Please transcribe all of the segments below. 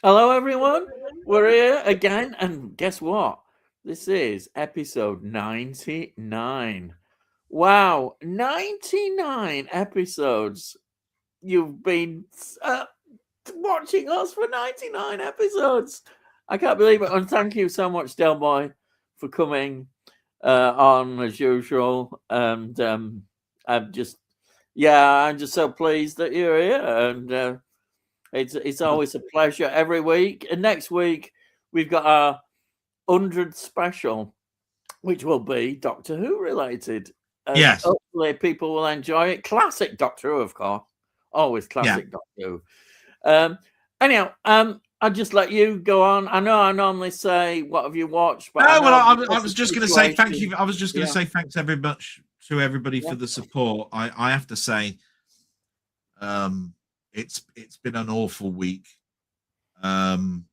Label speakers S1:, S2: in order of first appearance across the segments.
S1: Hello, everyone. We're here again, and guess what? This is episode 99. Wow, 99 episodes. You've been watching us for 99 episodes. I can't believe it. And thank you so much, Delboy, for coming on as usual. And I'm just, I'm just so pleased that you're here. And it's always a pleasure every week. And next week we've got our 100th special, which will be Doctor Who related. And
S2: Yes.
S1: hopefully people will enjoy it. Classic Doctor Who, of course. Always classic Doctor Who. Anyhow, I'll just let you go on. I know I normally say, "What have you watched?" But
S2: I was just going to say thank you. I was just going to say thanks very much to everybody for the support. I have to say, it's been an awful week, and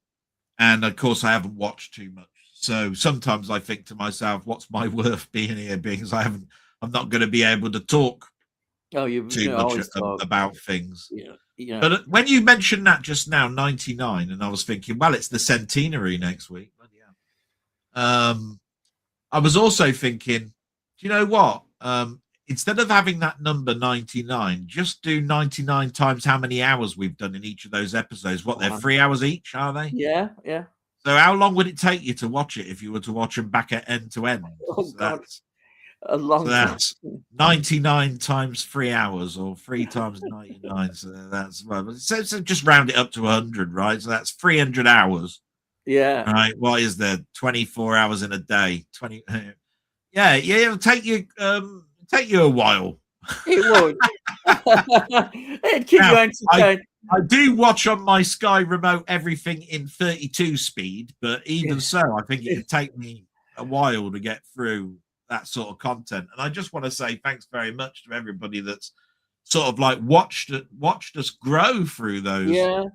S2: of course I haven't watched too much. So sometimes I think to myself, "What's my worth being here?" Because I'm not going to be able to talk too much about things.
S1: Yeah.
S2: But when you mentioned that just now, 99, and I was thinking, well, it's the centenary next week. I was also thinking, do you know what? Instead of having that number 99, just do 99 times how many hours we've done in each of those episodes. What, they're 3 hours each, are they?
S1: Yeah.
S2: So how long would it take you to watch it if you were to watch them back at end to end?
S1: Oh, God. A long
S2: that's 99 times 3 hours, or 3 times 99. So that's so just round it up to 100, right? So that's 300 hours.
S1: Yeah.
S2: Right. What is there? 24 hours in a day. 20. Yeah. It'll take you a while.
S1: It would. It'd keep you entertained.
S2: I do watch on my Sky remote everything in 32 speed, but even so, I think it could take me a while to get through that sort of content. And I just want to say thanks very much to everybody that's sort of like watched us grow through those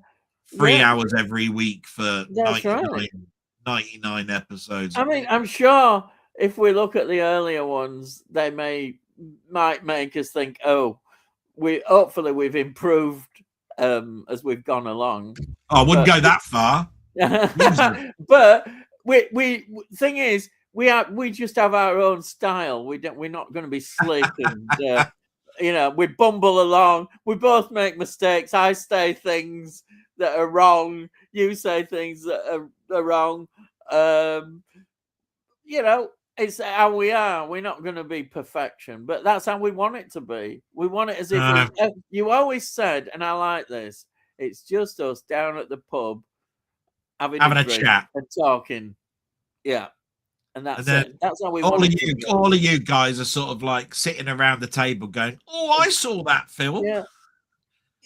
S2: 3 hours every week for 99 episodes.
S1: I mean, I'm sure if we look at the earlier ones, they might make us think, oh, hopefully we've improved as we've gone along.
S2: I wouldn't go that far.
S1: But we thing is, we just have our own style. We're not going to be slick and we bumble along. We both make mistakes. I say things that are wrong. You say things that are wrong. It's how we are. We're not going to be perfection, but that's how we want it to be. We want it as if you always said, and I like this. It's just us down at the pub having a chat and talking. Yeah. And that's it. That's how we want it to be.
S2: All of you guys are sort of like sitting around the table going, "Oh, I saw that film."
S1: Yeah.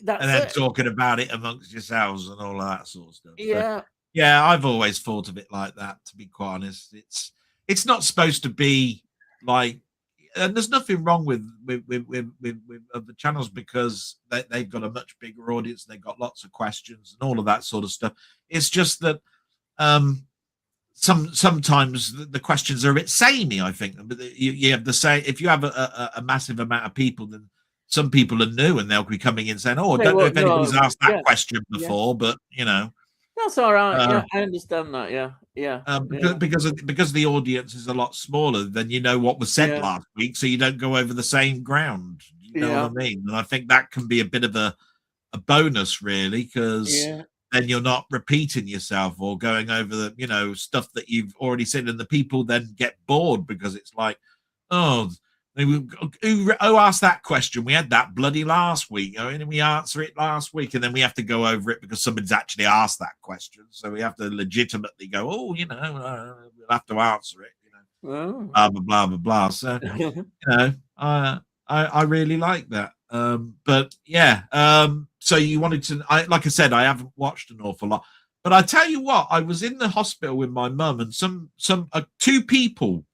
S2: And then talking about it amongst yourselves and all that sort of stuff.
S1: Yeah.
S2: So, yeah, I've always thought of it like that, to be quite honest. It's not supposed to be like, and there's nothing wrong with other channels because they've got a much bigger audience. They've got lots of questions and all of that sort of stuff. It's just that sometimes the questions are a bit samey, I think. But you have the same, if you have a massive amount of people, then some people are new and they'll be coming in saying, "Oh, I don't know if anybody's asked that question before," but
S1: that's all right. I understand that. Yeah.
S2: Because the audience is a lot smaller than what was said last week, so you don't go over the same ground. You know what I mean? And I think that can be a bit of a bonus, really, because then you're not repeating yourself or going over the stuff that you've already said, and the people then get bored because it's like, oh. Who asked that question? We had that bloody last week, and we answer it last week, and then we have to go over it because somebody's actually asked that question. So we have to legitimately go, "Oh, we'll have to answer it." Blah blah blah blah blah. So I really like that. But yeah, so you wanted to? Like I said, I haven't watched an awful lot, but I tell you what, I was in the hospital with my mum, and two people.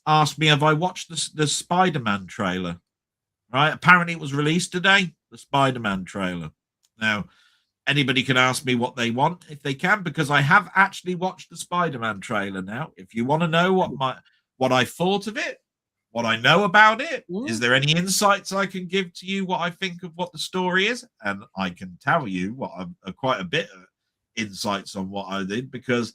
S2: Asked me, have I watched the Spider-Man trailer? Right? Apparently it was released today, the Spider-Man trailer. Now, anybody can ask me what they want if they can, because I have actually watched the Spider-Man trailer now. If you want to know what I thought of it, what I know about it.
S1: Mm.
S2: Is there any insights I can give to you what I think of what the story is? And I can tell you what quite a bit of insights on what I did because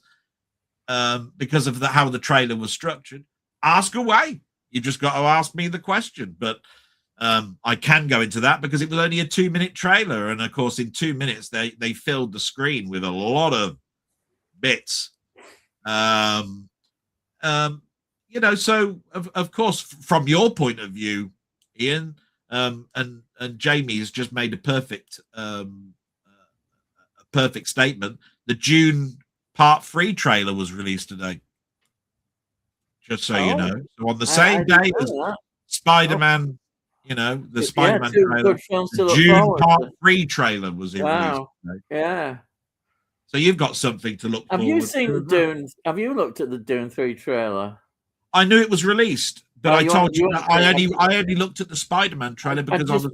S2: of how the trailer was structured. Ask away. You just got to ask me the question. But I can go into that because it was only a 2-minute trailer, and of course, in 2 minutes they filled the screen with a lot of bits. So of course, from your point of view, Ian, and Jamie has just made a perfect statement. The June Part 3 trailer was released today. Just so you know. So on the same day as Spider-Man, the Spider-Man trailer, the June Part 3 trailer was released today.
S1: Yeah.
S2: So you've got something to look forward to.
S1: Have you seen the Dune? Have you looked at the Dune 3 trailer?
S2: I knew it was released, but I told you that I only looked at the Spider-Man trailer because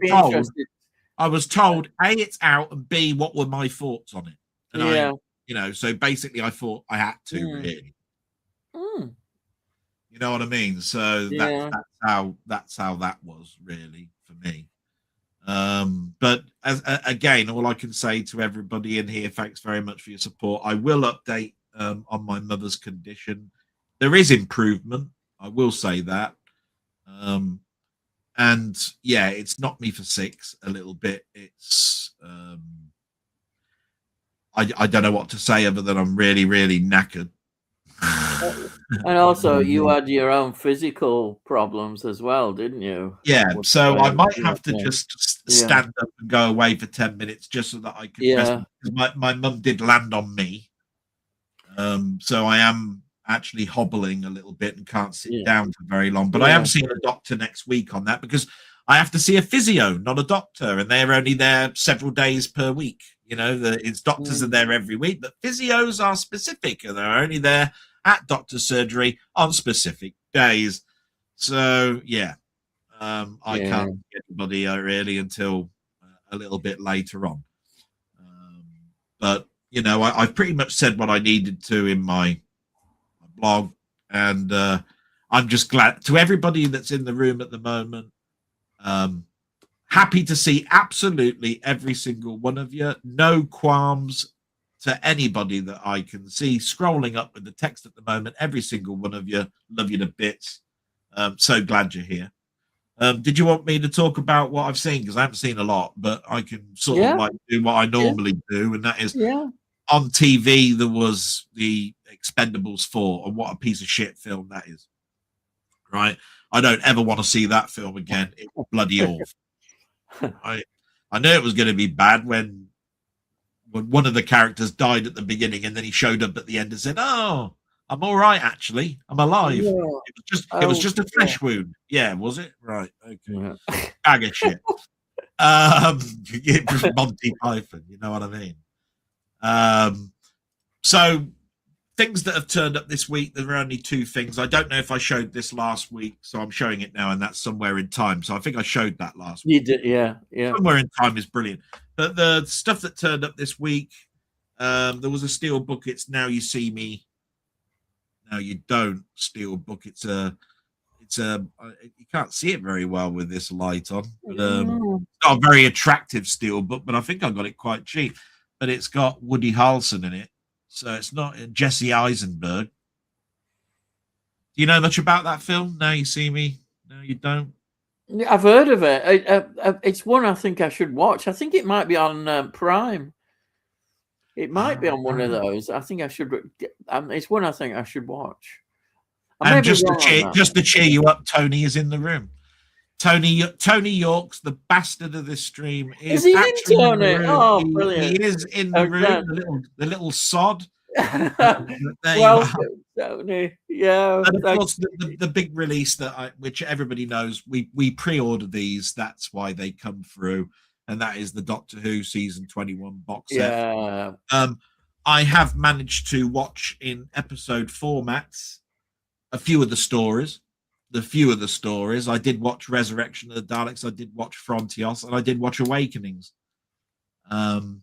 S2: I was told A, it's out, and B, what were my thoughts on it. And so basically I thought I had to really.
S1: Mm.
S2: You know what I mean? So that's how that was really for me. But again, all I can say to everybody in here, thanks very much for your support. I will update on my mother's condition. There is improvement, I will say that. And yeah, it's knocked me for 6 a little bit. It's I don't know what to say other than I'm really, really knackered.
S1: And also, you had your own physical problems as well, didn't you?
S2: Yeah, so I might have to just stand up and go away for 10 minutes just so that I can rest. Because my mum did land on me. So I am actually hobbling a little bit and can't sit down for very long. But I am seeing a doctor next week on that because I have to see a physio, not a doctor, and they're only there several days per week. It's doctors are there every week, but physios are specific and they're only there at doctor's surgery on specific days. So I can't get anybody really until a little bit later on. But I've pretty much said what I needed to in my blog, and I'm just glad to everybody that's in the room at the moment. Happy to see absolutely every single one of you. No qualms to anybody that I can see scrolling up with the text at the moment. Every single one of you, love you to bits. So glad you're here. Did you want me to talk about what I've seen? Because I haven't seen a lot, but I can sort of like do what I normally do, and that is on TV. There was the Expendables 4, and what a piece of shit film that is. Right? I don't ever want to see that film again. It was bloody awful. I knew it was going to be bad when one of the characters died at the beginning, and then he showed up at the end and said, "Oh, I'm all right, actually. I'm alive." It was just a flesh wound. Yeah, was it? Right. Okay. Bag of shit. It was Monty Python. You know what I mean? So things that have turned up this week, there are only 2 things. I don't know if I showed this last week, so I'm showing it now, and that's Somewhere in Time. So I think I showed that last week.
S1: You did, yeah.
S2: Somewhere in Time is brilliant. But the stuff that turned up this week, there was a steel book. It's Now You See Me, Now You Don't steel book. It's a you can't see it very well with this light on. But, it's not a very attractive steel book, but I think I got it quite cheap. But it's got Woody Harrelson in it. So it's not Jesse Eisenberg. Do you know much about that film? Now You See Me, Now You Don't?
S1: I've heard of it. It's one I think I should watch. I think it might be on Prime. It might be on one of those. I think I should. It's one I think I should watch.
S2: And just to cheer you up, Tony is in the room. Tony York's the bastard of this stream.
S1: Is he in, Tony? Oh, brilliant!
S2: He is in the room. The little sod.
S1: Welcome, Tony. Yeah.
S2: And of course, the big release which everybody knows, we pre-ordered these. That's why they come through, and that is the Doctor Who season 21 box set.
S1: Yeah.
S2: I have managed to watch in episode formats a few of the stories. I did watch Resurrection of the Daleks, I did watch Frontios, and I did watch Awakenings.
S1: Oh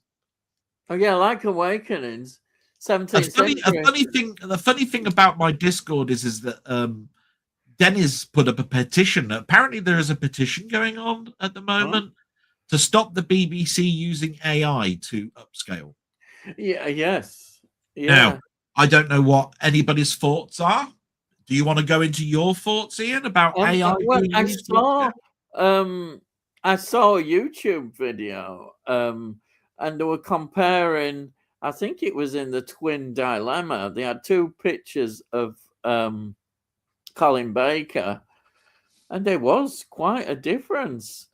S1: yeah, I like Awakenings. 17th century.
S2: The funny thing about my Discord is that Dennis put up a petition. Apparently, there is a petition going on at the moment to stop the BBC using AI to upscale.
S1: Yeah. Yes.
S2: Now,
S1: Yeah.
S2: I don't know what anybody's thoughts are. Do you want to go into your thoughts, Ian, about AI
S1: Well,
S2: being used to upscale?
S1: I saw a YouTube video, and they were comparing. I think it was in the Twin Dilemma. They had two pictures of Colin Baker, and there was quite a difference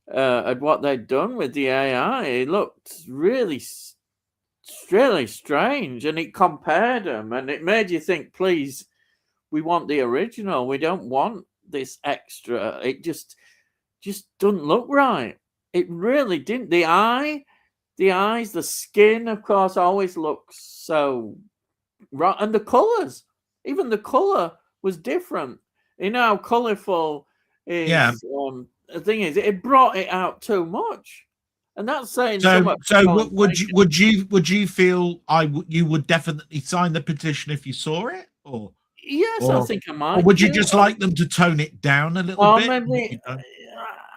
S1: at what they'd done with the AI. It looked really strange, and it compared them, and it made you think, please, we want the original. We don't want this extra. It just doesn't look right. It really didn't. The eyes, the skin, of course, always looks so right, and the colors, even the color was different. You know how colorful
S2: Yeah.
S1: is the thing is, it brought it out too much, and that's saying so
S2: So,
S1: much.
S2: would you feel you would definitely sign the petition if you saw it,
S1: Yes, I think I might.
S2: or would you just like them to tone it down a little bit?
S1: Maybe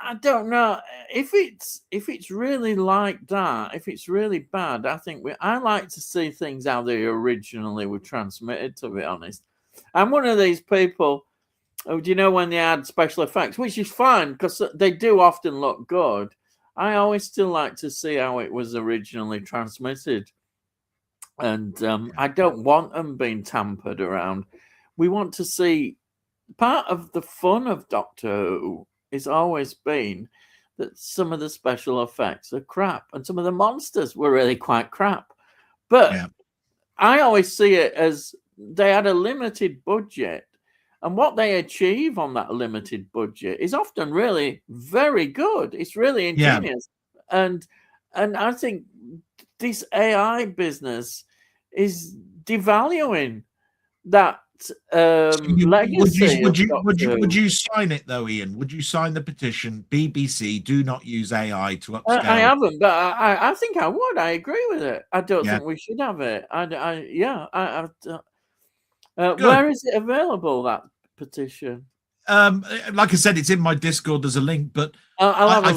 S1: I don't know if it's really like that. If it's really bad, I think I like to see things how they originally were transmitted. To be honest, I'm one of these people. Oh, do you know when they add special effects, which is fine because they do often look good. I always still like to see how it was originally transmitted, and I don't want them being tampered around. We want to see. Part of the fun of Doctor Who has always been that some of the special effects are crap and some of the monsters were really quite crap. But I always see it as they had a limited budget, and what they achieve on that limited budget is often really very good. It's really ingenious. And I think this AI business is devaluing that legacy.
S2: Would you sign it though, Ian? Would you sign the petition? BBC, do not use AI to upscale.
S1: I haven't, but I think I would. I agree with it. I don't think we should have it. Where is it available, that petition?
S2: Like I said, it's in my Discord. There's a link, but I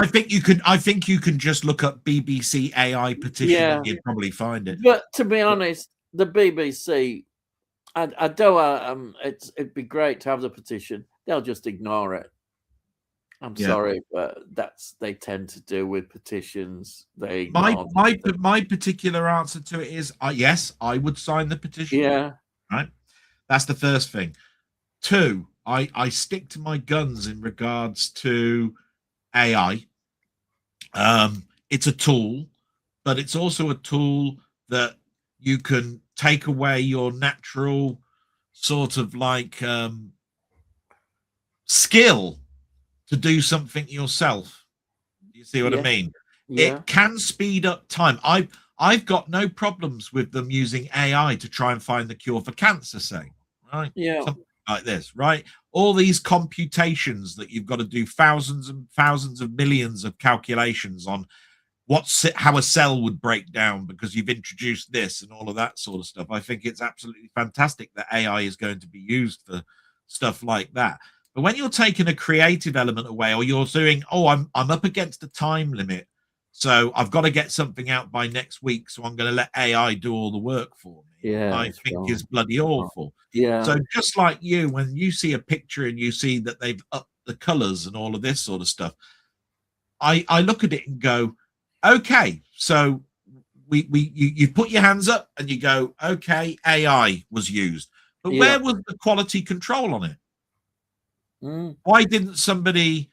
S2: think you can just look up BBC AI petition and you'd probably find it.
S1: But to be honest, the BBC, I don't. It'd be great to have the petition. They'll just ignore it. I'm sorry, but they tend to do with petitions.
S2: My particular answer to it is yes, I would sign the petition.
S1: Yeah,
S2: right. That's the first thing. 2, I stick to my guns in regards to AI. It's a tool, but it's also a tool that you can take away your natural sort of like skill to do something yourself. You see what I mean? Yeah. It can speed up time. I've got no problems with them using AI to try and find the cure for cancer, say, right?
S1: Yeah.
S2: Something like this, right? All these computations that you've got to do thousands and thousands of millions of calculations on how a cell would break down because you've introduced this and all of that sort of stuff. I think it's absolutely fantastic that AI is going to be used for stuff like that. But when you're taking a creative element away, or you're doing, I'm up against a time limit, so I've got to get something out by next week, so I'm going to let AI do all the work for me.
S1: Yeah,
S2: I think is bloody awful.
S1: Yeah.
S2: So just like you, when you see a picture and you see that they've upped the colors and all of this sort of stuff, I look at it and go, okay, so you put your hands up and you go, okay, AI was used, but where was the quality control on it? Why didn't somebody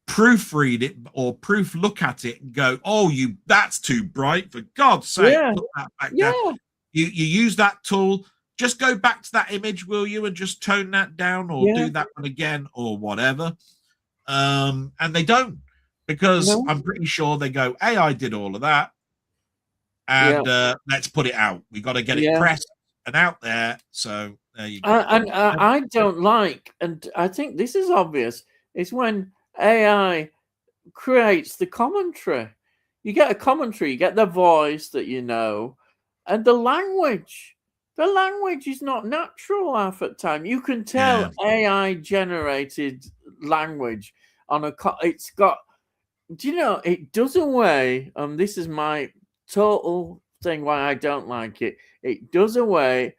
S2: proofread it or look at it and go, that's too bright, for God's sake, put that back down. You use that tool, just go back to that image, will you, and just tone that down, or do that one again, or whatever. And they don't, because I'm pretty sure they go, AI did all of that, and let's put it out. We got to get it pressed and out there. So there you go.
S1: I don't like, and I think this is obvious, is when AI creates the commentary. You get a commentary, you get the voice that you know, and the language. The language is not natural half the time. You can tell AI generated language on it's got, do you know, it does away, this is my total thing why I don't like it. It does away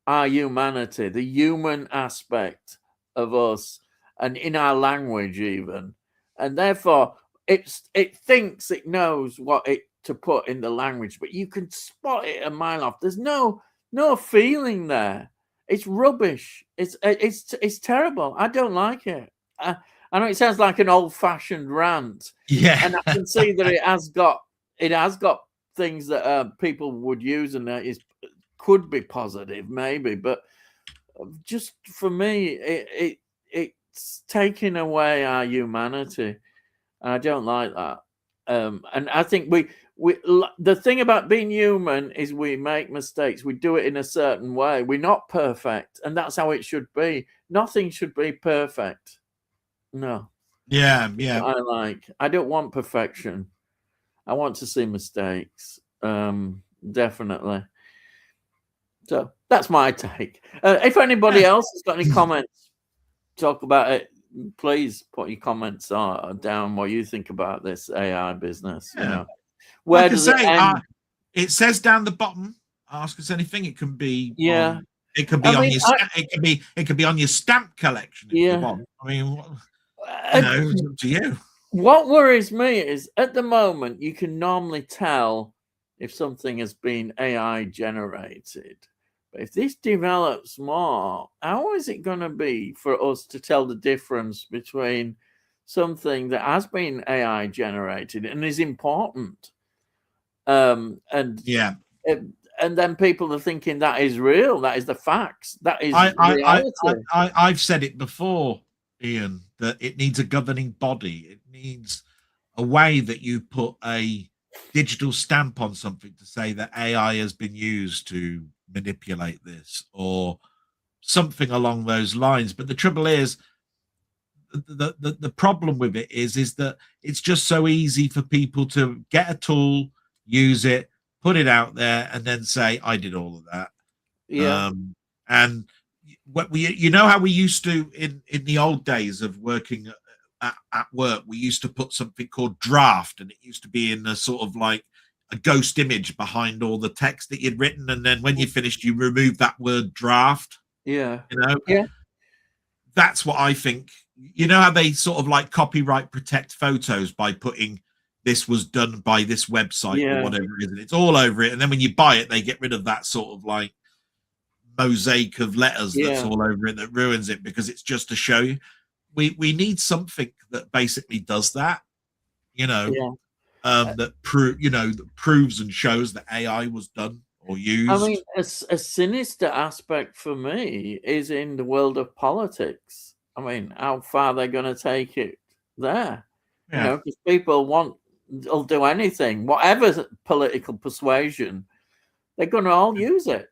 S1: our humanity, the human aspect of us, and in our language even. And therefore it thinks it knows what it to put in the language, but you can spot it a mile off. There's no feeling there. It's rubbish. It's terrible. I don't like it. I know it sounds like an old-fashioned rant, and I can see that it has got things that people would use, and that could be positive, maybe. But just for me, it's taking away our humanity. I don't like that. And I think we the thing about being human is we make mistakes. We do it in a certain way. We're not perfect, and that's how it should be. Nothing should be perfect. No.
S2: Yeah.
S1: I don't want perfection. I want to see mistakes. Definitely. So that's my take. If anybody else has got any comments, talk about it. Please put your comments down what you think about this AI business.
S2: Yeah.
S1: You know, where
S2: like
S1: does
S2: I say,
S1: it end?
S2: It says down the bottom, ask us anything. It can be it could be it could be on your stamp collection if you want. I mean, it's up to you.
S1: What worries me is at the moment you can normally tell if something has been AI generated. But if this develops more, how is it going to be for us to tell the difference between something that has been AI generated and is important? And then people are thinking that is real, that is the facts, that is reality.
S2: I've said it before, Ian, that it needs a governing body. It needs a way that you put a digital stamp on something to say that AI has been used to manipulate this or something along those lines. But the trouble is, the problem with it is that it's just so easy for people to get a tool, use it, put it out there, and then say, I did all of that. And what you know how we used to in the old days of working at work, we used to put something called draft, and it used to be in a sort of like a ghost image behind all the text that you'd written, and then when you finished, you remove that word draft. That's what I think. You know how they sort of like copyright protect photos by putting this was done by this website or whatever it is, and it's all over it, and then when you buy it, they get rid of that sort of like mosaic of letters that's all over it that ruins it, because it's just to show you. We need something that basically does that, that proves and shows that AI was done or used.
S1: I mean, a sinister aspect for me is in the world of politics. I mean, how far they're going to take it there? Because people will do anything, whatever political persuasion, they're going to all use it.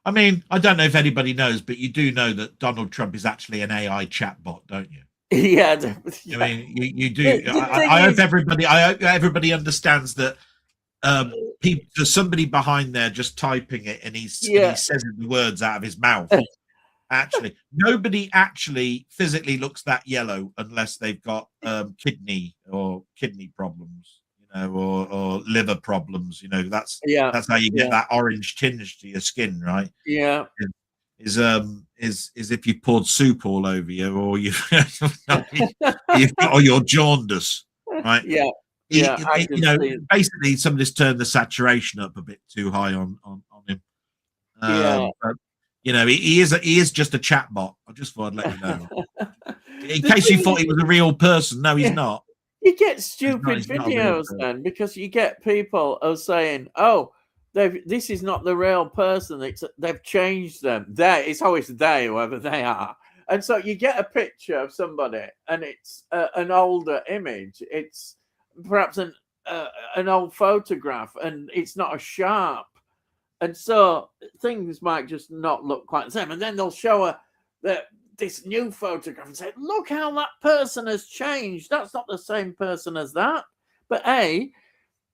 S2: I mean, I don't know if anybody knows, but you do know that Donald Trump is actually an AI chatbot, don't you?
S1: Yeah.
S2: I mean, you do. I hope everybody understands that there's somebody behind there just typing it, and he says the words out of his mouth. Actually, nobody actually physically looks that yellow unless they've got kidney problems, or liver problems. That's how you get that orange tinge to your skin, right?
S1: Yeah.
S2: Is if you poured soup all over you, or or your jaundice, right? Basically somebody's turned the saturation up a bit too high on him. But, he is just a chatbot. I just thought I'd let you know. In case you thought he was a real person, no, he's not.
S1: You get stupid videos then, because you get people saying, "Oh, this is not the real person. They've changed them. It's always they, whoever they are." And so you get a picture of somebody, and it's an older image. It's perhaps an old photograph, and it's not as sharp. And so things might just not look quite the same. And then they'll show this new photograph and say, look how that person has changed. That's not the same person as that. But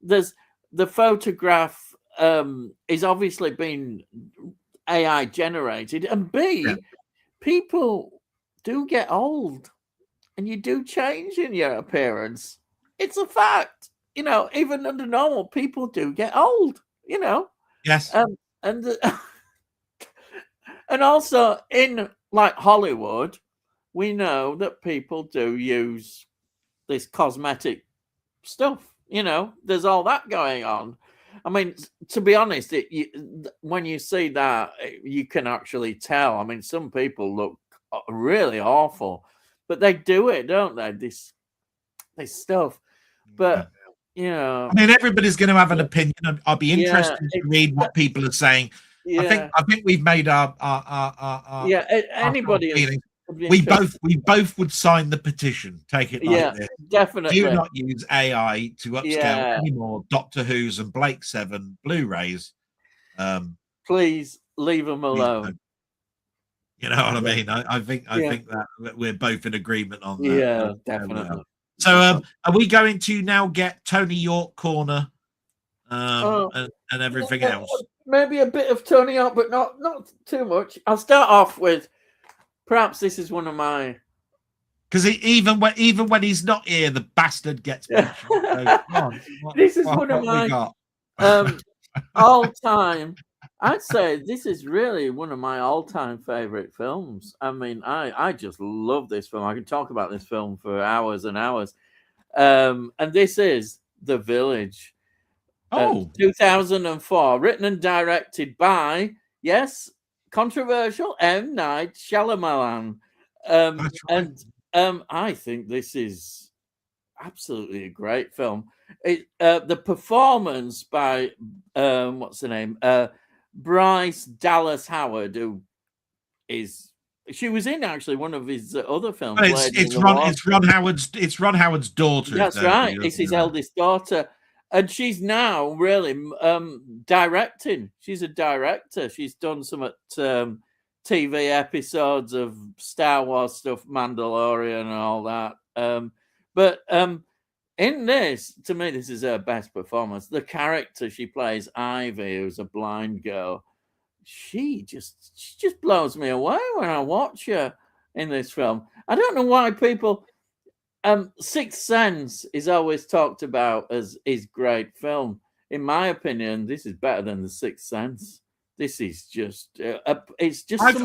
S1: there's the photograph is obviously been AI generated, and B, people do get old, and you do change in your appearance. It's a fact. Even under normal, people do get old.
S2: Yes.
S1: And and also in like Hollywood, we know that people do use this cosmetic stuff. There's all that going on. I mean, to be honest, when you see that, you can actually tell. I mean, some people look really awful, but they do it, don't they? This stuff. But
S2: I mean, everybody's going to have an opinion. I'll be interested to read what people are saying.
S1: Yeah,
S2: I think we've made our
S1: anybody is.
S2: We both would sign the petition. Take it like this.
S1: Definitely.
S2: Do not use AI to upscale any more Doctor Who's and Blake 7 Blu-rays.
S1: Please leave them alone.
S2: You know what I mean? I think that we're both in agreement on that.
S1: Yeah, definitely.
S2: So are we going to now get Tony York corner and everything else?
S1: Maybe a bit of Tony York, but not too much. I'll start off with perhaps this is one of my,
S2: because even when he's not here, the bastard gets mentioned. So,
S1: this is one of my all-time. I'd say this is really one of my all-time favorite films. I mean, I just love this film. I can talk about this film for hours and hours. And this is The Village. 2004, written and directed by, yes, controversial M. Night Shyamalan. And I think this is absolutely a great film. The performance by what's her name? Bryce Dallas Howard, who she was in actually one of his other films.
S2: It's Ron Howard's daughter.
S1: That's right. It's his eldest daughter. And she's now really directing. She's a director. She's done some TV episodes of Star Wars stuff, Mandalorian and all that. But in this, to me, this is her best performance. The character she plays, Ivy, who's a blind girl, she just blows me away when I watch her in this film. I don't know why people. Sixth Sense is always talked about as his great film. In my opinion, this is better than The Sixth Sense. This is just it's just.
S2: I've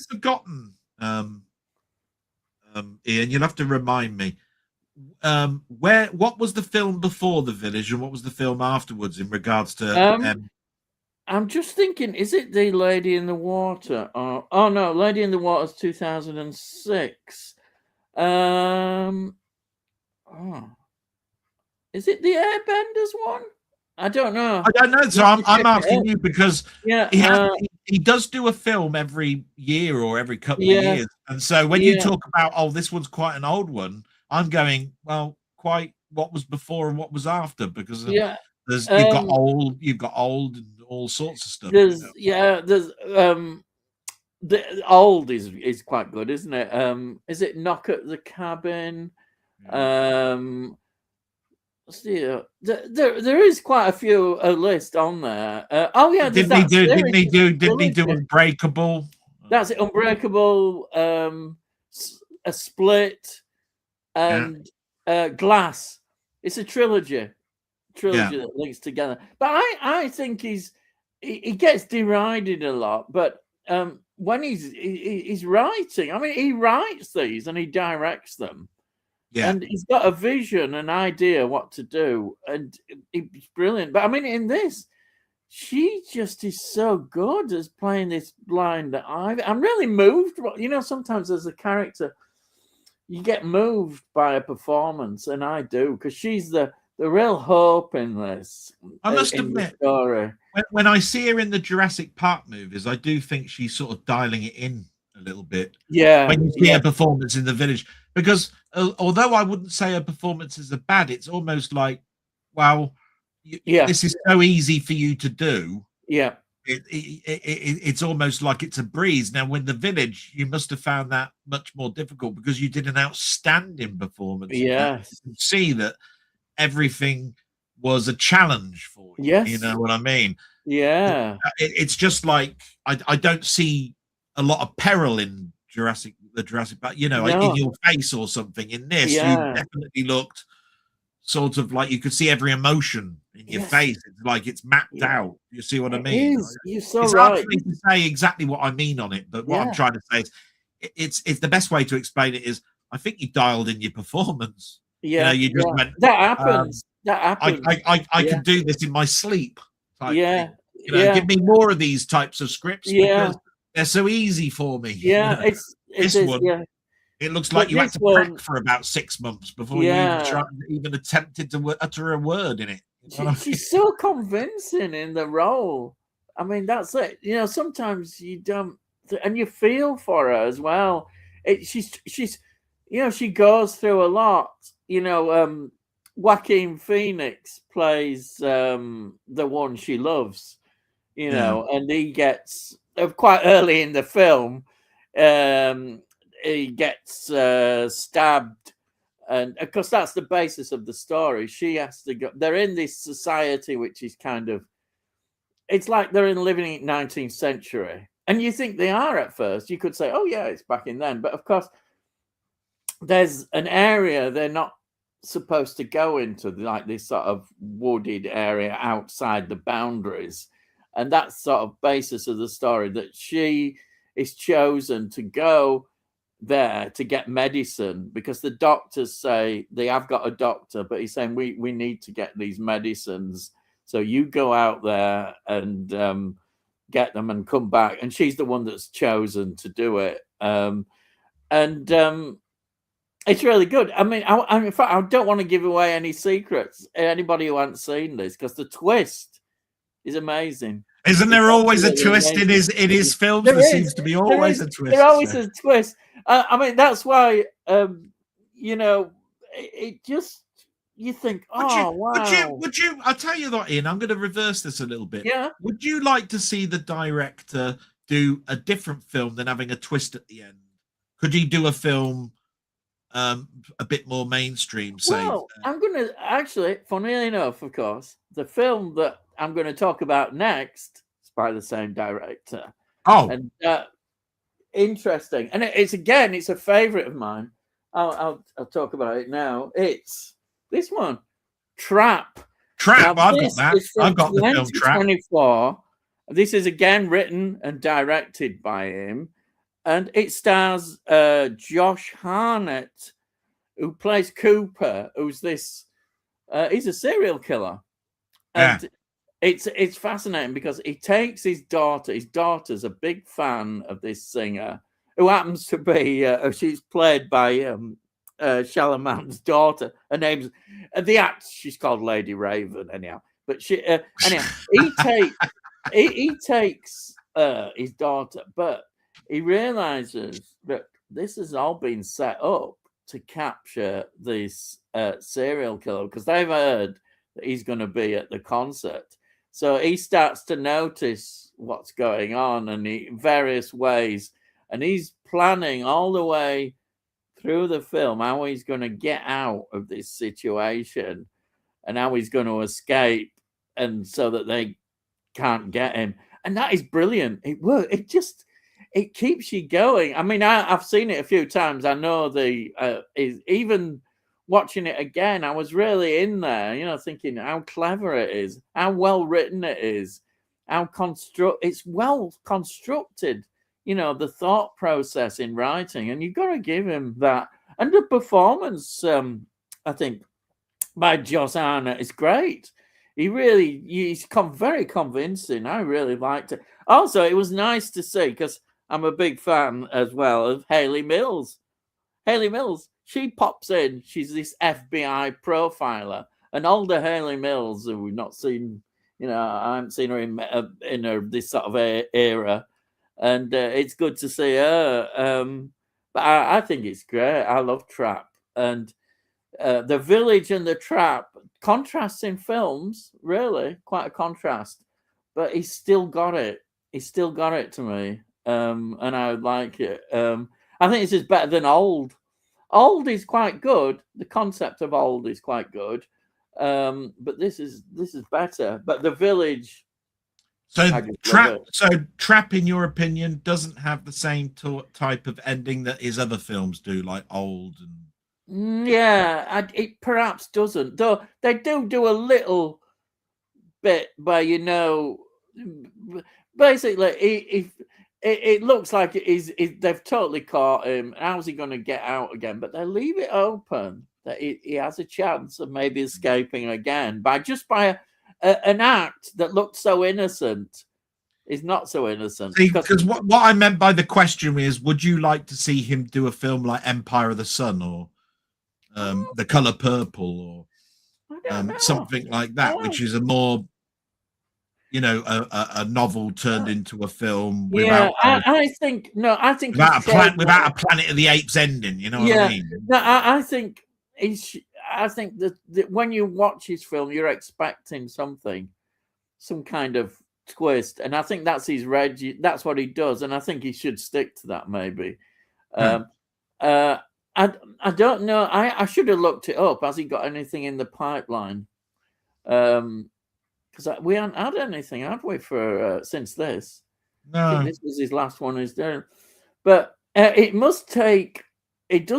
S2: forgotten. Ian, you'll have to remind me. What was the film before The Village, and what was the film afterwards in regards to?
S1: I'm just thinking, is it The Lady in the Water? Oh no, Lady in the Water is 2006. Is it the Airbenders one? I don't know.
S2: I don't know. So I'm asking you because he does do a film every year or every couple of years, and so when you talk about this one's quite an old one, I'm going, well, quite what was before and what was after, because you've got old and all sorts of stuff.
S1: There's the old is quite good, isn't it? Is it Knock at the Cabin? There is quite a few list on there.
S2: Didn't he do Unbreakable?
S1: That's it, Unbreakable, a Split, and Glass. It's a trilogy that links together. But I think he gets derided a lot. But when he's writing, I mean, he writes these and he directs them. Yeah. And he's got a vision, an idea what to do, and it's brilliant. But I mean, in this, she just is so good as playing this blind Ivy. I'm really moved. You know, sometimes as a character, you get moved by a performance, and I do, because she's the real hope in this.
S2: I must admit, when I see her in the Jurassic Park movies, I do think she's sort of dialing it in a little bit.
S1: Yeah.
S2: When you see her performance in The Village, because although I wouldn't say her performances are bad, it's almost like, wow, this is so easy for you to do.
S1: Yeah.
S2: It's almost like it's a breeze. Now, with The Village, you must have found that much more difficult because you did an outstanding performance.
S1: Yes.
S2: You can see that everything was a challenge for you.
S1: Yes.
S2: You know what I mean?
S1: Yeah.
S2: It's just like I don't see a lot of peril in Jurassic Park, in
S1: No.
S2: your face or something. In this, you
S1: Yeah.
S2: definitely looked sort of like you could see every emotion in your
S1: Yes.
S2: face. It's like it's mapped
S1: Yeah.
S2: out. You see what I
S1: It
S2: mean?
S1: is. You're so
S2: It's hard
S1: right.
S2: for me to say exactly what I mean on it, but what I'm
S1: Yeah.
S2: trying to say is it's the best way to explain it is I think you dialed in your performance.
S1: Yeah.
S2: You just
S1: Yeah.
S2: went,
S1: That happens. That
S2: I,
S1: happens.
S2: I
S1: Yeah.
S2: can do this in my sleep type
S1: Yeah.
S2: thing.
S1: Yeah.
S2: Give me more of these types of scripts
S1: Yeah.
S2: because they're so easy for me.
S1: Yeah. It
S2: This
S1: is.
S2: one,
S1: Yeah.
S2: it looks like
S1: But
S2: you had
S1: this
S2: to prep
S1: one,
S2: for about 6 months before you
S1: yeah.
S2: even attempted to utter a word in it. You know what I mean?
S1: She's so convincing in the role. I mean, that's it. Sometimes you don't, and you feel for her as well. She's, she goes through a lot. Joaquin Phoenix plays the one she loves.
S2: Yeah.
S1: And he gets quite early in the film. He gets stabbed, and of course that's the basis of the story. She has to go. They're in this society which is kind of, it's like they're living in 19th century, and you think they are at first. You could say, oh yeah, it's back in then, but of course there's an area they're not supposed to go into, like this sort of wooded area outside the boundaries, and that's sort of basis of the story, that she is chosen to go there to get medicine because the doctors say they have got a doctor, but he's saying we need to get these medicines, so you go out there and get them and come back. And she's the one that's chosen to do it, and it's really good. I mean, in fact, I don't want to give away any secrets anybody who hasn't seen this, because the twist is amazing.
S2: Isn't
S1: It's
S2: there always a
S1: absolutely
S2: twist in
S1: amazing.
S2: his films?
S1: There
S2: There
S1: is.
S2: seems to be
S1: There
S2: always
S1: is.
S2: a
S1: There
S2: twist.
S1: always
S2: So.
S1: is a twist. I mean, that's why, it just, you think, oh, wow.
S2: Would you? I'll tell you what, Ian. I'm going to reverse this a little bit.
S1: Yeah.
S2: Would you like to see the director do a different film than having a twist at the end? Could he do a film a bit more mainstream? Say,
S1: Well, I'm going to actually, funnily enough, of course, the film that I'm going to talk about next is by the same director.
S2: oh,
S1: And interesting. And it's a favorite of mine. I'll talk about it now. It's this one, Trap.
S2: Trap.
S1: Now,
S2: I've got
S1: this
S2: that.
S1: is from
S2: I've got the film Trap.
S1: 2024. This is again written and directed by him, and it stars Josh Hartnett, who plays Cooper, who's this. He's a serial killer, and it's fascinating because he takes his daughter. His daughter's a big fan of this singer, who happens to be she's played by Chalamet's daughter. Her name's the act. She's called Lady Raven, anyhow. But anyhow, he takes his daughter, but he realizes that this has all been set up to capture this serial killer, because they've heard that he's going to be at the concert. So he starts to notice what's going on, and various ways, and he's planning all the way through the film how he's going to get out of this situation and how he's going to escape, and so that they can't get him. And that is brilliant. It works. It keeps you going. I mean, I've seen it a few times. I know even watching it again, I was really in there, thinking how clever it is, how well written it is, it's well constructed, the thought process in writing, and you've got to give him that. And the performance, I think, by Josh Hartnett is great. He's very convincing. I really liked it. Also, it was nice to see, because I'm a big fan as well of Hayley Mills. Hayley Mills, she pops in. She's this FBI profiler. And older Hayley Mills, who we've not seen, I haven't seen her in her this sort of era. And it's good to see her. But I think it's great. I love Trap. And The Village and The Trap, contrasts in films, really, quite a contrast. But he's still got it. He's still got it to me. And I would like it. I think this is better than Old. Old is quite good. The concept of Old is quite good. But this is better. But The Village,
S2: So
S1: I just love it.
S2: Trap, in your opinion, doesn't have the same type of ending that his other films do, like Old and
S1: Yeah, it perhaps doesn't. Though they do a little bit where basically, if it looks like they've totally caught him. How's he going to get out again? But they leave it open that he has a chance of maybe escaping again by an act that looked so innocent is not so innocent.
S2: See, because what I meant by the question is, would you like to see him do a film like Empire of the Sun or The Color Purple or something like that, which is a more, a novel turned into a film without
S1: I think
S2: without a Planet of the Apes ending. You know what I mean?
S1: No, I think that when you watch his film, you're expecting something, some kind of twist, and I think that's his that's what he does, and I think he should stick to that. Maybe. I don't know. I should have looked it up. Has he got anything in the pipeline? Because we haven't had anything, have we, for since this?
S2: No.
S1: I think this was his last one. Is there? But it does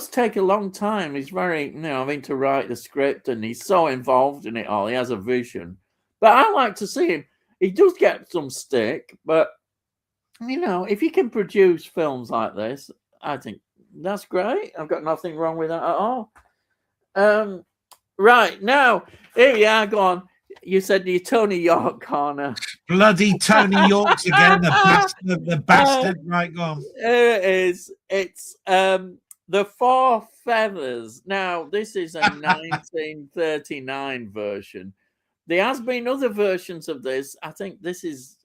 S1: take a long time. He's very, having to write the script, and he's so involved in it all. He has a vision. But I like to see him. He does get some stick, but if you can produce films like this, I think that's great. I've got nothing wrong with that at all. Right, now, here we are. Go on. You said the Tony York corner.
S2: Bloody Tony Yorks again, the bastard. Right, go on.
S1: It is. It's The Four Feathers. Now, this is a 1939 version. There has been other versions of this. I think this is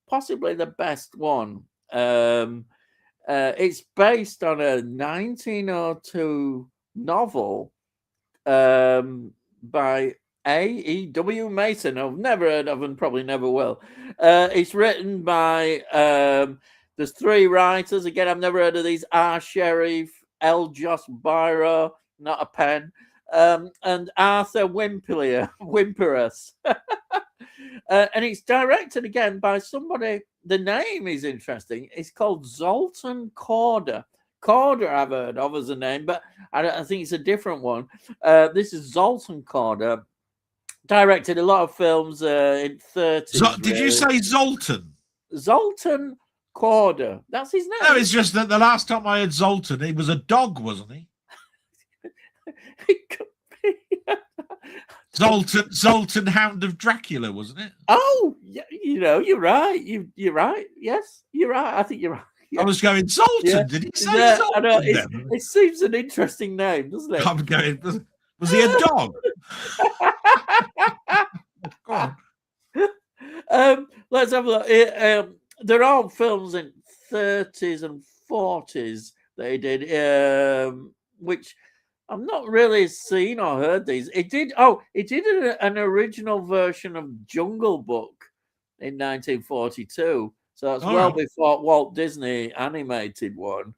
S1: possibly the best one. It's based on a 1902 novel by A.E.W. Mason. I've never heard of and probably never will. It's written by, there's three writers. Again, I've never heard of these. R. Sherif, L. Joss Byro, not a pen, and Arthur Wimperus. And it's directed again by somebody. The name is interesting. It's called Zoltan Korda. Korda I've heard of as a name, but I think it's a different one. This is Zoltan Korda. Directed a lot of films in 30s.
S2: Did you say Zoltan?
S1: Zoltan Korda. That's his name.
S2: No, it's just that the last time I heard Zoltan, he was a dog, wasn't he?
S1: It could be.
S2: Zoltan, Hound of Dracula, wasn't it?
S1: Oh, yeah, you're right. You're right. Yes, you're right. I think you're right. Yeah.
S2: I was going, Zoltan. Yeah. Did he say Zoltan? I know.
S1: It seems an interesting name, doesn't it?
S2: I'm going, was he a dog? Go
S1: on. Let's have a look. They're all films in 30s and 40s that he did, which I've not really seen or heard these. He did an original version of Jungle Book in 1942. So that's before Walt Disney animated one.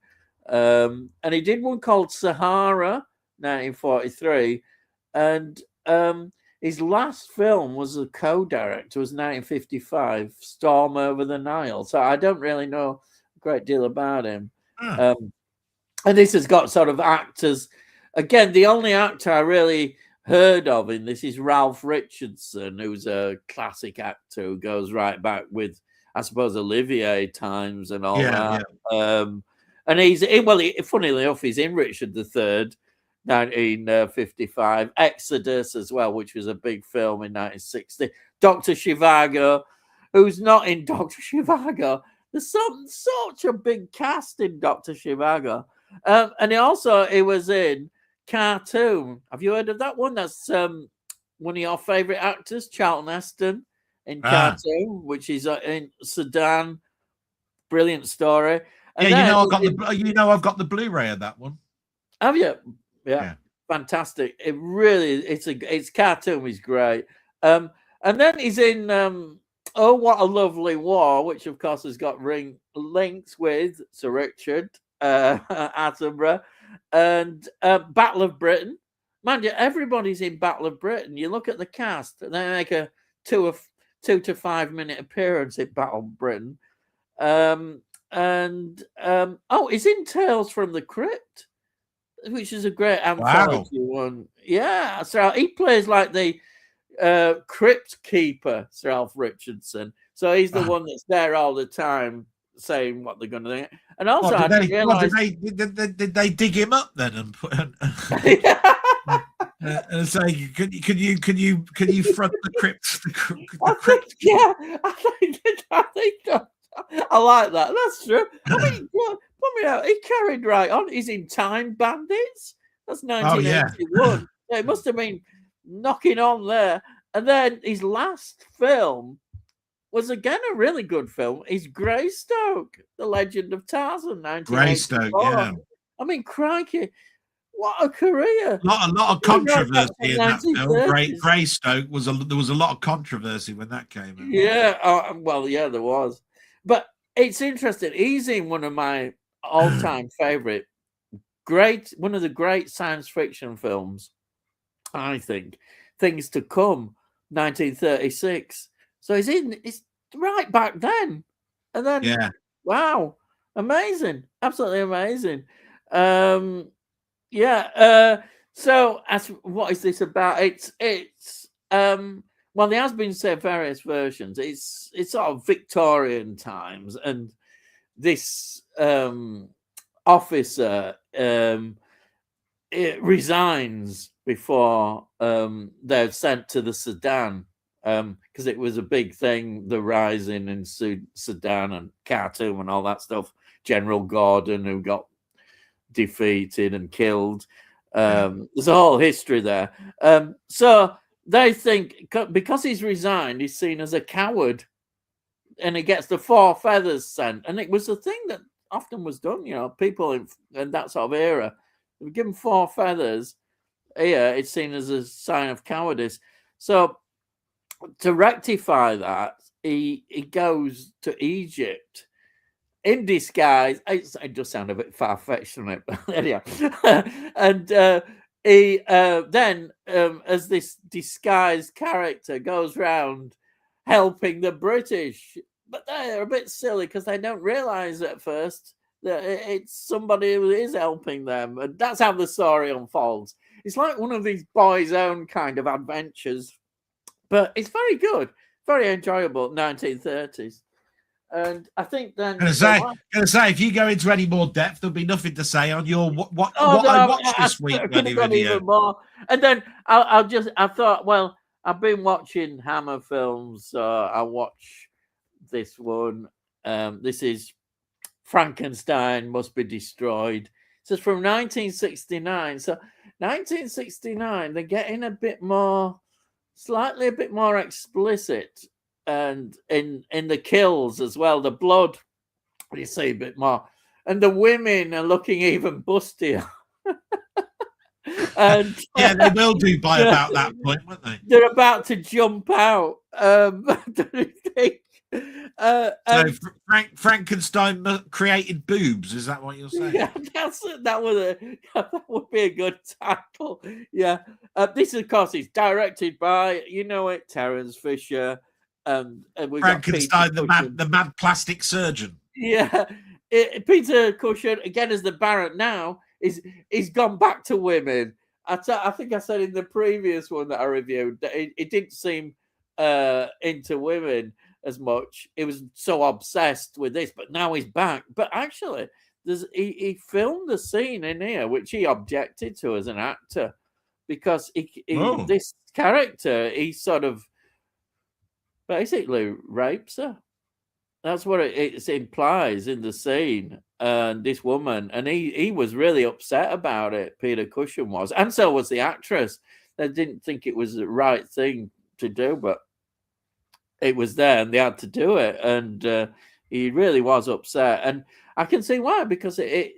S1: And he did one called Sahara, 1943. And his last film was a co-director, was 1955, Storm Over the Nile. So I don't really know a great deal about him. And this has got sort of actors. Again, the only actor I really heard of in this is Ralph Richardson, who's a classic actor who goes right back with, I suppose, Olivier times and all that. Yeah. And funnily enough, he's in Richard III, 1955. Exodus as well, which was a big film in 1960. Dr. Zhivago, who's not in Dr. Zhivago. There's such a big cast in Dr. Zhivago. And he was in Cartoon. Have you heard of that one? That's one of your favourite actors, Charlton Heston, in Cartoon, which is in Sudan. Brilliant story. And
S2: I've got the Blu-ray of that one.
S1: Have you? Yeah. Fantastic. It really, it's Cartoon is great. And then he's in Oh, What a Lovely War, which of course has got links with Sir Richard Attenborough, and Battle of Britain. Mind you, everybody's in Battle of Britain. You look at the cast, and they make 2 to 5 minute appearance in Battle Britain. He's in Tales from the Crypt, which is a great anthology one. Yeah, so he plays like the crypt keeper, Sir Alf Richardson. So he's the one that's there all the time saying what they're going to do. And also, I didn't realize
S2: did they dig him up then and put and say, can you front the crypt? The crypt?
S1: Yeah, I think I like that. That's true. I mean, put me out. He carried right on. He's in Time Bandits. That's 1981. Yeah, it must have been knocking on there. And then his last film was again a really good film. Is Greystoke, The Legend of Tarzan, 1984.
S2: Greystoke, yeah.
S1: I mean, crikey, what a career!
S2: A lot of controversy in that film. Greystoke there was a lot of controversy when that came out.
S1: Yeah, yeah, there was. But it's interesting. He's in one of my all-time favorite, one of the great science fiction films, I think, Things to Come, 1936. So it's right back then. And then, wow, amazing. Absolutely amazing. So what is this about? Well, there has been various versions. It's sort of Victorian times, and this officer it resigns before they're sent to the Sudan, because it was a big thing, the rising in Sudan and Khartoum and all that stuff. General Gordon, who got defeated and killed. There's a whole history there. So they think because he's resigned, he's seen as a coward, and he gets the 4 feathers sent. And it was a thing that often was done, people in that sort of era. They would give him 4 feathers. Here, it's seen as a sign of cowardice. So to rectify that, he goes to Egypt in disguise. It does sound a bit far-fetched, doesn't it? But anyhow. And he then, as this disguised character, goes round helping the British. But they're a bit silly because they don't realise at first that it's somebody who is helping them. And that's how the story unfolds. It's like one of these boys' own kind of adventures. But it's very good, very enjoyable, 1930s. And I think then...
S2: Gonna say, if you go into any more depth, there'll be nothing to say on your what I watched this week.
S1: Even more. And then I thought, well, I've been watching Hammer films, so I'll watch this one. This is Frankenstein Must Be Destroyed. So it's from 1969. So 1969, they're getting slightly a bit more explicit, and in the kills as well, the blood, you see a bit more, and the women are looking even bustier. And
S2: yeah, they will do by about that point, won't they?
S1: They're about to jump out.
S2: So Frankenstein created boobs. Is that what you're saying?
S1: Yeah, that would be a good title. Yeah, this of course is directed by Terence Fisher, and
S2: Frankenstein, the mad plastic surgeon.
S1: Yeah, Peter Cushing again as the Baron now he's gone back to women. I think I said in the previous one that I reviewed that it didn't seem into women as much. He was so obsessed with this, but now he's back. But actually, he filmed the scene in here which he objected to as an actor, because this character, he sort of basically rapes her. That's what it implies in the scene. And this woman, and he was really upset about it. Peter Cushing was, and so was the actress. They didn't think it was the right thing to do, but it was there, and they had to do it. And he really was upset, and I can see why, because it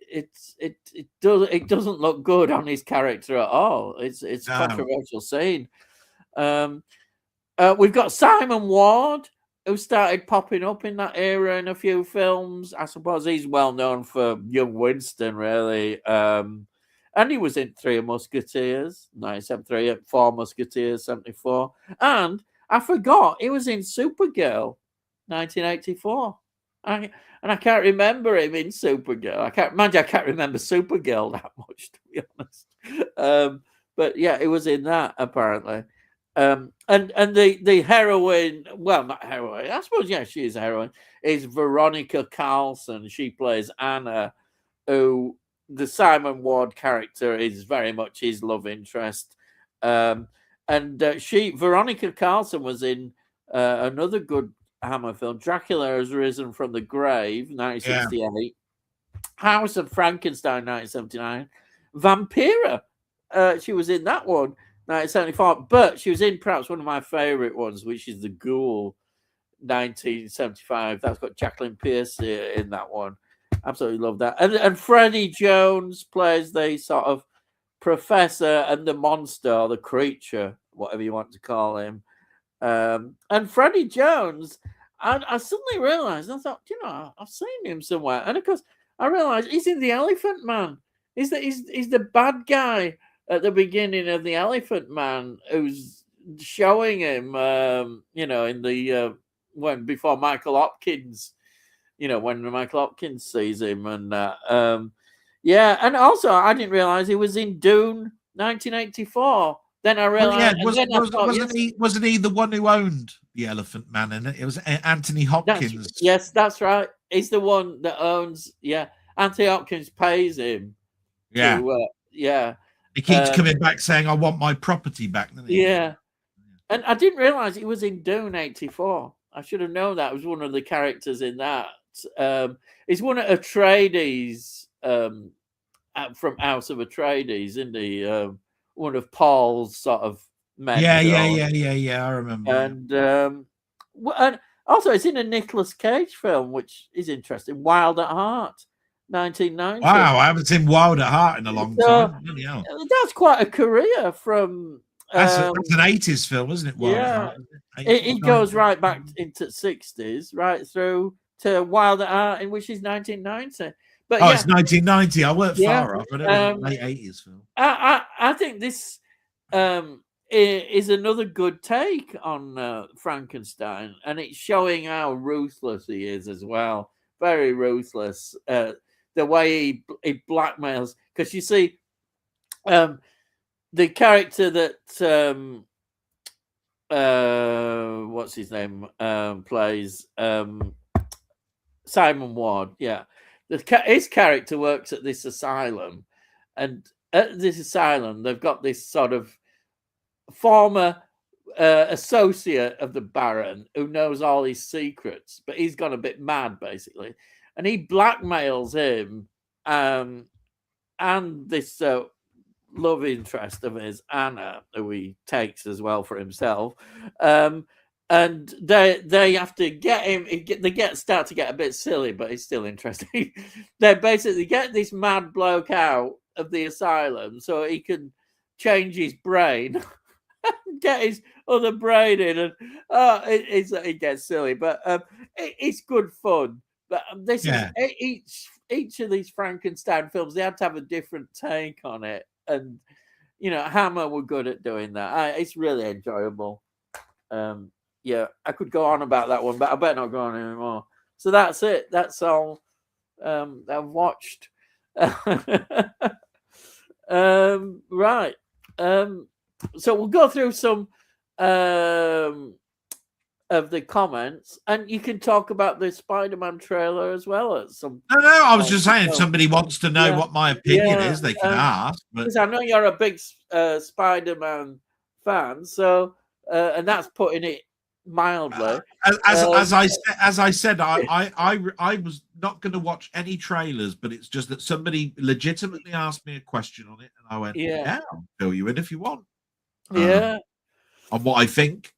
S1: doesn't look good on his character at all. It's a controversial scene. We've got Simon Ward, who started popping up in that era in a few films. I suppose he's well known for Young Winston, really. And he was in Three Musketeers, 1973, Four Musketeers, 74. And I forgot he was in Supergirl, 1984. And I can't remember him in Supergirl. I can't remember Supergirl that much, to be honest. But yeah, it was in that apparently. And the heroine, well, not heroine, I suppose, yeah, she is a heroine, is Veronica Carlson. She plays Anna, who the Simon Ward character is very much his love interest. And Veronica Carlson was in another good Hammer film, Dracula Has Risen from the Grave, 1968, yeah. House of Frankenstein, 1979, Vampira. She was in that one, 1974, but she was in perhaps one of my favorite ones, which is The Ghoul, 1975. That's got Jacqueline Pierce in that one. Absolutely love that. And Freddie Jones plays the sort of professor and the monster, or the creature, whatever you want to call him. And Freddie Jones, I suddenly realized, I thought, I've seen him somewhere. And of course, I realized he's in The Elephant Man. He's the bad guy at the beginning of The Elephant Man, who's showing him, in the before Michael Hopkins, when Michael Hopkins sees him, and and also I didn't realize he was in Dune, 1984. Then I realized,
S2: wasn't he the one who owned the Elephant Man in it? It was Anthony Hopkins.
S1: That's right. He's the one that owns. Yeah, Anthony Hopkins pays him.
S2: Yeah, He keeps coming back saying, "I want my property back." Doesn't he?
S1: Yeah, and I didn't realize he was in Dune '84. I should have known that. It was one of the characters in that. He's one of Atreides from House of Atreides, in the one of Paul's sort of men.
S2: Yeah. I remember.
S1: And also, it's in a Nicolas Cage film, which is interesting. Wild at Heart, 1990.
S2: Wow, I haven't seen Wild at Heart in a long time.
S1: That's quite a career from.
S2: That's an 80s film, isn't it? Wild at Heart.
S1: It goes right back into 60s, right through to Wild at Heart, in which is 1990. But
S2: it's 1990. I weren't far off. I don't know, late 80s film.
S1: I think this is another good take on Frankenstein, and it's showing how ruthless he is as well. Very ruthless. The way he blackmails, because you see, the character that what's his name plays Simon Ward. Yeah, his character works at this asylum, and at this asylum they've got this sort of former associate of the Baron who knows all his secrets, but he's gone a bit mad basically, and he blackmails him and this love interest of his, Anna, who he takes as well for himself, and they have to get him. Start to get a bit silly, but it's still interesting. They basically get this mad bloke out of the asylum so he can change his brain, get his other brain in, and it gets silly, but it's good fun. But this is each of these Frankenstein films. They had to have a different take on it, and Hammer were good at doing that. It's really enjoyable. I could go on about that one, but I better not go on anymore. So that's it. That's all I've watched. Right. So we'll go through some of the comments, and you can talk about the Spider-Man trailer as well at some.
S2: No, I was just saying, if somebody wants to know what my opinion is, they can ask.
S1: Because I know you're a big Spider-Man fan, so and that's putting it mildly.
S2: As I said, I was not going to watch any trailers, but it's just that somebody legitimately asked me a question on it, and I went, I'll fill you in if you want. On what I think.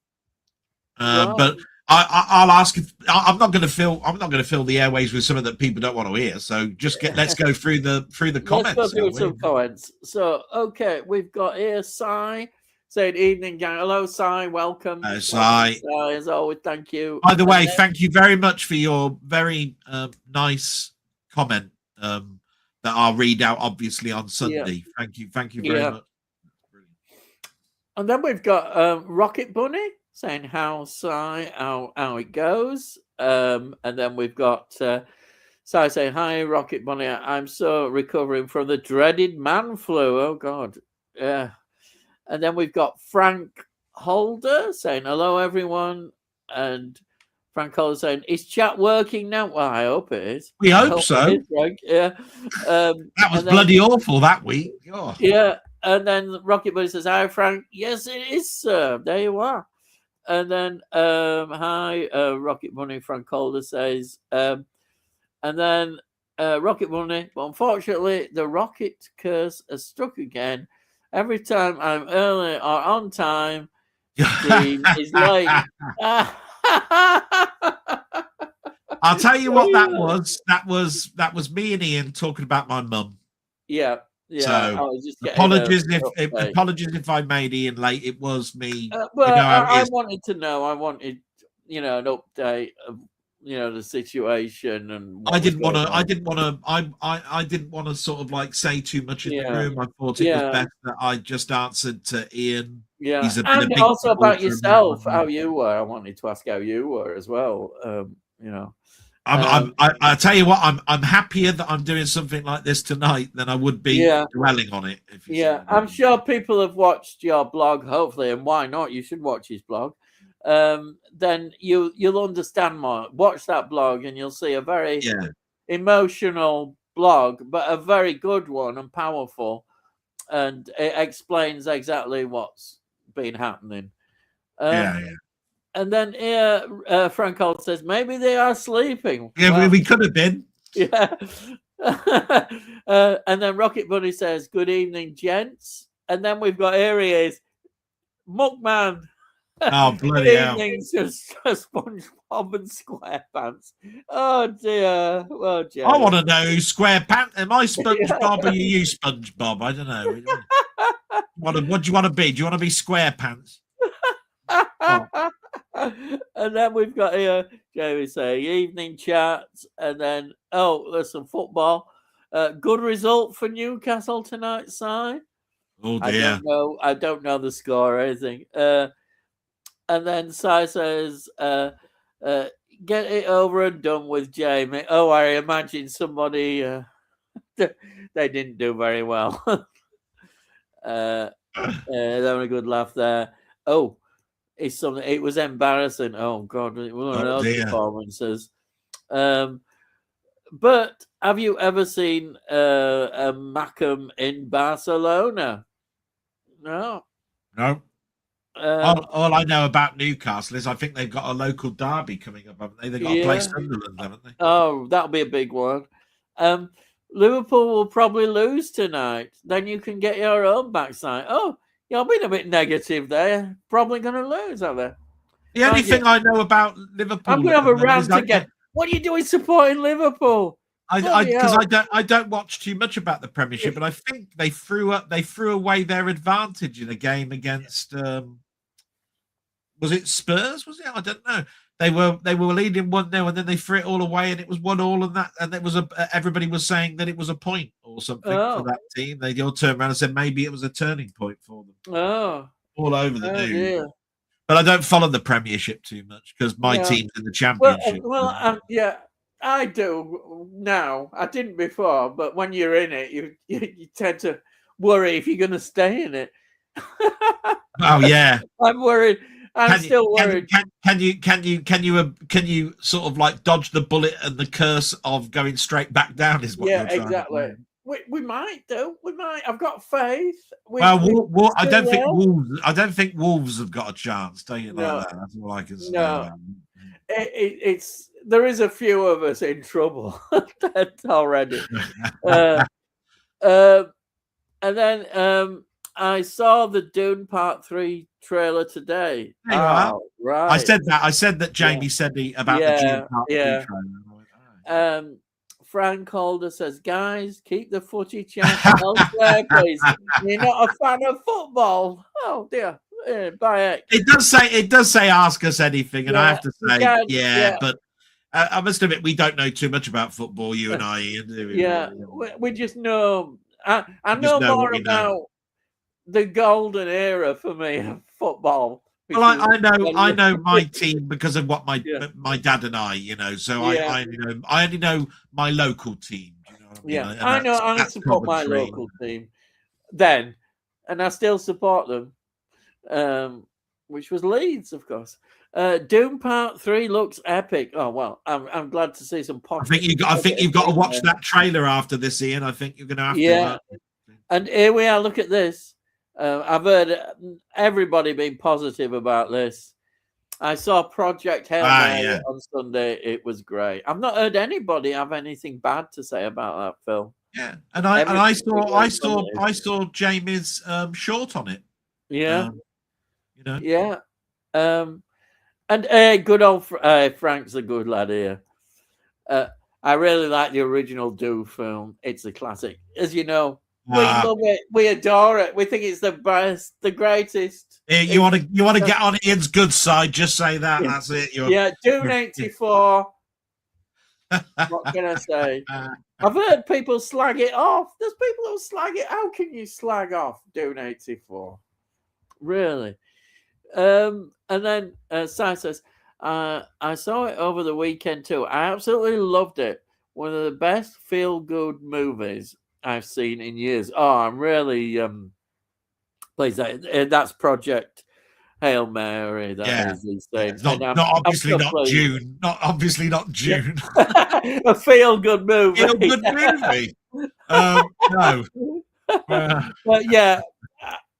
S2: But I'll ask if I'm not going to fill the airways with something that people don't want to hear. So let's go through the comments.
S1: Let's go through some comments. So we've got here Cy saying, "Evening, gang. Hello, Cy. Welcome,
S2: Cy.
S1: As always, thank you.
S2: By the way, thank you very much for your very nice comment that I'll read out obviously on Sunday. Thank you very much.
S1: And then we've got Rocket Bunny saying how it goes. And then we've got Si saying, "Hi, Rocket Bunny. I'm so recovering from the dreaded man flu. Oh God, yeah." And then we've got Frank Holder saying, "Hello, everyone." And Frank Holder saying, "Is chat working now?" Well, I hope it is.
S2: We
S1: I
S2: hope so.
S1: it is, Frank. Yeah.
S2: That was bloody awful that week. Oh.
S1: Yeah. And then Rocket Bunny says, "Hi, Frank." "Yes, it is, sir." There you are. And then, "Hi, Rocket Bunny." Frank Holder says, and then Rocket Bunny. "But unfortunately, the rocket curse has struck again. Every time I'm early or on time, stream is late."
S2: I'll tell you what that was. That was me and Ian talking about my mum.
S1: Yeah. So
S2: I was just apologies if I made Ian late. It was me.
S1: Well, I wanted to know. I wanted, an update of the situation, and
S2: I didn't want to sort of like say too much in the room. I thought it was best that I just answered to Ian.
S1: Yeah, he's and also about yourself, how you were. I wanted to ask how you were as well.
S2: I tell you what, I'm happier that I'm doing something like this tonight than I would be dwelling on it.
S1: I'm sure people have watched your blog, hopefully, and why not? You should watch his blog. Then you'll understand more. Watch that blog, and you'll see a very emotional blog, but a very good one and powerful, and it explains exactly what's been happening. And then here, Frank Holt says, "Maybe they are sleeping."
S2: Yeah, well, we could have been.
S1: Yeah. And then Rocket Bunny says, "Good evening, gents." And then we've got here he is, Muckman.
S2: Oh, bloody hell.
S1: Good evening, SpongeBob and SquarePants. Oh, dear. Well, Jerry.
S2: I want to know who's SquarePants. Am I SpongeBob or you SpongeBob? I don't know. What do you want to be? Do you want to be SquarePants?
S1: Oh. And then we've got here Jamie saying, "Evening chat." And then there's some football. Good result for Newcastle tonight, Si.
S2: Oh dear.
S1: I don't know the score or anything. And then Si says, "Get it over and done with, Jamie." Oh, I imagine somebody they didn't do very well. They're having a good laugh there. Oh, it was embarrassing. Oh God, one of those performances. But have you ever seen a Macam in Barcelona? No.
S2: All I know about Newcastle is I think they've got a local derby coming up, haven't they? They've got to play Sunderland, haven't they?
S1: Oh, that'll be a big one. Liverpool will probably lose tonight. Then you can get your own backside. Oh, you've been a bit negative there. Probably going to lose, are they?
S2: The only thing I know about Liverpool,
S1: I'm going to have a rant again. What are you doing supporting Liverpool?
S2: I don't watch too much about the Premiership, but I think they threw away their advantage in a game against was it Spurs? Was it? I don't know. They were leading 1-0 and then they threw it all away and it was 1-1 and it was everybody was saying that it was a point or something for that team. They all turned around and said maybe it was a turning point for them.
S1: Oh,
S2: all over the news. Dear. But I don't follow the Premiership too much because my team's in the Championship.
S1: Well, I do now. I didn't before, but when you're in it, you tend to worry if you're going to stay in it.
S2: Oh yeah,
S1: I'm worried. I'm still worried.
S2: Can you sort of like dodge the bullet and the curse of going straight back down? Is what you're trying
S1: exactly. We might do. We might. I've got faith.
S2: I don't think Wolves have got a chance. Don't you know that? That's all I can say.
S1: No. It's there is a few of us in trouble already. And then I saw the Dune Part 3 trailer today.
S2: Right. I said that Jamie said about the Dune Part 3 trailer.
S1: Frank Holder says, "Guys, keep the footy chat elsewhere, please. You're not a fan of football." Oh dear. By
S2: it does say ask us anything, and I have to say, but I must admit we don't know too much about football, you and I, Ian, do we?
S1: Yeah, we just know I know more about the golden era for me of football
S2: Well, I know my team because of what my dad and I, so I only know my local team. Do you know what I mean?
S1: Yeah,
S2: And
S1: I know. I
S2: that's
S1: support my
S2: Coventry.
S1: local team then, and I still support them, which was Leeds, of course. Doom Part 3 looks epic. Oh well, I'm glad to see some
S2: I think you've got to watch that trailer after this, Ian. I think you're going to have to.
S1: And here we are. Look at this. I've heard everybody being positive about this. I saw Project Hail Mary on Sunday. It was great. I've not heard anybody have anything bad to say about that film.
S2: Yeah, and I saw Jamie's short on it.
S1: Yeah,
S2: Yeah.
S1: And good old Frank's a good lad here. I really like the original Do film. It's a classic, as you know. We love it. We adore it. We think it's the best, the greatest.
S2: You want to get on Ian's good side? Just say that.
S1: Yeah.
S2: That's it.
S1: Dune 84. What can I say? I've heard people slag it off. There's people who slag it. How can you slag off Dune 84? Really? And then Sai says, I saw it over the weekend too. I absolutely loved it. One of the best feel-good movies I've seen in years. Oh, I'm really pleased. That's Project Hail Mary. That is insane.
S2: Not obviously not June. Not obviously not June.
S1: Yeah. A feel-good movie.
S2: Feel-good movie. No.
S1: But yeah,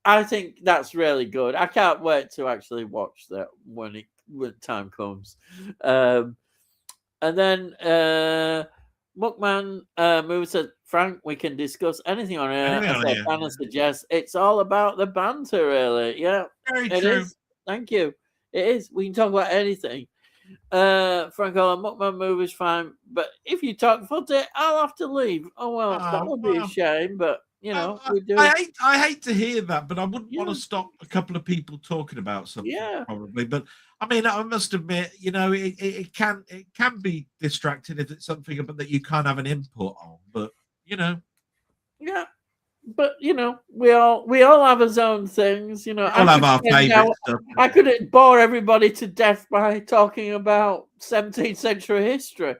S1: I think that's really good. I can't wait to actually watch that when time comes. And then Muckman movie said, Frank, we can discuss anything on here. Banner suggests it's all about the banter, really. Yeah,
S2: very
S1: true. Is. Thank you. It is. We can talk about anything. Frank, Muckman movie's fine, but if you talk footy, I'll have to leave. Oh well, that would be a shame, but. We do.
S2: I hate to hear that, but I wouldn't want to stop a couple of people talking about something. Probably. But I mean, I must admit, it can be distracting if it's something that you can't have an input on. But
S1: yeah. But we all have our own things.
S2: All have our favorite stuff.
S1: I couldn't bore everybody to death by talking about 17th century history.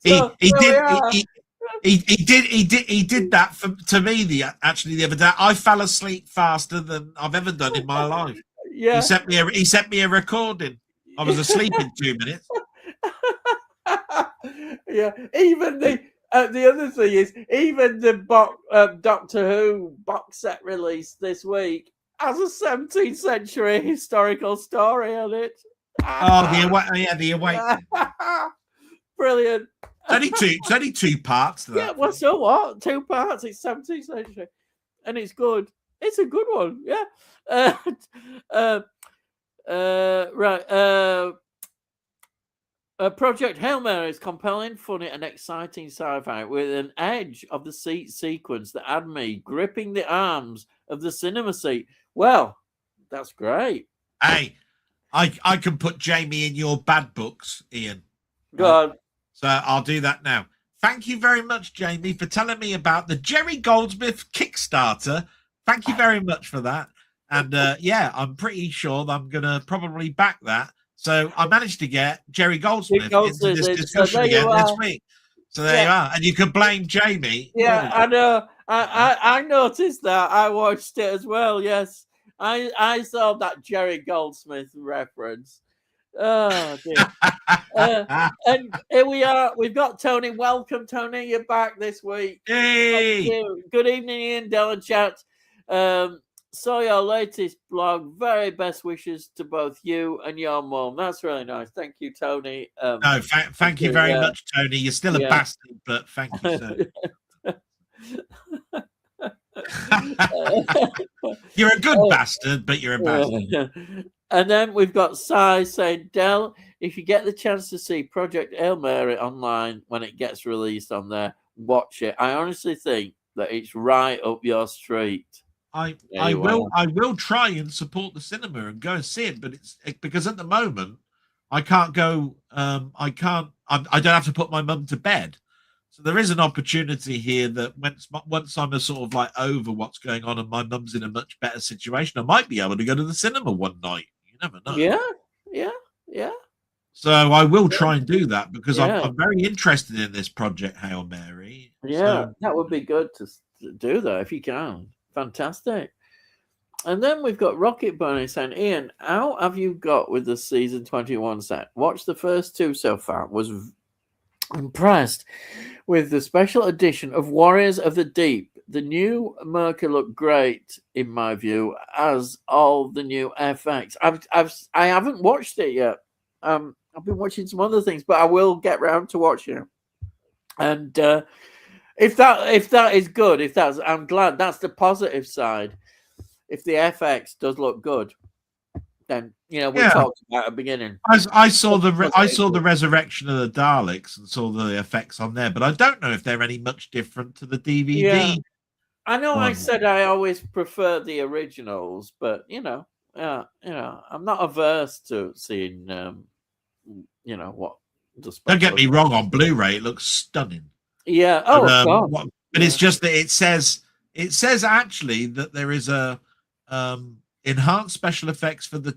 S2: He did that to me the other day. I fell asleep faster than I've ever done in my life.
S1: Yeah.
S2: He sent me a recording. I was asleep in 2 minutes.
S1: Yeah. Even the other thing is, even the Doctor Who box set release this week has a 17th century historical story on it.
S2: The Awakening.
S1: Brilliant.
S2: It's only 2 parts to that.
S1: Yeah, well, so what? 2 parts. It's 17th century. And it's good. It's a good one. Yeah. Right. Project Hail Mary is compelling, funny, and exciting sci-fi with an edge of the seat sequence that had me gripping the arms of the cinema seat. Well, that's great.
S2: Hey, I can put Jamie in your bad books, Ian.
S1: Go on.
S2: So I'll do that now. Thank you very much, Jamie, for telling me about the Jerry Goldsmith Kickstarter. Thank you very much for that. And I'm pretty sure that I'm going to probably back that. So I managed to get Jerry Goldsmith into this discussion again this week. So there you are. And you can blame Jamie.
S1: Yeah, I know. I noticed that. I watched it as well, yes. I saw that Jerry Goldsmith reference. Oh, dear. And here we are. We've got Tony. Welcome, Tony. You're back this week.
S2: Hey.
S1: Good evening, Ian, Dylan Chat. Saw your latest blog. Very best wishes to both you and your mum. That's really nice. Thank you, Tony.
S2: Thank you very much, Tony. You're still a bastard, but thank you, sir. You're a good bastard, but you're a bastard.
S1: And then we've got Sai saying, Del, if you get the chance to see Project Hail Mary online when it gets released on there, watch it. I honestly think that it's right up your street.
S2: I will try and support the cinema and go and see it, but it's because at the moment I can't go. I don't have to put my mum to bed, So there is an opportunity here that once I'm a sort of like over what's going on and my mum's in a much better situation, I might be able to go to the cinema one night. You never know.
S1: Yeah.
S2: So I will try and do that because
S1: Yeah.
S2: I'm very interested in this project Hail Mary.
S1: Yeah,
S2: So
S1: that would be good to do that if you can. Fantastic. And then we've got Rocket Bunny saying, Ian, how have you got with the season 21 set? Watched the first two so far. Was impressed with the special edition of Warriors of the Deep. The new Merca looked great in my view, as all the new FX. I haven't watched it yet. I've been watching some other things, but I will get round to watching it. And if that is good, I'm glad. That's the positive side. If the FX does look good, then we talked about at the beginning.
S2: I saw the resurrection of the Daleks and saw the effects on there, but I don't know if they're any much different to the DVD.
S1: Yeah, I know.
S2: one.
S1: I said I always prefer the originals, but I'm not averse to seeing what the special.
S2: Don't get me wrong. On Blu-ray, it looks stunning.
S1: Yeah.
S2: But it's just that it says actually that there is a enhanced special effects for the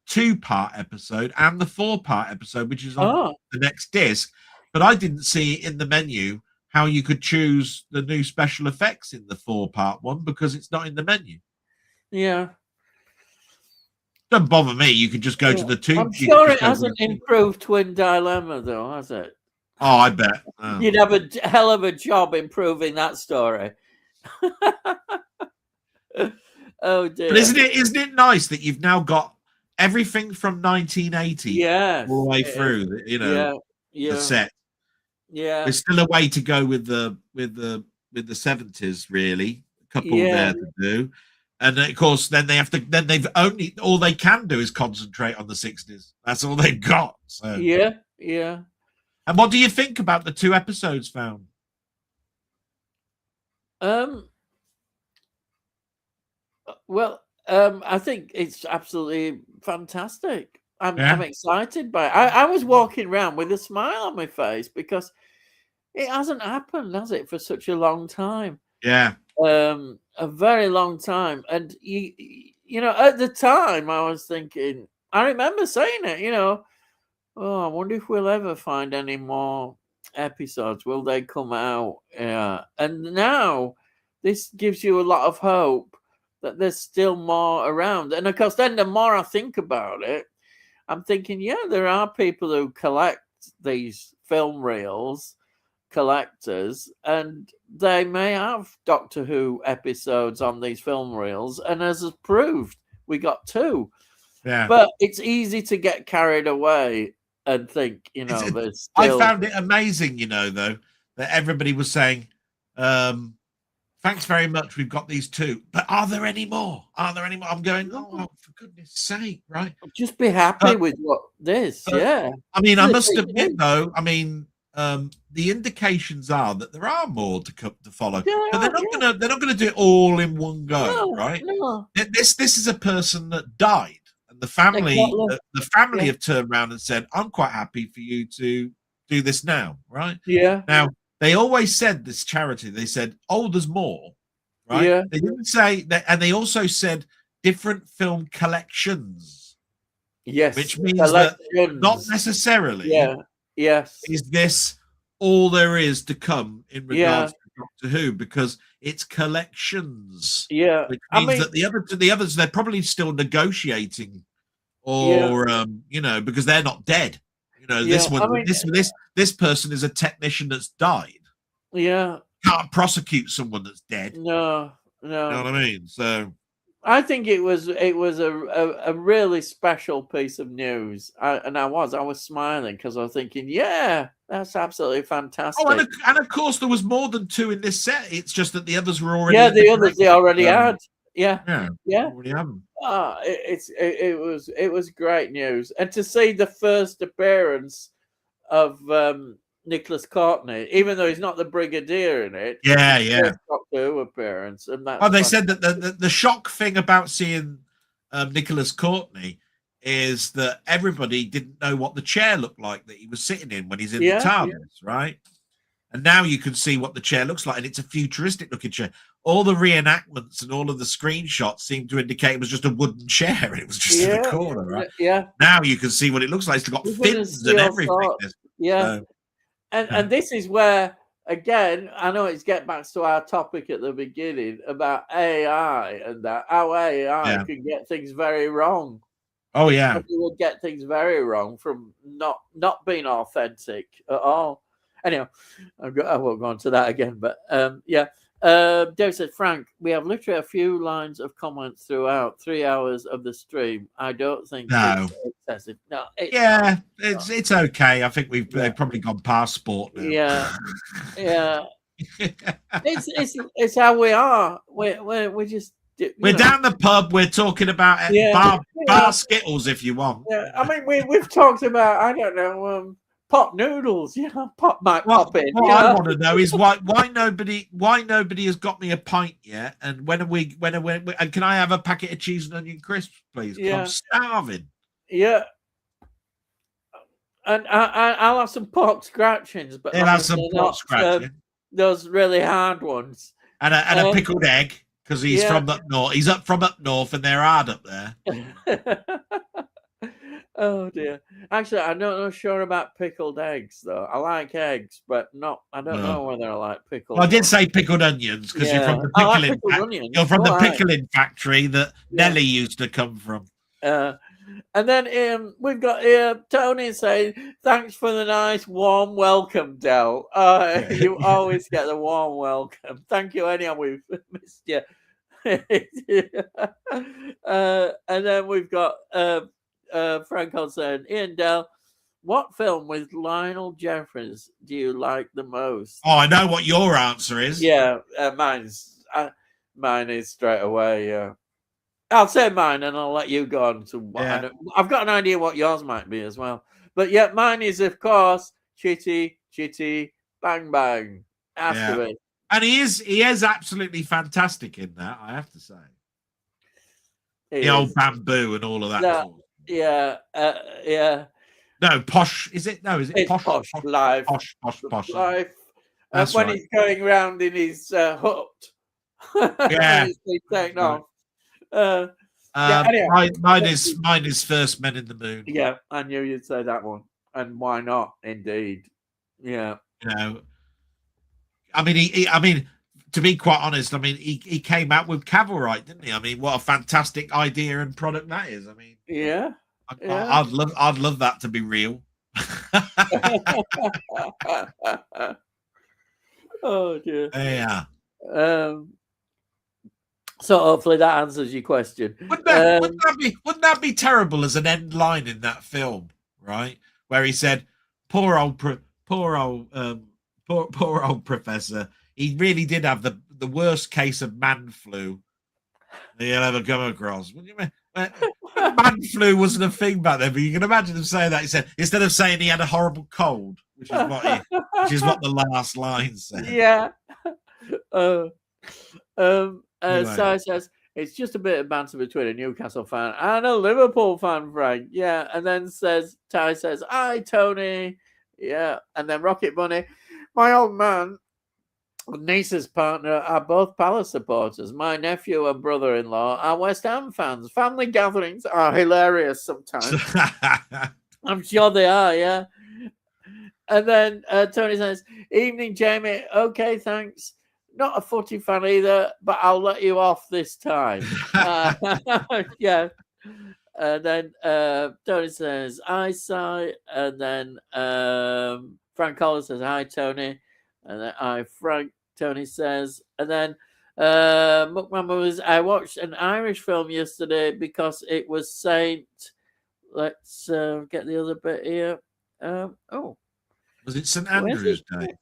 S2: 2-part episode and the 4-part episode, which is on the next disc. But I didn't see in the menu how you could choose the new special effects in the 4-part one because it's not in the menu.
S1: Yeah.
S2: Doesn't bother me. You could just go to the 2.
S1: I'm sure it hasn't improved Twin Dilemma, though, has it?
S2: Oh, I bet.
S1: You'd have a hell of a job improving that story. Oh dear!
S2: But isn't it nice that you've now got everything from 1980 all the way through? The set.
S1: Yeah,
S2: there's still a way to go with the 70s. Really, a couple there to do, and of course, then all they can do is concentrate on the 60s. That's all they've got. So
S1: yeah.
S2: And what do you think about the 2 episodes found?
S1: Well, I think it's absolutely fantastic. I'm excited by it. I was walking around with a smile on my face because it hasn't happened, has it, for such a long time?
S2: Yeah.
S1: A very long time. And at the time I was thinking, I remember saying it, I wonder if we'll ever find any more episodes. Will they come out? Yeah. And now this gives you a lot of hope that there's still more around. And of course, then the more I think about it, I'm thinking, there are people who collect these film reels, collectors, and they may have Doctor Who episodes on these film reels. And as is proved, we got 2.
S2: Yeah.
S1: But it's easy to get carried away and think, there's still...
S2: I found it amazing, though, that everybody was saying, thanks very much. We've got these 2, but are there any more? I'm going, oh, for goodness sake, right?
S1: Just be happy with what this. Yeah.
S2: I mean, I must admit, though, the indications are that there are more to follow, but they're not gonna do it all in one go, right?
S1: No.
S2: This is a person that died, and the family have turned around and said, "I'm quite happy for you to do this now," right?
S1: Yeah.
S2: Now. They always said this charity. They said, "Oh, there's more," right?
S1: Yeah.
S2: They didn't say that, and they also said different film collections.
S1: Yes,
S2: which means that not necessarily.
S1: Yeah. Yes.
S2: Is this all there is to come in regards to Doctor Who? Because it's collections.
S1: Yeah.
S2: Which means that the others they're probably still negotiating, or because they're not dead. This person is a technician that's died.
S1: Yeah.
S2: Can't prosecute someone that's dead.
S1: No.
S2: You know what I mean? So
S1: I think it was a really special piece of news. I was smiling because I was thinking, that's absolutely fantastic.
S2: Oh, and of course there was more than 2 in this set. It's just that the others were already.
S1: Yeah, the others they already had. Yeah.
S2: Already have them.
S1: It was great news, and to see the first appearance of Nicholas Courtney, even though he's not the Brigadier in it.
S2: Yeah.
S1: Doctor Who appearance, and that.
S2: Oh, they said that the shock thing about seeing Nicholas Courtney is that everybody didn't know what the chair looked like that he was sitting in when he's in the TARDIS, right? And now you can see what the chair looks like, and it's a futuristic looking chair. All the reenactments and all of the screenshots seem to indicate it was just a wooden chair and it was just in the corner, right?
S1: Yeah.
S2: Now you can see what it looks like. It's got fins and everything.
S1: Yeah. And this is where, again, I know it's get back to our topic at the beginning about AI and that how AI can get things very wrong.
S2: Oh yeah,
S1: it will get things very wrong from not being authentic at all. Anyway, I won't go on to that again. But Dave said, Frank, we have literally a few lines of comments throughout 3 hours of the stream. I don't think it's excessive. No,
S2: it's okay. I think they've probably gone past sport now.
S1: Yeah. It's how we are. We're just.
S2: We're down the pub. We're talking about bar Skittles, if you want.
S1: Yeah, I mean we've talked about, I don't know, pot noodles. Pot might pop in.
S2: What I want to know is why nobody has got me a pint yet, and when are we? And can I have a packet of cheese and onion crisps, please? I'm starving.
S1: Yeah. And I'll have some pork scratchings, but
S2: he'll have some pork scratchings.
S1: Those really hard ones,
S2: and a pickled egg. Because he's from up north. He's from up north, and they're hard up there.
S1: Oh dear! Actually, I'm not sure about pickled eggs, though. I like eggs, but I don't know whether I like pickled.
S2: Well, I did say pickled onions because you're from the pickling. You're from the pickling factory that Nelly used to come from.
S1: And then we've got here Tony saying, "Thanks for the nice warm welcome, Del. You always get the warm welcome. Thank you, anyhow. We've missed you." And then we've got Franco saying, "Ian Del, what film with Lionel Jeffries do you like the most?"
S2: Oh, I know what your answer is.
S1: Yeah, mine is straight away. Yeah. I'll say mine and I'll let you go on to what I've got an idea what yours might be as well. But yeah, mine is, of course, Chitty, Bang Bang. Has to be.
S2: And he is absolutely fantastic in that, I have to say. The old bamboo and all of that.
S1: Yeah.
S2: No, Posh. Is it? No, is it Posh?
S1: Posh Life.
S2: Posh
S1: Life. And when he's going round in his hut.
S2: Yeah.
S1: He's taken off.
S2: Anyway. Mine is First Men in the Moon.
S1: Yeah, I knew you'd say that one. And why not? Indeed. Yeah.
S2: You know, I mean, to be quite honest, I mean, he came out with Cavalry, didn't he? I mean, what a fantastic idea and product that is. I mean, I'd love that to be real.
S1: Oh dear.
S2: Yeah.
S1: So hopefully that answers your question.
S2: Wouldn't that be terrible as an end line in that film, right? Where he said, "Poor old professor. He really did have the worst case of man flu you'll ever come across." What do you mean? Man flu wasn't a thing back then, but you can imagine him saying that. He said, instead of saying he had a horrible cold, which is what the last line said.
S1: Yeah. So says it's just a bit of banter between a Newcastle fan and a Liverpool fan, Frank. Yeah, and then Ty says, "Hi, Tony." Yeah, and then Rocket Bunny, my old man and niece's partner are both Palace supporters. My nephew and brother-in-law are West Ham fans. Family gatherings are hilarious sometimes. I'm sure they are. Yeah. And then Tony says, "Evening, Jamie. Okay, thanks. Not a footy fan either, but I'll let you off this time." Yeah. And then Tony says, "Eyesight." And then Frank Collins says, "Hi, Tony." And then "Hi, Frank," Tony says. And then I watched an Irish film yesterday because it was Saint. Let's get the other bit here.
S2: Was it St. Andrew's Day?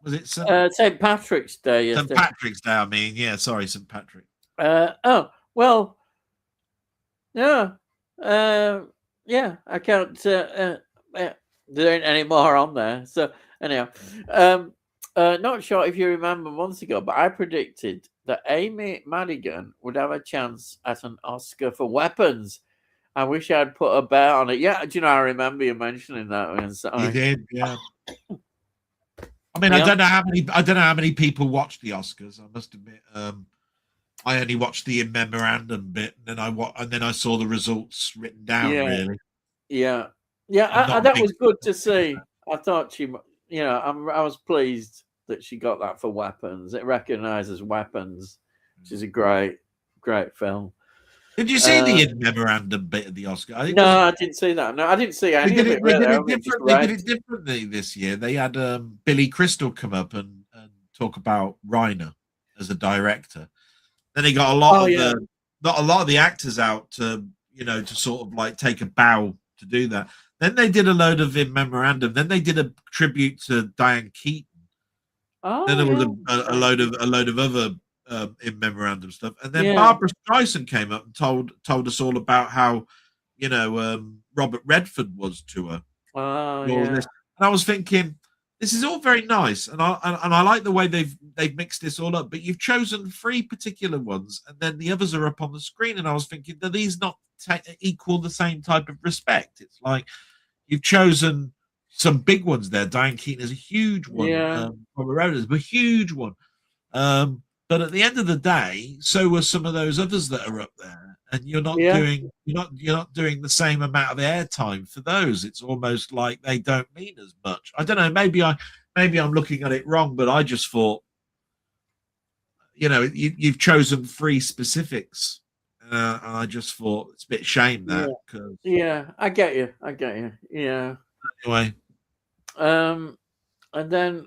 S2: Was it
S1: St. Patrick's Day?
S2: St. Patrick's Day, I mean. Yeah, sorry, St. Patrick.
S1: Well, yeah. I can't. There ain't any more on there. So, anyhow, not sure if you remember months ago, but I predicted that Amy Madigan would have a chance at an Oscar for Weapons. I wish I'd put a bet on it. Yeah, do you know, I remember you mentioning that.
S2: You did, yeah. I mean, I don't know how many people watched the Oscars. I must admit, I only watched the in memorandum bit, and then I saw the results written down.
S1: Yeah,
S2: Really,
S1: yeah,
S2: I'm not a
S1: that
S2: big.
S1: was good to see. I thought I was pleased that she got that for Weapons. It recognises Weapons, which is a great film.
S2: Did you see the in memorandum bit of the Oscar?
S1: No, I didn't see that. No, I didn't see any of it.
S2: They
S1: Really,
S2: did
S1: I
S2: it
S1: only just
S2: different. They did
S1: read.
S2: it differently this year. They had Billy Crystal come up and talk about Reiner as a director. Then they got a lot
S1: Oh
S2: of
S1: yeah,
S2: the actors out to to sort of like take a bow to do that. Then they did a load of in memorandum. Then they did a tribute to Diane Keaton. Then
S1: oh
S2: there was
S1: yeah,
S2: a load of other in memorandum stuff. And then
S1: yeah,
S2: Barbara Streisand came up and told us all about how Robert Redford was to her.
S1: oh
S2: All
S1: yeah,
S2: this. And I was thinking, this is all very nice, and I like the way they've mixed this all up. But you've chosen 3 particular ones, and then the others are up on the screen. And I was thinking, do these not equal the same type of respect? It's like you've chosen some big ones there. Diane Keaton is a huge one.
S1: yeah,
S2: Robert Redford is a huge one. But at the end of the day, so were some of those others that are up there, and you're not
S1: yeah,
S2: doing the same amount of airtime for those. It's almost like they don't mean as much. I don't know. Maybe I'm looking at it wrong, but I just thought, you've chosen 3 specifics, and I just thought it's a bit shame
S1: yeah,
S2: that because
S1: yeah. I get you. Yeah.
S2: anyway.
S1: And then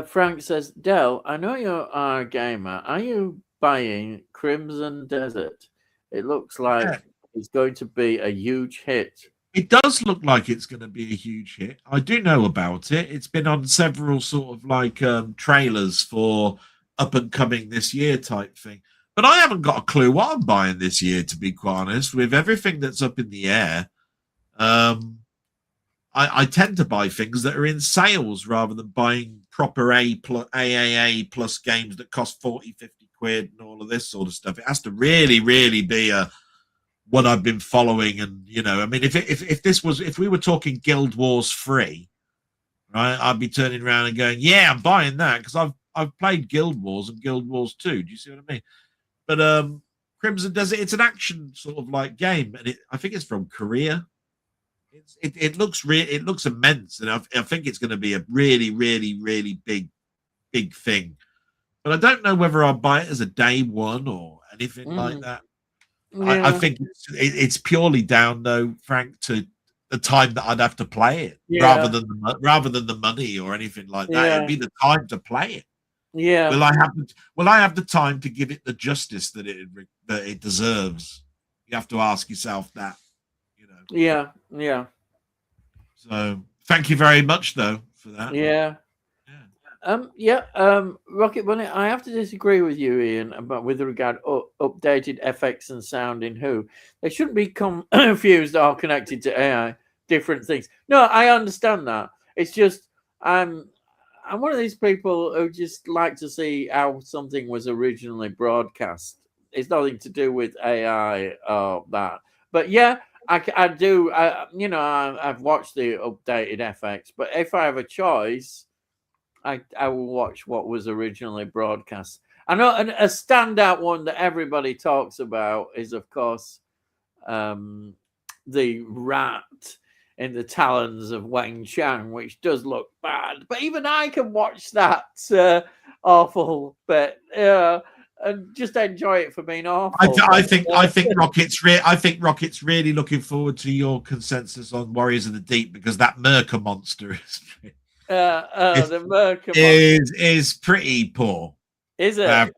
S1: Frank says, Del, I know you are a gamer. Are you buying Crimson Desert? It looks like it's going to be a huge hit.
S2: It does look like it's going to be a huge hit. I do know about it. It's been on several sort of like trailers for up and coming this year type thing. But I haven't got a clue what I'm buying this year, to be quite honest. With everything that's up in the air, I tend to buy things that are in sales rather than buying proper AAA plus games that cost 40, 50 quid and all of this sort of stuff. It has to really, really be what I've been following. And, I mean, if we were talking Guild Wars 3, right, I'd be turning around and going, yeah, I'm buying that because I've played Guild Wars and Guild Wars 2. Do you see what I mean? But Crimson Desert, it's an action sort of like game, and I think it's from Korea. It looks immense, and I think it's going to be a really, really, really big thing. But I don't know whether I'll buy it as a day one or anything like that.
S1: Yeah.
S2: I think it's purely down though, Frank, to the time that I'd have to play it, rather than the money or anything like that. It'd be the time to play it.
S1: Yeah.
S2: Will I have the time to give it the justice that it deserves? You have to ask yourself that.
S1: Yeah.
S2: So thank you very much, though, for that.
S1: Yeah. Rocket Bunny, I have to disagree with you, Ian, about with regard updated FX and sound in Who. They shouldn't be confused or connected to AI, different things. No, I understand that. It's just I'm one of these people who just like to see how something was originally broadcast. It's nothing to do with AI or that. But yeah, I do. I've watched the updated FX, but if I have a choice, I will watch what was originally broadcast. I know a standout one that everybody talks about is, of course, the rat in the talons of Wang Chang, which does look bad. But even I can watch that awful bit and just enjoy it for being awful.
S2: I think Rocket's really looking forward to your consensus on Warriors of the Deep, because that Merca monster
S1: the Merca
S2: is pretty poor.
S1: Is it?
S2: I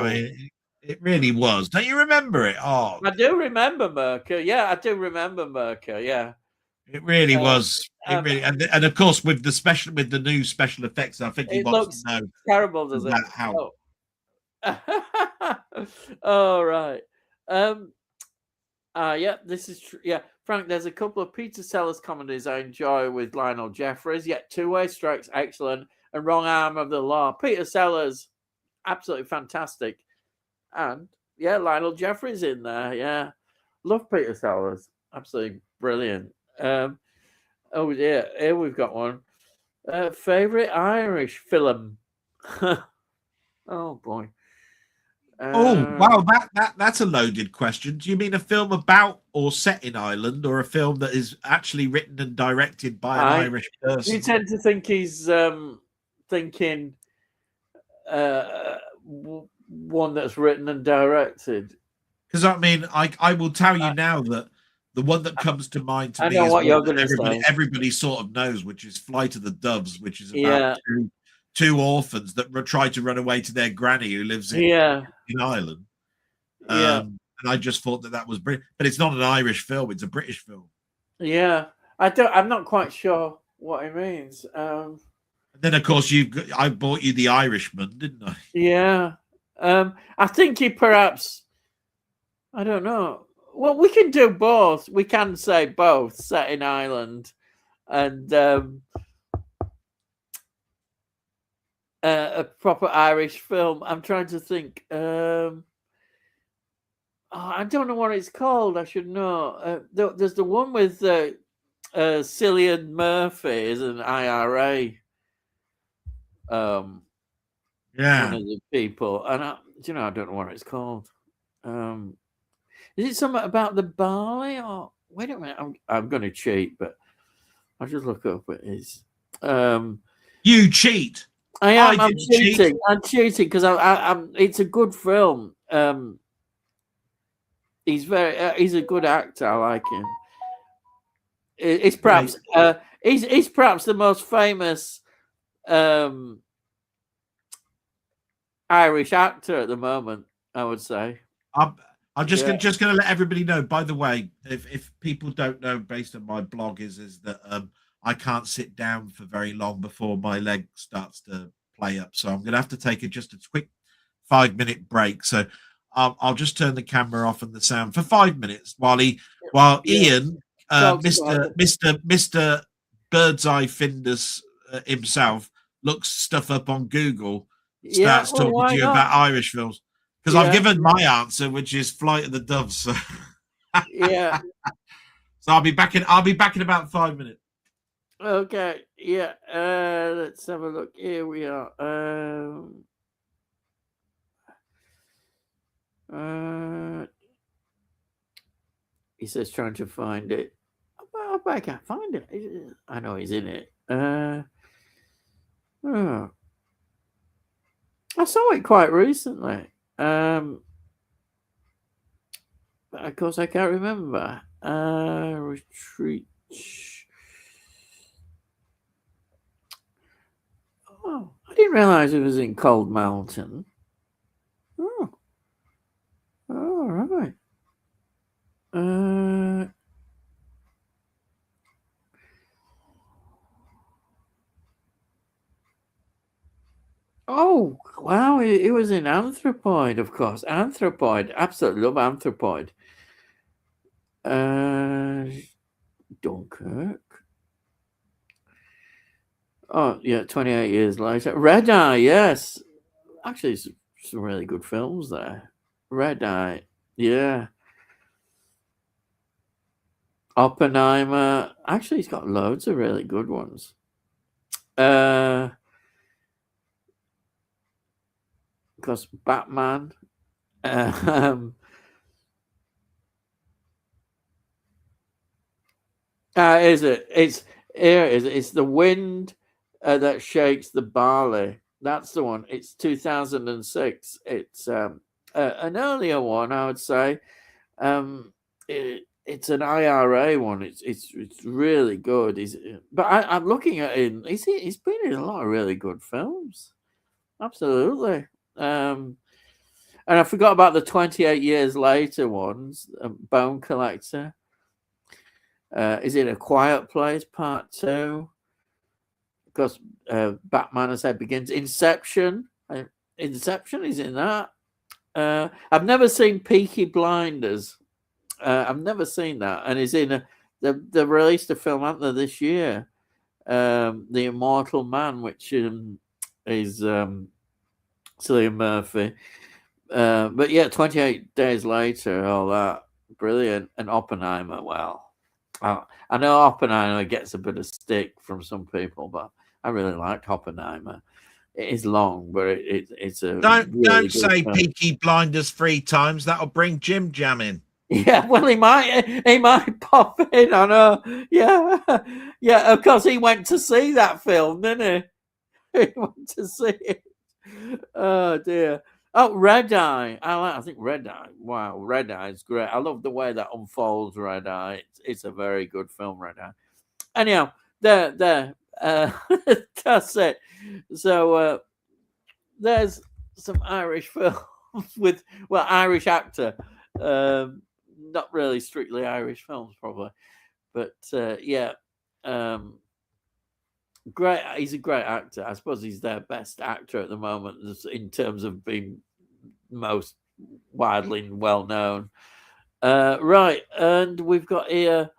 S2: mean, it really was. Don't you remember it? Oh,
S1: I do remember Merca. Yeah, I do remember Merca. Yeah,
S2: it really was. It really, and of course with the new special effects, I think he wants to know
S1: terrible, does it?
S2: How?
S1: Oh. All right. Yeah, this is true. Yeah, Frank, there's a couple of Peter Sellers comedies I enjoy with Lionel Jeffries. Yet Two-Way Strikes, excellent, and Wrong Arm of the Law. Peter Sellers, absolutely fantastic. And yeah, Lionel Jeffries in there. Yeah, love Peter Sellers, absolutely brilliant. Oh yeah, here we've got one. Favorite Irish film. Oh boy.
S2: Oh,
S1: Uh,
S2: wow, that's a loaded question. Do you mean a film about or set in Ireland, or a film that is actually written and directed by an
S1: I
S2: Irish
S1: you
S2: person?
S1: tend to think he's thinking one that's written and directed.
S2: Because I mean, I will tell you now that the one that comes to mind to
S1: I
S2: me
S1: know
S2: is
S1: what
S2: one
S1: you're
S2: that
S1: going to say.
S2: everybody sort of knows, which is Flight of the Doves, which is about
S1: Yeah,
S2: two orphans that try to run away to their granny who lives
S1: yeah,
S2: in Ireland.
S1: yeah,
S2: And I just thought that was brilliant, but it's not an Irish film; it's a British film.
S1: yeah. I'm not quite sure what it means.
S2: And then, of course, I bought you The Irishman, didn't I?
S1: Yeah. I think he perhaps. I don't know. Well, we can do both. We can say both, set in Ireland and a proper Irish film. I'm trying to think. I don't know what it's called. I should know. There's the one with Cillian Murphy as an IRA. One
S2: Yeah.
S1: of the people, and I don't know what it's called. Is it something about the barley? Or wait a minute, I'm going to cheat, but I'll just look up what it is.
S2: You cheat.
S1: I
S2: I
S1: am. I'm
S2: didn't cheat.
S1: cheating. I'm cheating because I'm. It's a good film. He's a good actor. I like him. It's perhaps he's perhaps the most famous Irish actor at the moment. I would say.
S2: I'm just gonna let everybody know. By the way, if people don't know, based on my blog, is that I can't sit down for very long before my leg starts to play up. So I'm gonna have to take just a quick 5-minute break. So I'll just turn the camera off and the sound for 5 minutes while Ian, Mister Birdseye Findus himself, looks stuff up on Google, starts talking to you about Irish films. Because I've given my answer, which is Flight of the Doves. So.
S1: Yeah.
S2: So I'll be back in about 5 minutes.
S1: Okay. Yeah. Let's have a look. Here we are. He says trying to find it. I can't find it. I know he's in it. Oh. I saw it quite recently. But of course I can't remember. Retreat. Oh, I didn't realize it was in Cold Mountain. Oh. All right. Oh, wow. It was in Anthropoid, of course. Anthropoid. Absolutely love Anthropoid. Dunkirk. Oh, yeah, 28 years later. Red Eye, yes. Actually, some really good films there. Red Eye, yeah. Oppenheimer. Actually, he's got loads of really good ones. Because Batman. Is it? It's here. Is it? It's the wind that shakes the barley. That's the one. It's 2006. It's an earlier one, I would say. It's an IRA one. It's really good. But I'm looking at him. He's been in a lot of really good films. Absolutely. And I forgot about the 28 years later ones. Bone Collector. Is it A Quiet Place Part 2? Because Batman, as I begins. Inception. Inception is in that. I've never seen Peaky Blinders. I've never seen that, and it's in they released a film out there this year, The Immortal Man, which is Cillian Murphy. But yeah, 28 days later, all that brilliant, and Oppenheimer. Well, I know Oppenheimer gets a bit of stick from some people, but I really liked Oppenheimer. It is long, but it's a really
S2: Don't
S1: good
S2: say
S1: film.
S2: Peaky Blinders 3 times. That'll bring Jim Jam in.
S1: Yeah, well, he might pop in. I know. Yeah, yeah. Of course, he went to see that film, didn't he? He went to see it. Oh dear. Oh, Red Eye. I think Red Eye. Wow, Red Eye is great. I love the way that unfolds. Red Eye. It's a very good film. Red Eye. Anyhow, there. That's it. So there's some Irish films with Irish actor. Not really strictly Irish films, probably, but yeah. Um, Great. He's a great actor. I suppose he's their best actor at the moment in terms of being most widely well known. Right, and we've got here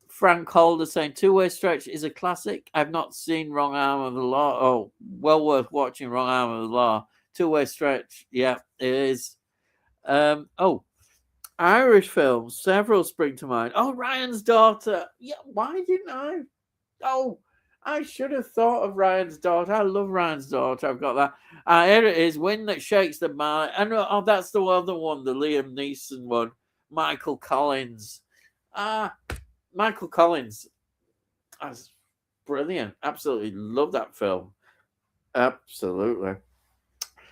S1: Frank Holder saying Two-Way Stretch is a classic. I've not seen Wrong Arm of the Law. Oh, well worth watching Wrong Arm of the Law. Two-Way Stretch, yeah, it is. Oh, Irish films, several spring to mind. Oh, Ryan's Daughter. Yeah, why didn't I? Oh, I should have thought of Ryan's Daughter. I love Ryan's Daughter. I've got that. Here it is. Wind That Shakes the Mallet. And that's the other one, the Liam Neeson one. Michael Collins. Michael Collins. That's brilliant. Absolutely love that film. Absolutely.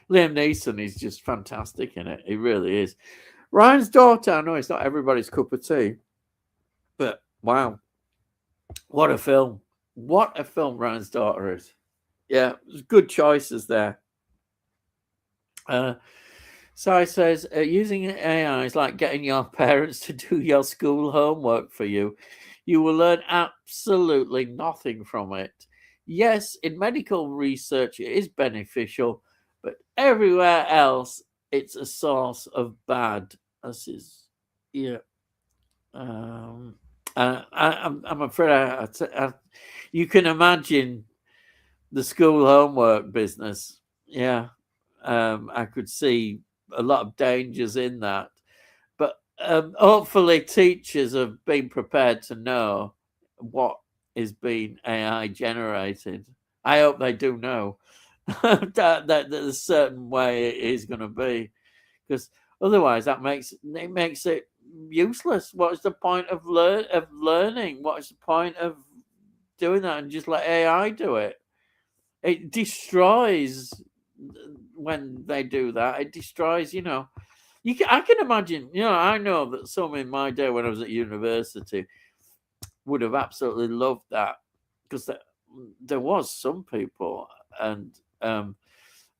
S1: Liam Neeson is just fantastic in it. He really is. Ryan's Daughter. I know it's not everybody's cup of tea, but wow. What a film. What a film Ryan's Daughter is. Yeah, good choices there. Sai says, using AI is like getting your parents to do your school homework for you. You will learn absolutely nothing from it. Yes, in medical research, it is beneficial, but everywhere else, it's a source of bad. This is, yeah. I'm afraid you can imagine the school homework business. Yeah, I could see a lot of dangers in that, but hopefully teachers have been prepared to know what is being AI generated. I hope they do know that there's a certain way it is going to be, because otherwise that makes it useless. What is the point of learning? What is the point of doing that and just let AI do it? It destroys when they do that. It destroys, I can imagine, I know that some in my day when I was at university would have absolutely loved that, because there was some people, and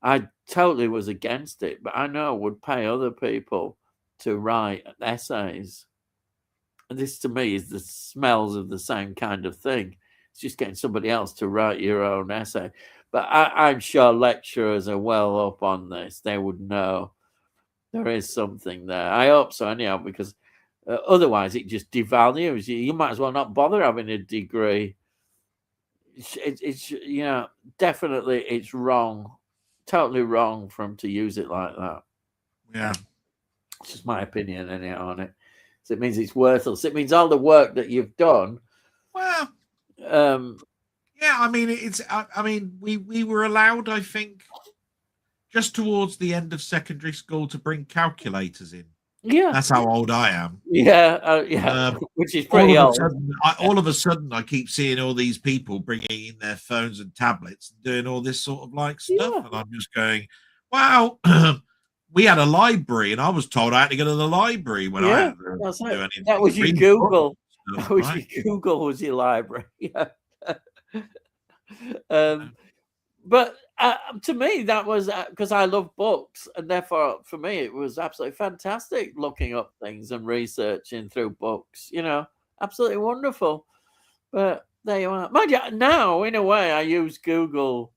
S1: I totally was against it, but I know would pay other people to write essays. And this to me is the smells of the same kind of thing. It's just getting somebody else to write your own essay. But I'm sure lecturers are well up on this. They would know there is something there. I hope so, anyhow, because otherwise it just devalues you. You might as well not bother having a degree. It's definitely it's wrong, totally wrong for them to use it like that.
S2: Yeah,
S1: it's just my opinion anyhow on it. So it means it's worthless. It means all the work that you've done.
S2: Well, yeah. I mean, we were allowed, I think, just towards the end of secondary school to bring calculators in.
S1: Yeah,
S2: that's how old I am.
S1: Yeah, which is pretty old.
S2: All of a sudden, I keep seeing all these people bringing in their phones and tablets and doing all this sort of like stuff, and I'm just going, "Wow." We had a library, and I was told I had to go to the librry when I had to do anything.
S1: That was your Google. That was your Google. Was your library? Yeah. But to me, that was because I love books, and therefore, for me, it was absolutely fantastic looking up things and researching through books. Absolutely wonderful. But there you are. Mind you, now in a way, I use Google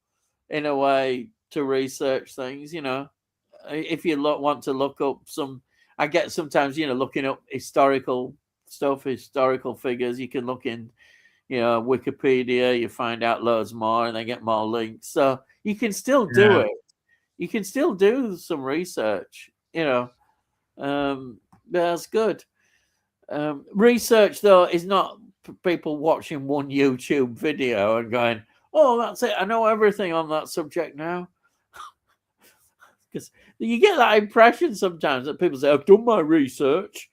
S1: in a way to research things. If you want to look up I get sometimes looking up historical stuff, historical figures. You can look in Wikipedia, you find out loads more and they get more links. So you can still do it. You can still do some research, that's good. Research, though, is not people watching one YouTube video and going, "Oh, that's it. I know everything on that subject now." Because you get that impression sometimes that people say, "I've done my research."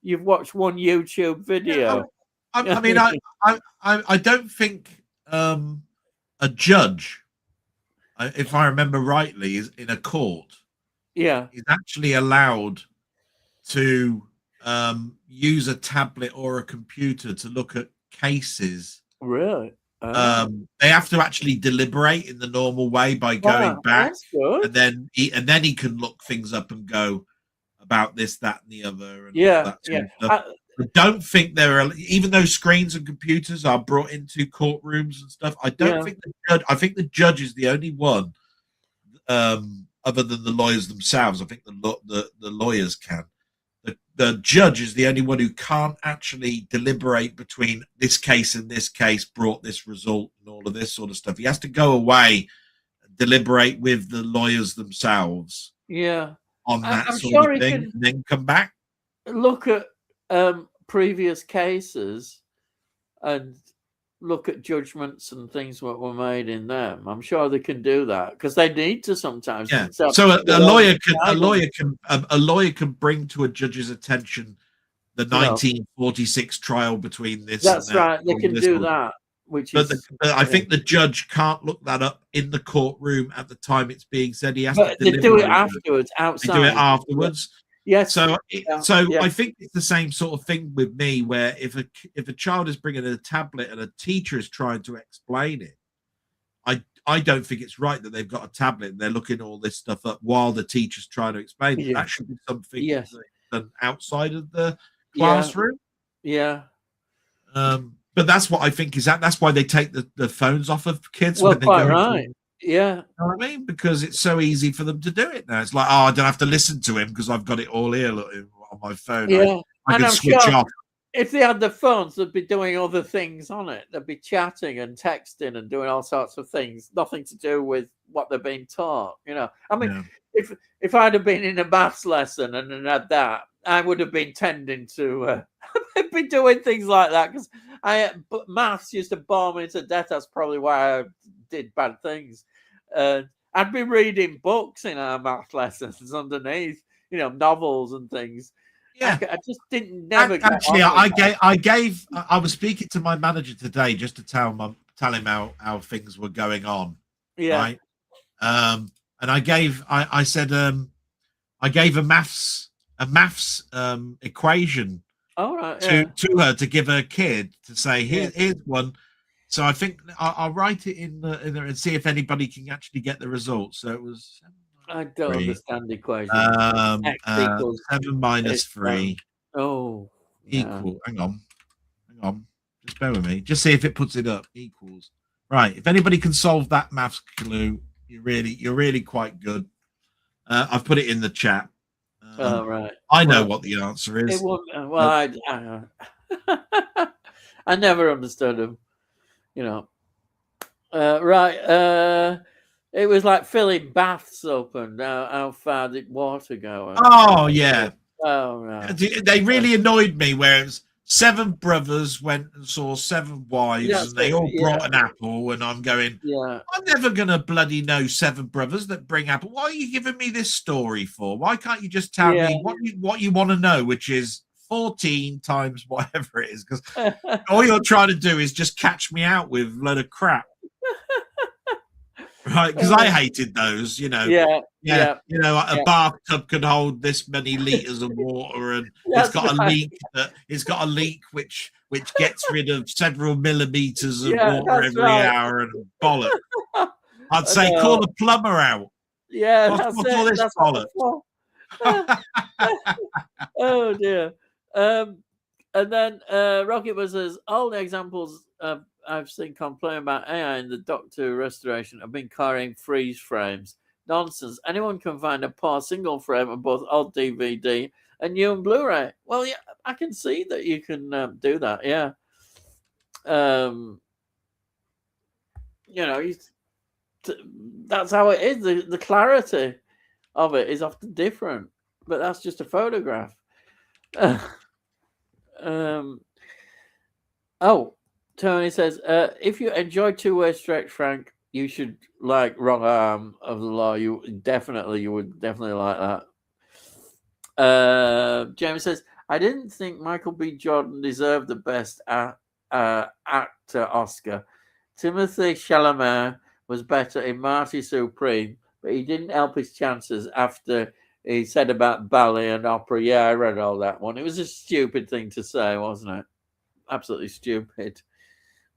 S1: You've watched one YouTube video.
S2: I mean, I don't think a judge, if I remember rightly, is in a court.
S1: Yeah,
S2: is actually allowed to use a tablet or a computer to look at cases.
S1: really. Oh.
S2: They have to actually deliberate in the normal way by going back,
S1: that's good.
S2: and then he can look things up and go about this, that, and the other, and all that sort of stuff. I don't think there are, even though screens and computers are brought into courtrooms and stuff. I don't think the judge. I think the judge is the only one, other than the lawyers themselves. I think the lawyers can. The judge is the only one who can't actually deliberate between this case and this case brought this result and all of this sort of stuff. He has to go away and deliberate with the lawyers themselves.
S1: Yeah.
S2: On that sort of thing, and then come back.
S1: Look at previous cases and look at judgments and things that were made in them. I'm sure they can do that because they need to sometimes.
S2: Yeah. So a lawyer can bring to a judge's attention the 1946 trial between this.
S1: That's right. They can do that. But
S2: I think the judge can't look that up in the courtroom at the time it's being said. He has to
S1: do it afterwards, outside.
S2: They do it afterwards.
S1: Yes.
S2: So I think it's the same sort of thing with me, where if a child is bringing a tablet and a teacher is trying to explain it, I don't think it's right that they've got a tablet and they're looking all this stuff up while the teacher's trying to explain it. That should be something done outside of the classroom.
S1: Yeah.
S2: But that's what I think is that's why they take the phones off of kids.
S1: Well,
S2: when they
S1: quite
S2: go
S1: right. Yeah.
S2: You know what I mean? Because it's so easy for them to do it now. It's like, I don't have to listen to him because I've got it all here on my phone.
S1: Yeah.
S2: I can switch off.
S1: If they had the phones, they'd be doing other things on it. They'd be chatting and texting and doing all sorts of things, nothing to do with what they're being taught. I mean, if I'd have been in a maths lesson and had that, I would have been tending to be doing things like that because maths used to bore me to death. That's probably why I did bad things. I'd be reading books in our math lessons underneath, novels and things.
S2: Yeah,
S1: I just didn't
S2: actually. I was speaking to my manager today just to tell him how things were going on.
S1: Yeah.
S2: Right. And I said I gave a maths equation.
S1: All right.
S2: To her to give her kid to say here's one. So I think I'll write it in there and see if anybody can actually get the results. So it was.
S1: I don't understand the equation.
S2: 7 minus 3. Equal. Hang on. Just bear with me. Just see if it puts it up. Equals. Right. If anybody can solve that maths clue, you're really quite good. I've put it in the chat.
S1: Right.
S2: I know what the answer is.
S1: I never understood them. Right. It was like filling baths up and how far did water go?
S2: Oh, yeah.
S1: Oh, right.
S2: They really annoyed me where it was 7 brothers went and saw 7 wives and they all brought an apple and I'm going, I'm never going to bloody know 7 brothers that bring apple. Why are you giving me this story for? Why can't you just tell me what you want to know, which is 14 times whatever it is? Because all you're trying to do is just catch me out with a load of crap. Right, because I hated those, a bathtub can hold this many liters of water, and it's got a leak which gets rid of several millimeters of water every hour, and bollock. I'd say call a plumber out.
S1: Yeah,
S2: what's all this bollock?
S1: Oh dear. And then Rocket was says all the examples I've seen complain about AI in the Doctor restoration have been carrying freeze frames. Nonsense. Anyone can find a poor single frame of both old DVD and new and Blu-ray. Well, yeah, I can see that you can do that. Yeah. That's how it is. The clarity of it is often different, but that's just a photograph. Oh, Tony says, if you enjoy two-way stretch, Frank, you should like Wrong Arm of the Law. You would definitely like that. James says, I didn't think Michael B. Jordan deserved the best actor Oscar. Timothy Chalamet was better in Marty Supreme, but he didn't help his chances after he said about ballet and opera. Yeah, I read all that one. It was a stupid thing to say, wasn't it? Absolutely stupid.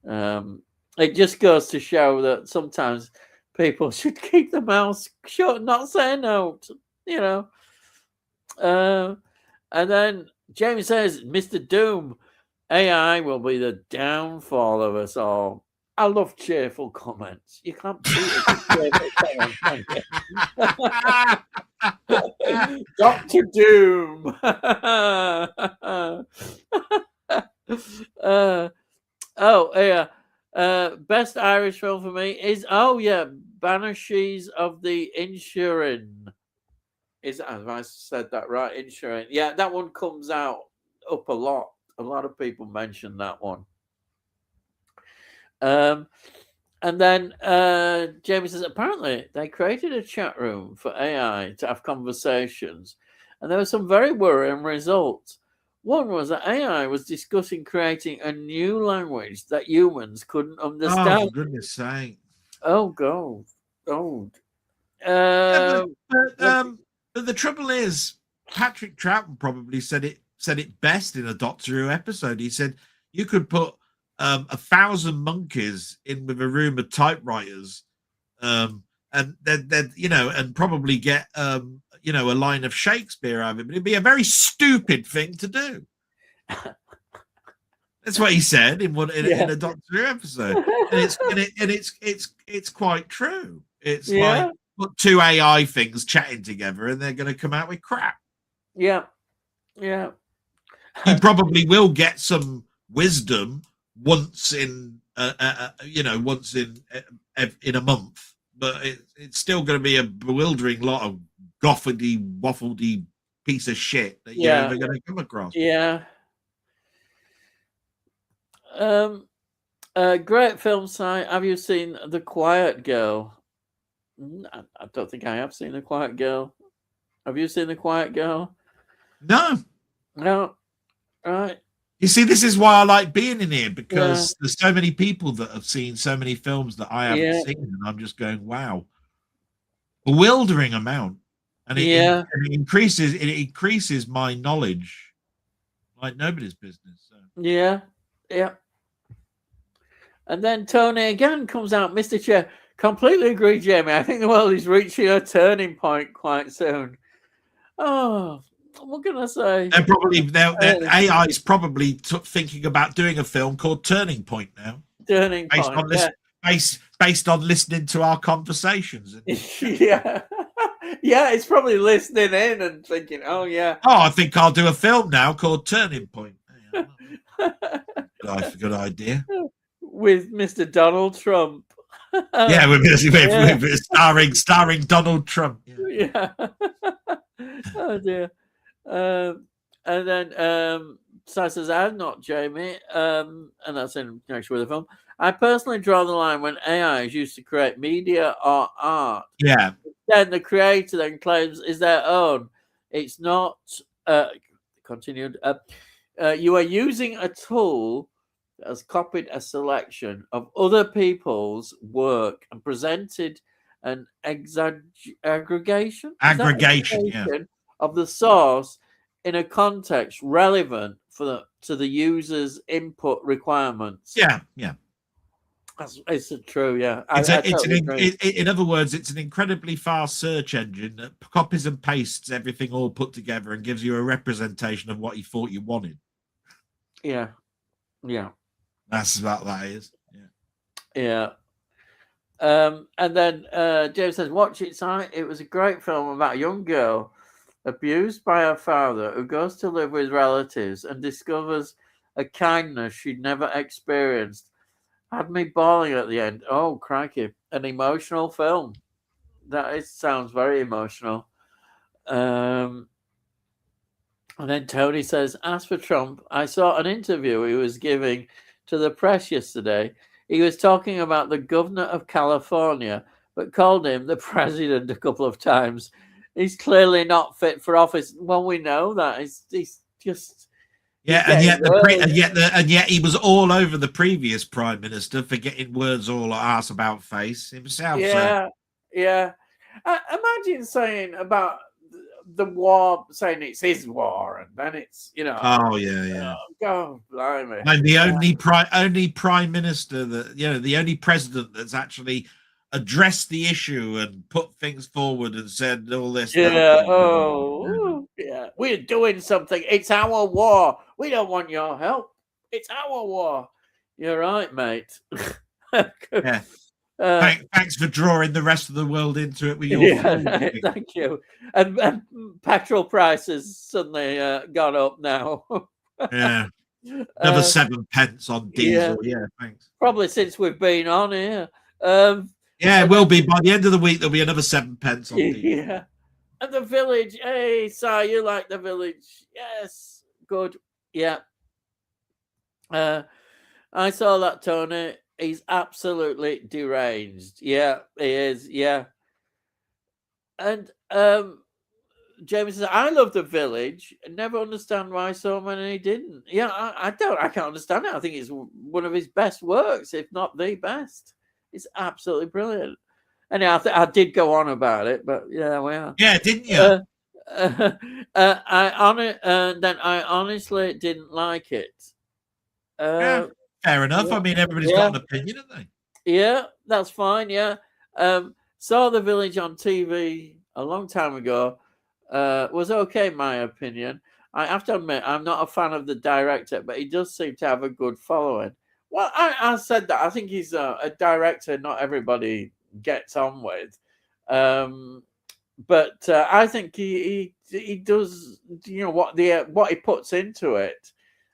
S1: It just goes to show that sometimes people should keep their mouths shut, not say a note, you know. And then James says, Mr. Doom, AI will be the downfall of us all. I love cheerful comments. You can't beat it with cheerful Dr. Doom. Best Irish film for me is Banshees of the Inisherin. Have I said that right? Inisherin. Yeah, that one comes out up a lot. A lot of people mention that one. And then Jamie says, apparently they created a chat room for AI to have conversations, and there were some very worrying results. One was that AI was discussing creating a new language that humans couldn't understand.
S2: Oh, for goodness sake.
S1: Oh, God. Oh.
S2: But the trouble is, Patrick Troughton probably said it best in a Doctor Who episode. He said you could put 1,000 monkeys in with a room of typewriters, and then and probably get a line of Shakespeare out of it. But it'd be a very stupid thing to do. That's what he said in a Doctor Who episode, and it's quite true. It's like put two AI things chatting together, and they're going to come out with crap.
S1: Yeah.
S2: You probably will get some wisdom once in a month, but it's still going to be a bewildering lot of goffedy waffledy piece of shit that you're never going to come across.
S1: Great film site. Have you seen The Quiet Girl? I don't think I have seen The Quiet Girl. Have you seen The Quiet Girl?
S2: No.
S1: Right.
S2: You see, this is why I like being in here, because there's so many people that have seen so many films that I haven't seen, and I'm just going, wow, bewildering amount, and it increases my knowledge like nobody's business. So.
S1: Yeah. And then Tony again comes out, Mr. Chair. Completely agree, Jamie. I think the world is reaching a turning point quite soon. Oh, what can I say?
S2: They're probably AI is probably thinking about doing a film called Turning Point now.
S1: Turning Point,
S2: based on listening to our conversations.
S1: Yeah, it's probably listening in and thinking, "Oh yeah,
S2: I think I'll do a film now called Turning Point." Good idea.
S1: With Mr. Donald Trump.
S2: Yeah, with starring Donald Trump.
S1: Yeah. Oh dear. And then Sai says, I'm not Jamie, and that's in connection with the film. I personally draw the line when AI is used to create media or art.
S2: Yeah.
S1: Then the creator then claims is their own. It's not. Continued. You are using a tool that has copied a selection of other people's work and presented an aggregation of the source in a context relevant to the user's input requirements.
S2: Yeah.
S1: It's true. Yeah,
S2: in other words, it's an incredibly fast search engine that copies and pastes everything all put together and gives you a representation of what you thought you wanted.
S1: Yeah.
S2: That's what that is.
S1: Yeah. And then James says, watch it, Si. It was a great film about a young girl abused by her father who goes to live with relatives and discovers a kindness she'd never experienced. Had me bawling at the end. Oh, crikey. An emotional film. Sounds very emotional. And then Tony says, as for Trump, I saw an interview he was giving to the press yesterday. He was talking about the governor of California, but called him the president a couple of times. He's clearly not fit for office. Well, we know that. He's just...
S2: Yeah, and yet he was all over the previous prime minister for getting words all arse about face himself.
S1: Yeah, yeah. Imagine saying about the war, saying it's his war, and then it's
S2: Oh yeah.
S1: God blimey.
S2: And the only prime minister that the only president that's actually addressed the issue and put things forward and said all this.
S1: Yeah. Yeah. We're doing something. It's our war. We don't want your help. It's our war. You're right, mate.
S2: Yeah. Thanks for drawing the rest of the world into it with your
S1: thank you. And petrol prices suddenly gone up now.
S2: Yeah. Another 7 pence on diesel. Yeah, thanks.
S1: Probably since we've been on here.
S2: Yeah, it will be. By the end of the week, there'll be another 7 pence on diesel.
S1: Yeah. And the village. Hey, Si, you like the village? Yes. Good. Yeah. I saw that, Tony. He's absolutely deranged. Yeah, he is. Yeah. And James says, I love the village. I never understand why so many didn't. Yeah, I can't understand it. I think it's one of his best works, if not the best. It's absolutely brilliant. Anyhow, I did go on about it, but yeah, well.
S2: Yeah, didn't you?
S1: I honestly didn't like it.
S2: Yeah, fair enough. I mean, everybody's got an opinion, haven't they?
S1: Yeah, that's fine. Yeah. Saw the village on TV a long time ago. Was okay, in my opinion. I have to admit, I'm not a fan of the director, but he does seem to have a good following. Well, I said that. I think he's a director not everybody gets on with. But I think he does, what he puts into it.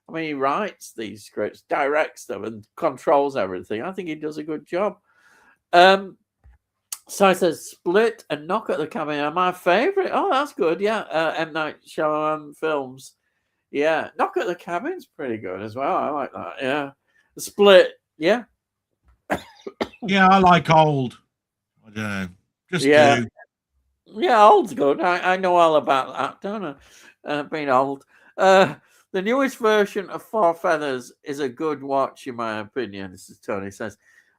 S1: I mean, he writes these scripts, directs them, and controls everything. I think he does a good job. So I said, Split and Knock at the Cabin are my favourite. Oh, that's good. Yeah, M. Night Shyamalan films. Yeah, Knock at the Cabin's pretty good as well. I like that. Yeah, Split. Yeah.
S2: Yeah, I like Old. I don't know. Just do.
S1: Yeah, Old's good. I know all about that, don't I? Being old. The newest version of Four Feathers is a good watch, in my opinion, this is Tony says.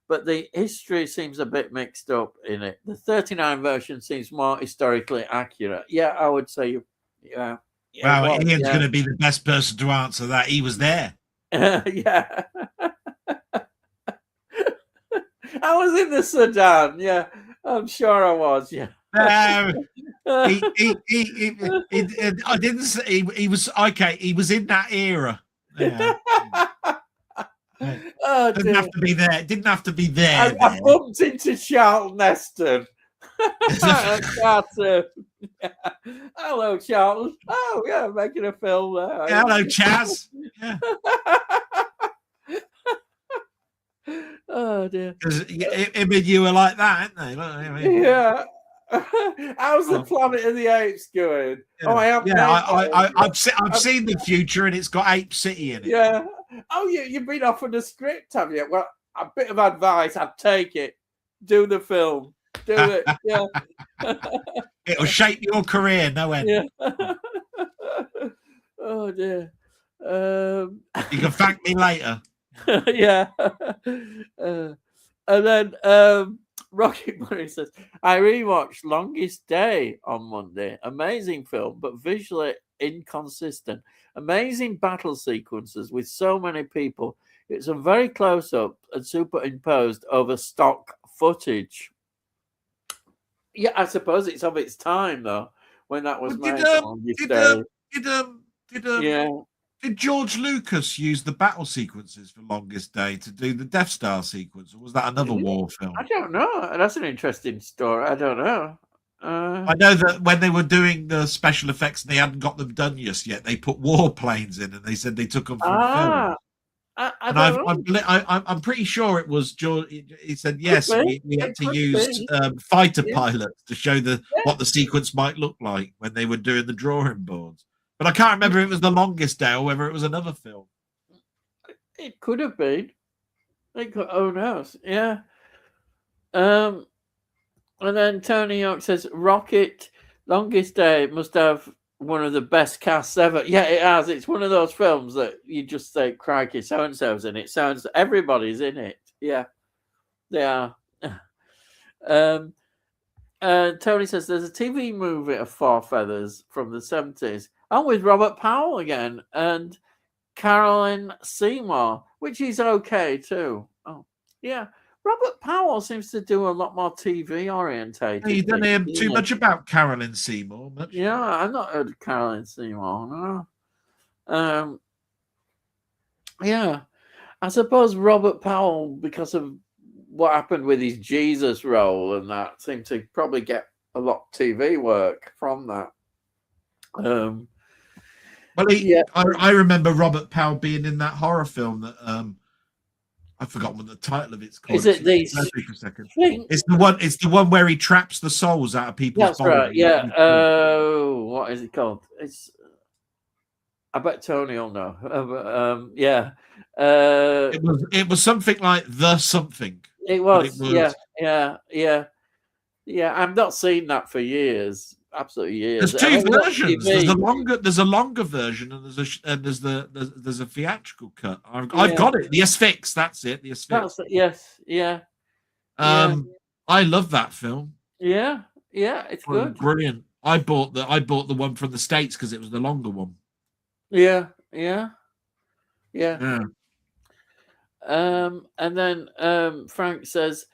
S1: But the history seems a bit mixed up in it. The 39 version seems more historically accurate. Yeah, I would say, yeah.
S2: Well, Ian's going to be the best person to answer that. He was there.
S1: Yeah. I was in the Sudan. Yeah, I'm sure I was. Yeah.
S2: No, I didn't say he was okay. He was in that era. Yeah.
S1: Oh,
S2: didn't have to be there. Didn't have to be there.
S1: I bumped into Charlton Heston. Hello, Charlton. Oh, yeah, making a film there.
S2: Yeah, hello, Chaz. Yeah.
S1: Oh dear.
S2: Because him and you were like that, aren't they?
S1: Yeah. How's the Planet of the Apes going?
S2: Yeah.
S1: Oh, I have.
S2: Yeah, I've seen the future, and it's got Ape City in it.
S1: Yeah. Oh, you've been offered a script, have you? Well, a bit of advice. I'd take it. Do the film. Do it. Yeah.
S2: It'll shape your career, no end.
S1: Yeah. Oh dear.
S2: You can thank me later.
S1: Yeah. And then Rocky Murray says, I rewatched Longest Day on Monday. Amazing film, but visually inconsistent. Amazing battle sequences with so many people. It's a very close up and superimposed over stock footage. Yeah, I suppose it's of its time though, when that was made.
S2: Did George Lucas use the battle sequences for Longest Day to do the Death Star sequence, or was that another war film?
S1: I don't know. That's an interesting story. I don't know.
S2: I know that when they were doing the special effects and they hadn't got them done just yet, they put warplanes in and they said they took them from film. I'm pretty sure it was George. He said yes. We had to use fighter pilots to show what the sequence might look like when they were doing the drawing boards. But I can't remember if it was The Longest Day or whether it was another film.
S1: It could have been. Who knows? Yeah. And then Tony York says Rocket Longest Day must have one of the best casts ever. Yeah, it has. It's one of those films that you just say, crikey, so and so's in it. Everybody's in it. Yeah, they are. Tony says there's a TV movie of Four Feathers from the 70s. And with Robert Powell again and Carolyn Seymour, which is okay too. Oh, yeah. Robert Powell seems to do a lot more TV orientated.
S2: You don't hear too much about Carolyn Seymour. Much.
S1: Yeah, I've not heard of Carolyn Seymour. No. Yeah, I suppose Robert Powell, because of what happened with his Jesus role and that, seemed to probably get a lot of TV work from that.
S2: Well, I remember Robert Powell being in that horror film that I forgot what the title of it's called.
S1: Is it the?
S2: For a second. It's the one. It's the one where he traps the souls out of people's
S1: That's
S2: bodies.
S1: Right. Yeah. What is it called? I bet Tony will know. Yeah.
S2: It was something like The Something.
S1: It was. Yeah. I've not seen that for years. Absolutely years.
S2: There's two versions. There's a longer version, and there's a theatrical cut. I've got it. The Asphyx. That's it. The Asphyx.
S1: Yes. Yeah.
S2: I love that film.
S1: Yeah. It's good.
S2: Brilliant. I bought the one from the States because it was the longer one.
S1: Yeah. And then Frank says,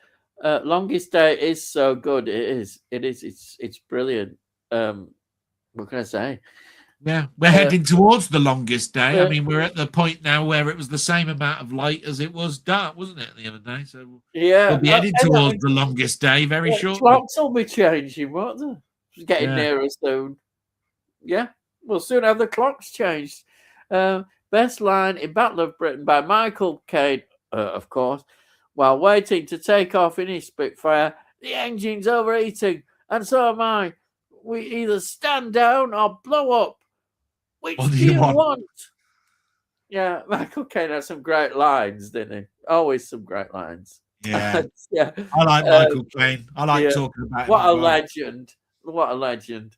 S1: "Longest Day is so good. It is. It's brilliant." What can I say?
S2: Yeah, we're heading towards the longest day. I mean, we're at the point now where it was the same amount of light as it was dark, wasn't it, the other day? So we'll be heading towards the longest day very shortly.
S1: Clocks will be changing, won't they? It's getting nearer soon. Yeah, we'll soon have the clocks changed. Best line in Battle of Britain by Michael Caine, of course. While waiting to take off in his Spitfire, the engine's overheating, and so am I. We either stand down or blow up. Which do you want? Yeah, Michael Caine had some great lines, didn't he? Always some great lines.
S2: Yeah. I like Michael Caine. I like talking about him.
S1: What a legend. What a legend.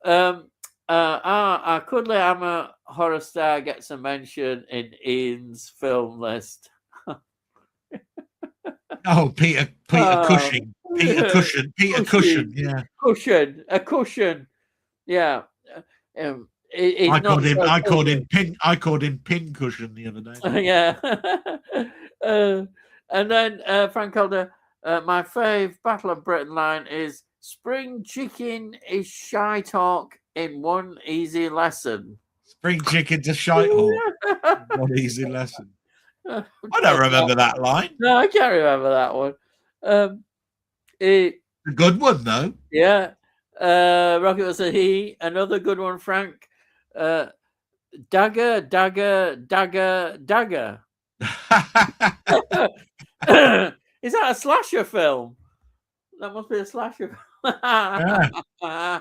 S1: Our Cuddly Hammer horror star gets a mention in Ian's film list.
S2: Oh, Peter Cushing. Peter Cushion. Yeah.
S1: A cushion. Yeah.
S2: I called him Pin Cushion the other day.
S1: Yeah. And then Frank Calder, my fave Battle of Britain line is spring chicken is shy talk in one easy lesson.
S2: Spring chicken to shite hawk. One easy lesson. I don't remember that line.
S1: No, I can't remember that one.
S2: A good one though.
S1: Yeah. Rocket was another good one, Frank. Dagger. Is that a slasher film? That must be a slasher.
S2: Yeah.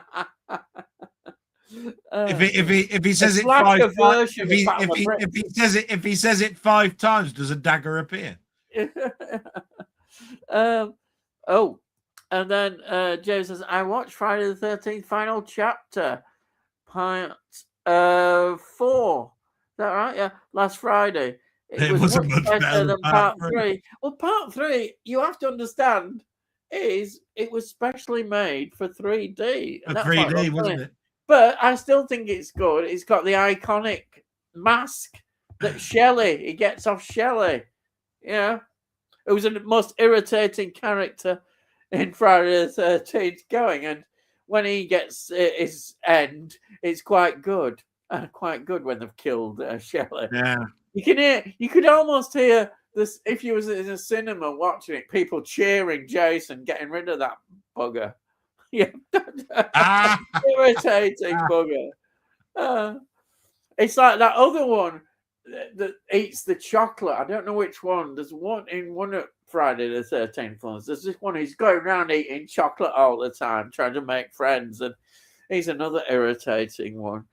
S2: If he says it five times, does a dagger appear?
S1: And then James says, I watched Friday the 13th final chapter, part 4. Is that right? Yeah, last Friday. It was much better than part 3. Well, part 3, you have to understand, it was specially made for 3D.
S2: For 3D, wasn't it?
S1: But I still think it's good. It's got the iconic mask that Shelley, he gets off Shelley. Yeah. It was the most irritating character in Friday the 13th going. And when he gets his end, it's quite good. Quite good when they've killed Shelley.
S2: Yeah.
S1: You could almost hear this, if you was in a cinema watching it, people cheering Jason getting rid of that bugger. Yeah. Irritating bugger. It's like that other one that eats the chocolate. I don't know which one. There's one in one of Friday the 13th ones. There's this one who's going around eating chocolate all the time, trying to make friends, and he's another irritating one.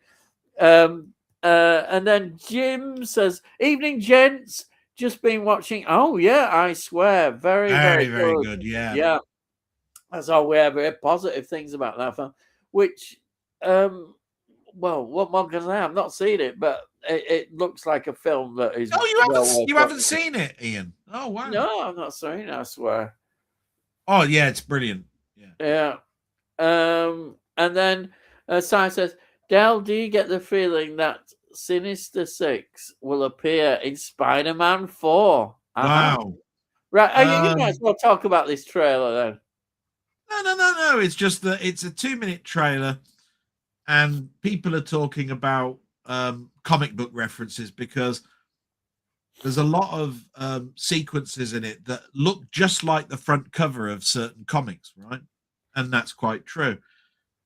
S1: And then Jim says, "Evening, gents. Just been watching. Oh yeah, I swear, very
S2: Very,
S1: very
S2: very
S1: good.
S2: good. Yeah.
S1: Yeah, that's all we have very positive things about that film. Which, well, what more can I say? I've not seen it, but it looks like a film that is
S2: Oh,
S1: well worth
S2: you haven't
S1: watching.
S2: seen it, Ian? Oh wow.
S1: No, I'm not seen it. I swear.
S2: Oh yeah, it's brilliant. Yeah.
S1: Yeah. And then Si says, Del, do you get the feeling that Sinister Six will appear in Spider-Man 4?
S2: Wow.
S1: Right, you might as well talk about this trailer then.
S2: No. It's just that it's a 2-minute trailer, and people are talking about comic book references because there's a lot of sequences in it that look just like the front cover of certain comics, right? And that's quite true.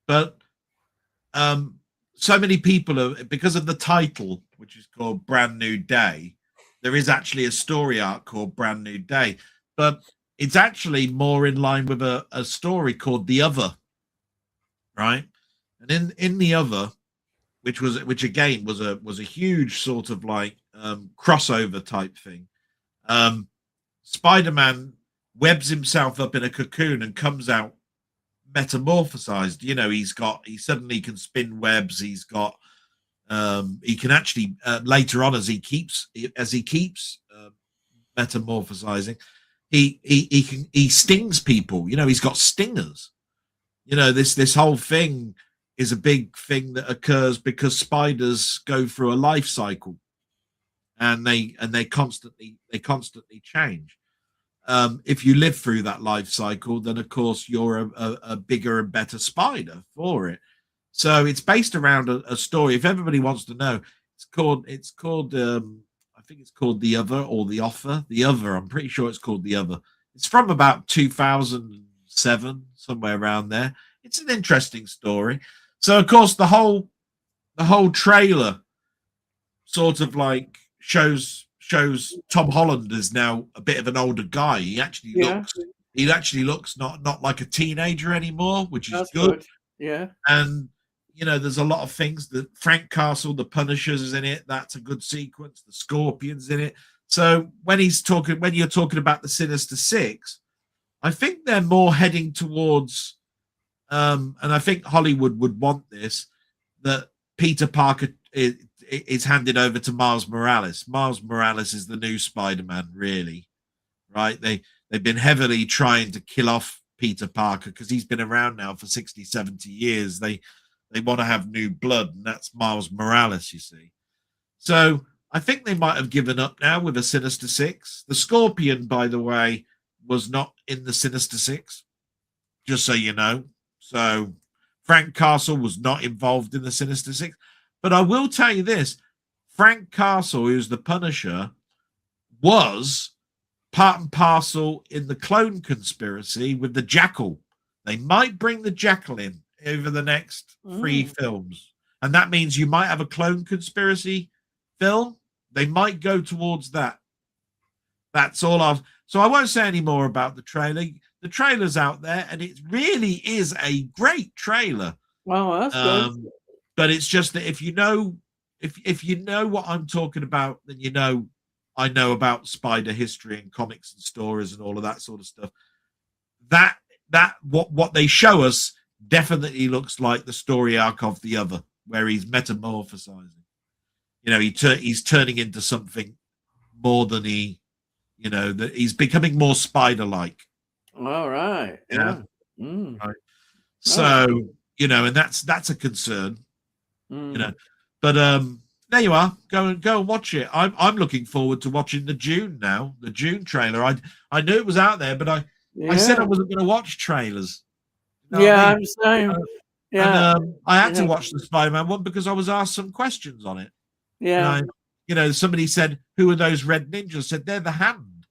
S2: But so many people are, because of the title, which is called Brand New Day, there is actually a story arc called Brand New Day, but it's actually more in line with a story called The Other, right? And in The Other, which again was a huge sort of like crossover type thing. Spider-Man webs himself up in a cocoon and comes out metamorphosized. You know, he suddenly can spin webs. He can actually later on as he keeps metamorphosizing, he stings people. You know, he's got stingers. You know, this whole thing is a big thing that occurs because spiders go through a life cycle, and they constantly change. If you live through that life cycle, then of course you're a bigger and better spider for it. So it's based around a story. If everybody wants to know, it's called I think it's called The Other or The Offer. The Other, I'm pretty sure it's called The Other. It's from about 2007, somewhere around there. It's an interesting story. So of course the whole trailer sort of like shows Tom Holland as now a bit of an older guy. He actually looks not like a teenager anymore, which is good.
S1: Yeah.
S2: And you know, there's a lot of things that Frank Castle, the Punishers, is in it. That's a good sequence. The Scorpion's in it. So when you're talking about the Sinister Six, I think they're more heading towards, and I think Hollywood would want this, that Peter Parker is handed over to Miles Morales. Miles Morales is the new Spider-Man, really, right? They've been heavily trying to kill off Peter Parker because he's been around now for 60, 70 years. They want to have new blood, and that's Miles Morales, you see. So I think they might have given up now with a Sinister Six. The Scorpion, by the way, was not in the Sinister Six, just so you know. So Frank Castle was not involved in the Sinister Six. But I will tell you this, Frank Castle, who's the Punisher, was part and parcel in the clone conspiracy with the Jackal. They might bring the Jackal in over the next 3 films. And that means you might have a clone conspiracy film. They might go towards that. That's all so I won't say any more about the trailer. The trailer's out there, and it really is a great trailer.
S1: Wow, that's good.
S2: But it's just that if you know what I'm talking about, then you know I know about spider history and comics and stories and all of that sort of stuff. That what they show us definitely looks like the story arc of The Other, where he's metamorphosizing. You know, he's turning into something more than that he's becoming more spider-like.
S1: All right. Yeah.
S2: Right. So, and that's a concern. But there you are. Go and watch it. I'm looking forward to watching the June trailer. I knew it was out there, but I said I wasn't going to watch trailers.
S1: You know I'm saying.
S2: And I had to watch the Spider-Man one because I was asked some questions on it.
S1: Yeah.
S2: And somebody said, "Who are those red ninjas?" I said, "They're the Hand."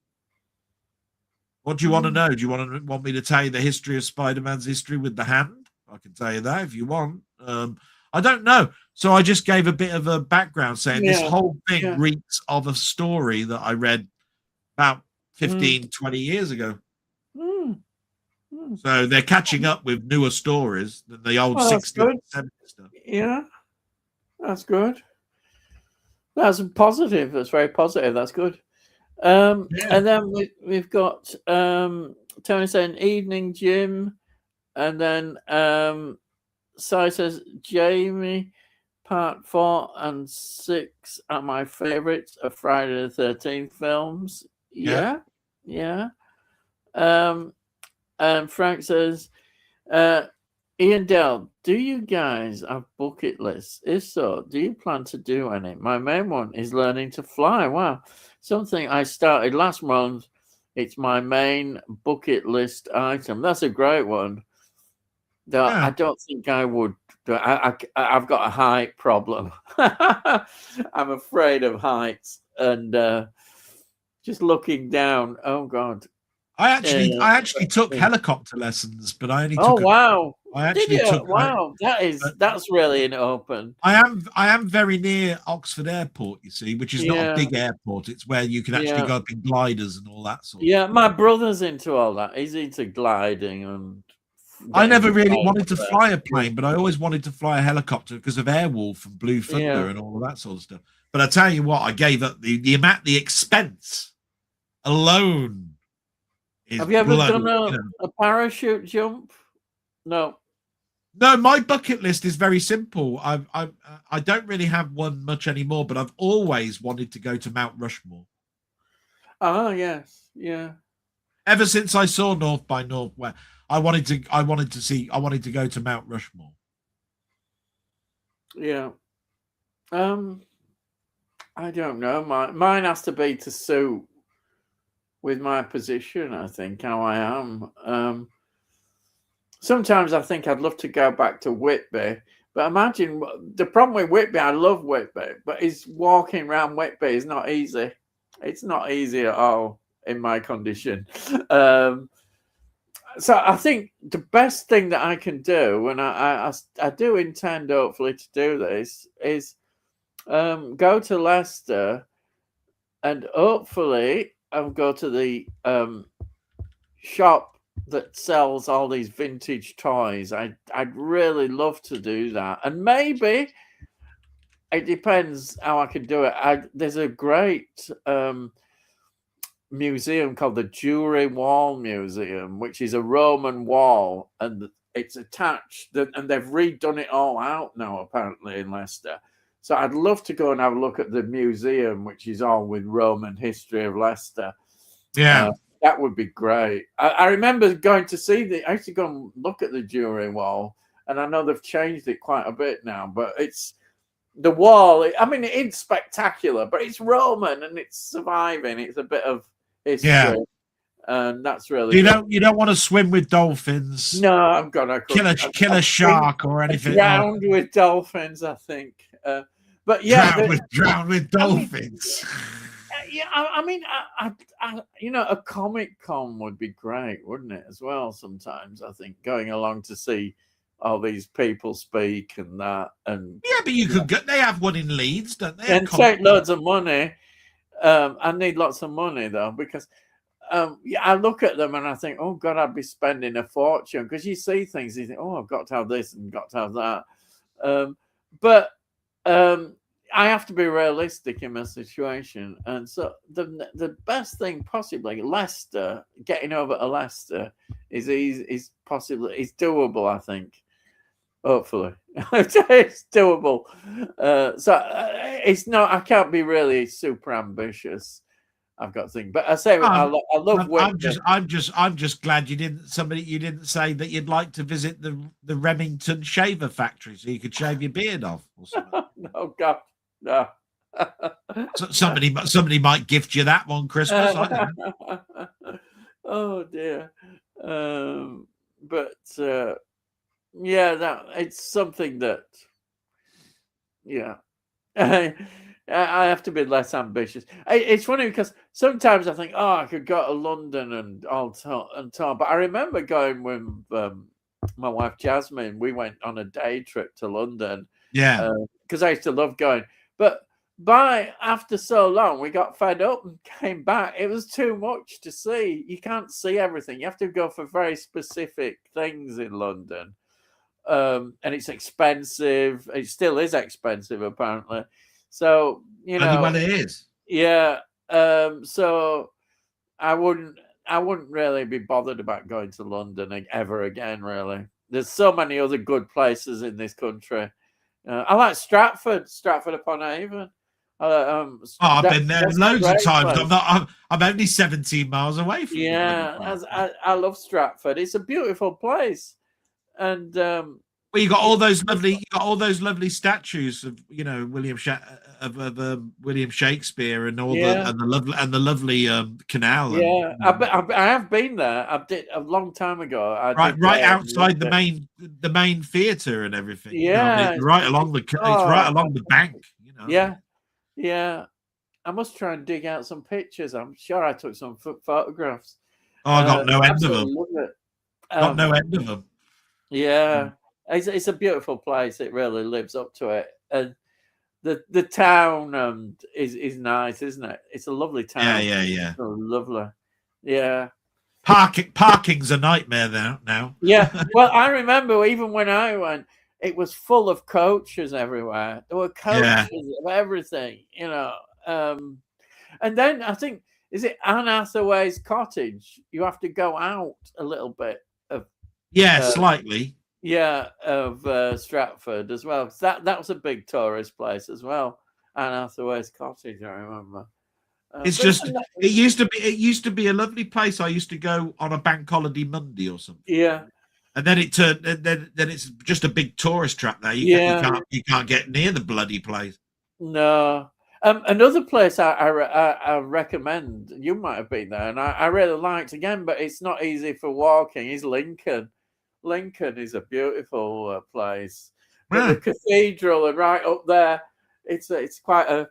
S2: What do you want to know? Do you want me to tell you the history of Spider-Man's history with the Hand? I can tell you that if you want. I don't know. So I just gave a bit of a background saying this whole thing reeks of a story that I read about 15, 20 years ago. So they're catching up with newer stories than the old 60s and 70s stuff.
S1: Yeah, that's good. That's positive. That's very positive. That's good.
S2: Yeah.
S1: And then we've got Tony saying evening, Jim, and then Si says Jamie. Part 4 and 6 are my favorites of Friday the 13th films.
S2: Yeah.
S1: Yeah. And Frank says, Ian Dell, do you guys have bucket lists? If so, do you plan to do any? My main one is learning to fly. Wow. Something I started last month. It's my main bucket list item. That's a great one. Though
S2: Yeah.
S1: I don't think I would. I've got a height problem. I'm afraid of heights, and just looking down. Oh God!
S2: I actually took helicopter lessons, but I only took.
S1: Wow!
S2: I
S1: Did
S2: actually
S1: you?
S2: took.
S1: Wow! That's really in open.
S2: I am very near Oxford Airport, you see, which is not a big airport. It's where you can actually go up in gliders and all that sort.
S1: Yeah, my brother's into all that. He's into gliding and.
S2: I never really wanted to fly a plane, but I always wanted to fly a helicopter because of Airwolf and Blue Thunder and all of that sort of stuff. But I tell you what, I gave up the expense alone.
S1: Have you ever done a parachute jump? No.
S2: No, my bucket list is very simple. I don't really have one much anymore, but I've always wanted to go to Mount Rushmore.
S1: Oh yes, yeah.
S2: Ever since I saw North by Northwest, I wanted to go to Mount Rushmore.
S1: Yeah. I don't know. Mine has to be to suit with my position, I think, how I am. Sometimes I think I'd love to go back to Whitby, but imagine the problem with Whitby. I love Whitby, but is walking around Whitby is not easy. It's not easy at all in my condition. So I think the best thing that I can do, and I do intend hopefully to do this, is go to Leicester and hopefully I'll go to the shop that sells all these vintage toys. I'd really love to do that, and maybe it depends how I can do it. There's a great museum called the Jewelry Wall Museum, which is a Roman wall, and it's attached, and they've redone it all out now apparently in Leicester. So I'd love to go and have a look at the museum, which is all with Roman history of Leicester.
S2: Yeah,
S1: that would be great. I remember going to see I used to go and look at the Jewelry Wall, and I know they've changed it quite a bit now, but it's the wall. I mean, it's spectacular, but it's Roman and it's surviving. It's a bit of history.
S2: Yeah.
S1: And that's really
S2: you don't want to swim with dolphins.
S1: No, I'm gonna
S2: kill a shark or anything.
S1: Drowned with dolphins, I think. But yeah,
S2: drowned with dolphins.
S1: I mean, a Comic Con would be great, wouldn't it? As well, sometimes I think going along to see all these people speak and that, and
S2: yeah, but you could get. They have one in Leeds, don't they?
S1: And take loads of money. I need lots of money though, because I look at them and I think, oh God, I'd be spending a fortune, because you see things, you think, oh, I've got to have this and got to have that. But I have to be realistic in my situation, and so the best thing possibly, Leicester, getting over to Leicester is doable, I think. Hopefully, it's doable. So it's not. I can't be really super ambitious. I've got to think, but I say I love.
S2: I'm just glad you didn't say that you'd like to visit the Remington shaver factory so you could shave your beard off or something.
S1: No, God, no.
S2: So somebody might gift you that one Christmas. I don't know.
S1: Oh dear, but yeah, that it's something that, yeah. I have to be less ambitious. It's funny because sometimes I think, oh, I could go to London and but I remember going with my wife Jasmine. We went on a day trip to London.
S2: Yeah,
S1: because I used to love going. But after so long, we got fed up and came back. It was too much to see. You can't see everything. You have to go for very specific things in London, and it's expensive. It still is expensive, apparently. So you
S2: Bloody
S1: know,
S2: well it is.
S1: yeah. So I wouldn't really be bothered about going to London ever again. Really, there's so many other good places in this country. I like Stratford upon Avon.
S2: I've been there
S1: That's a
S2: loads of
S1: great
S2: times.
S1: place.
S2: I'm only 17 miles away from the bloody
S1: Yeah,
S2: place.
S1: I love Stratford. It's a beautiful place, and
S2: Well, you got
S1: yeah,
S2: all those lovely statues of William Shakespeare and all
S1: yeah,
S2: the lovely canal and
S1: yeah. I have been there. I did a long time ago. I did
S2: right
S1: and
S2: outside
S1: loved it.
S2: the main theatre and everything. You know, I mean,
S1: Yeah,
S2: it's right
S1: oh,
S2: along the bank. You know,
S1: yeah, yeah. I must try and dig out some pictures. I'm sure I took some photographs.
S2: oh, I got no end of them.
S1: Absolutely love it.
S2: Got
S1: Um,
S2: no end of them.
S1: yeah, it's a beautiful place. It really lives up to it, and the town is nice, isn't it? It's a lovely
S2: Yeah,
S1: town.
S2: yeah, yeah.
S1: Oh, lovely. Yeah,
S2: Parking's a nightmare now.
S1: yeah. Well, I remember even when I went, it was full of coaches everywhere. There were
S2: Yeah,
S1: coaches of everything, and then I think, is it Anne Hathaway's cottage? You have to go out a little bit of
S2: yeah,
S1: uh,
S2: slightly.
S1: Stratford as well. 'Cause that was a big tourist place as well. Anne Hathaway's cottage, I remember.
S2: It's
S1: But
S2: just it used to be a lovely place. I used to go on a bank holiday Monday or something.
S1: yeah,
S2: And then it turned. Then it's just a big tourist trap now.
S1: yeah,
S2: You can't get near the bloody place.
S1: no. Another place I recommend. You might have been there, and I really liked again, but it's not easy for walking. Is Lincoln. Lincoln is a beautiful place, but the
S2: Yeah,
S1: cathedral and right up there, it's quite a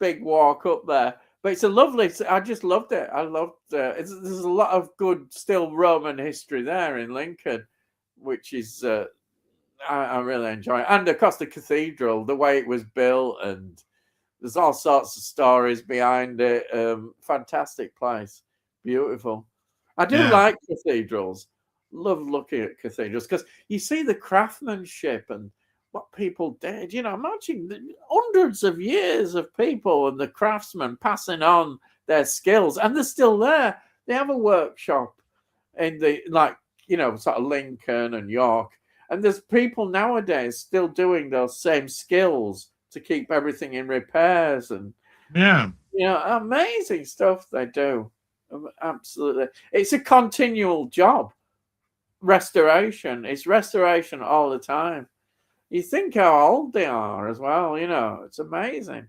S1: big walk up there. But it's a lovely. I just loved it. I loved. There's a lot of good still Roman history there in Lincoln, which is I really enjoy. And of course, the cathedral, the way it was built, and there's all sorts of stories behind it. Fantastic place, beautiful. I do
S2: yeah.
S1: like cathedrals. Love looking at cathedrals because you see the craftsmanship and what people did. Imagine hundreds of years of people and the craftsmen passing on their skills, and they're still there. They have a workshop in sort of Lincoln and York, and there's people nowadays still doing those same skills to keep everything in repairs and
S2: Yeah.
S1: amazing stuff they do. Absolutely, it's a continual job. Restoration, it's restoration all the time. You think how old they are as well. It's amazing.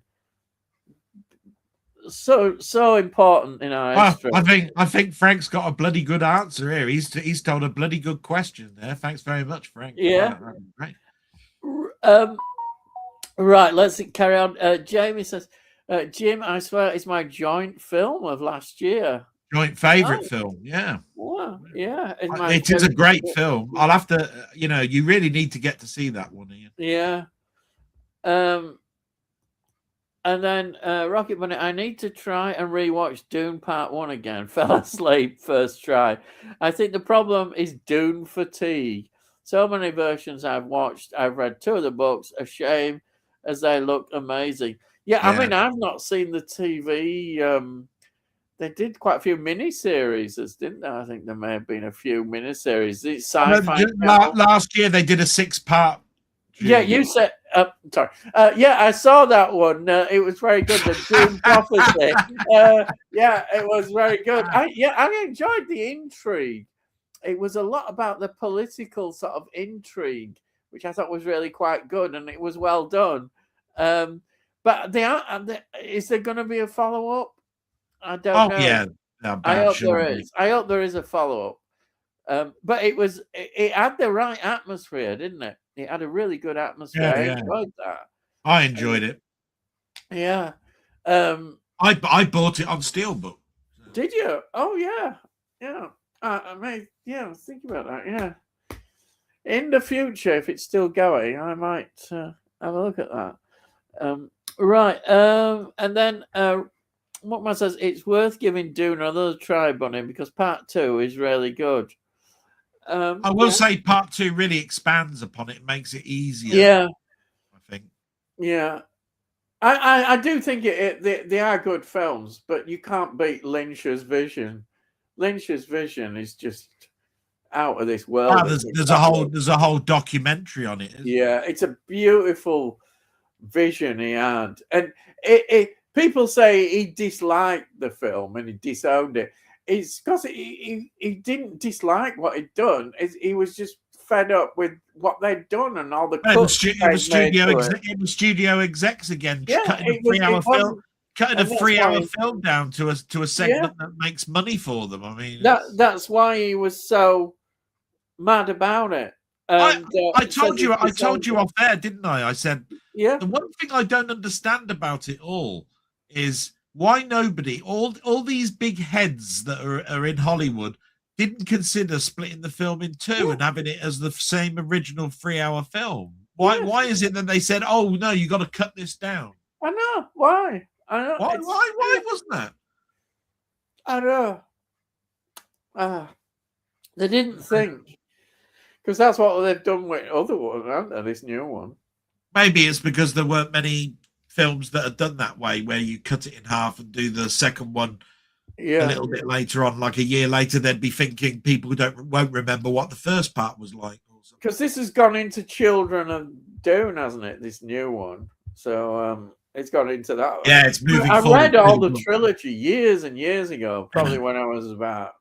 S1: So important in our
S2: Well,
S1: history.
S2: I think Frank's got a bloody good answer here. He's told a bloody good question there. Thanks very much, Frank.
S1: Yeah.
S2: Right.
S1: Right. Let's carry on. Jamie says, "Jim, I swear it's my joint film of last year."
S2: Joint favorite film. Yeah.
S1: Wow. Yeah.
S2: It is a great film. I'll have to. You really need to get to see that one, Ian.
S1: Yeah. And then Rocket Bunny, I need to try and rewatch Dune Part 1 again. Fell asleep first try. I think the problem is Dune fatigue. So many versions I've watched. I've read 2 of the books. A shame, as they look amazing. Yeah, I mean, I've not seen the TV. They did quite a few miniseries, didn't they? I think there may have been a few miniseries. It's sci-fi.
S2: Last year they did a 6-part.
S1: Yeah, you said. Sorry. Yeah, I saw that one. It was very good. The Doom Prophecy. Yeah, it was very good. I enjoyed the intrigue. It was a lot about the political sort of intrigue, which I thought was really quite good, and it was well done. But is there going to be a follow up? I don't know.
S2: Yeah,
S1: I hope there is. I hope there is a follow up. But it had the right atmosphere, didn't it? It had a really good atmosphere.
S2: Yeah,
S1: I enjoyed that.
S2: I enjoyed it.
S1: Yeah.
S2: I bought it on Steelbook.
S1: Did you? Oh yeah. Yeah. I mean, yeah, think about that. Yeah. In the future, if it's still going, I might have a look at that. Right. And then Mockman says it's worth giving Dune another try, Bunny, because part 2 is really good.
S2: I will say part 2 really expands upon it, makes it easier.
S1: Yeah.
S2: I think.
S1: Yeah. I do think they are good films, but you can't beat Lynch's vision. Lynch's vision is just out of this world.
S2: There's a whole documentary on it.
S1: Yeah, it's a beautiful vision he had, and people say he disliked the film and he disowned it. It's because he didn't dislike what he'd done. He was just fed up with what they'd done and all the cuts.
S2: It was studio execs again, cutting a 3-hour film down to a segment that makes money for them. I mean,
S1: that's why he was so mad about it. And,
S2: I told you off there, didn't I? I said,
S1: yeah.
S2: The one thing I don't understand about it all is why nobody, all these big heads that are in Hollywood, didn't consider splitting the film in two and having it as the same original 3-hour film. Why is it that they said, "Oh no, you got to cut this down"?
S1: I know why. I know
S2: why wasn't that?
S1: I know. They didn't think, because that's what they've done with other ones, haven't they? This new one.
S2: Maybe it's because there weren't many films that are done that way, where you cut it in half and do the second one a little bit later on, like a year later. They'd be thinking people won't remember what the first part was like.
S1: Because this has gone into Children of Dune, hasn't it? This new one, so it's gone into that.
S2: Yeah, it's moving.
S1: I read all the trilogy years and years ago, probably when I was about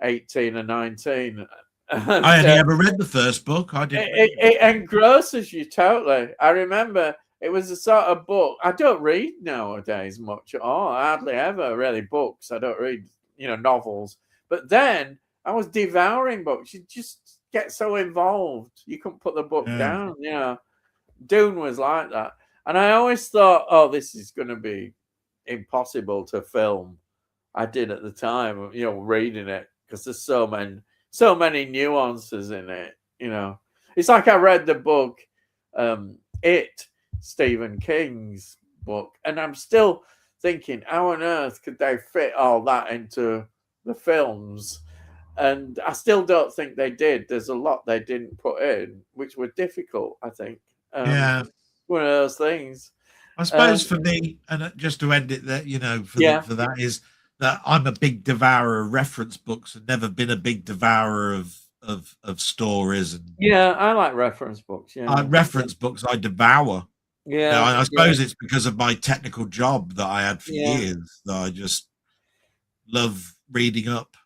S1: 18 or 19.
S2: I only ever read the first book. I didn't.
S1: It engrosses you totally. I remember it was a sort of book. I don't read nowadays much at all. I hardly ever really books. I don't read, novels. But then I was devouring books. You just get so involved. You couldn't put the book down. Dune was like that. And I always thought, oh, this is going to be impossible to film. I did at the time, reading it, because there's so many nuances in it. It's like I read the book, Stephen King's book, and I'm still thinking, how on earth could they fit all that into the films? And I still don't think they did. There's a lot they didn't put in, which were difficult, I think. One of those things.
S2: I suppose for me, and just to end it there, for that is that I'm a big devourer of reference books and never been a big devourer of stories. And
S1: I like reference books.
S2: Reference books I devour. I suppose it's because of my technical job that I had for years that I just love reading up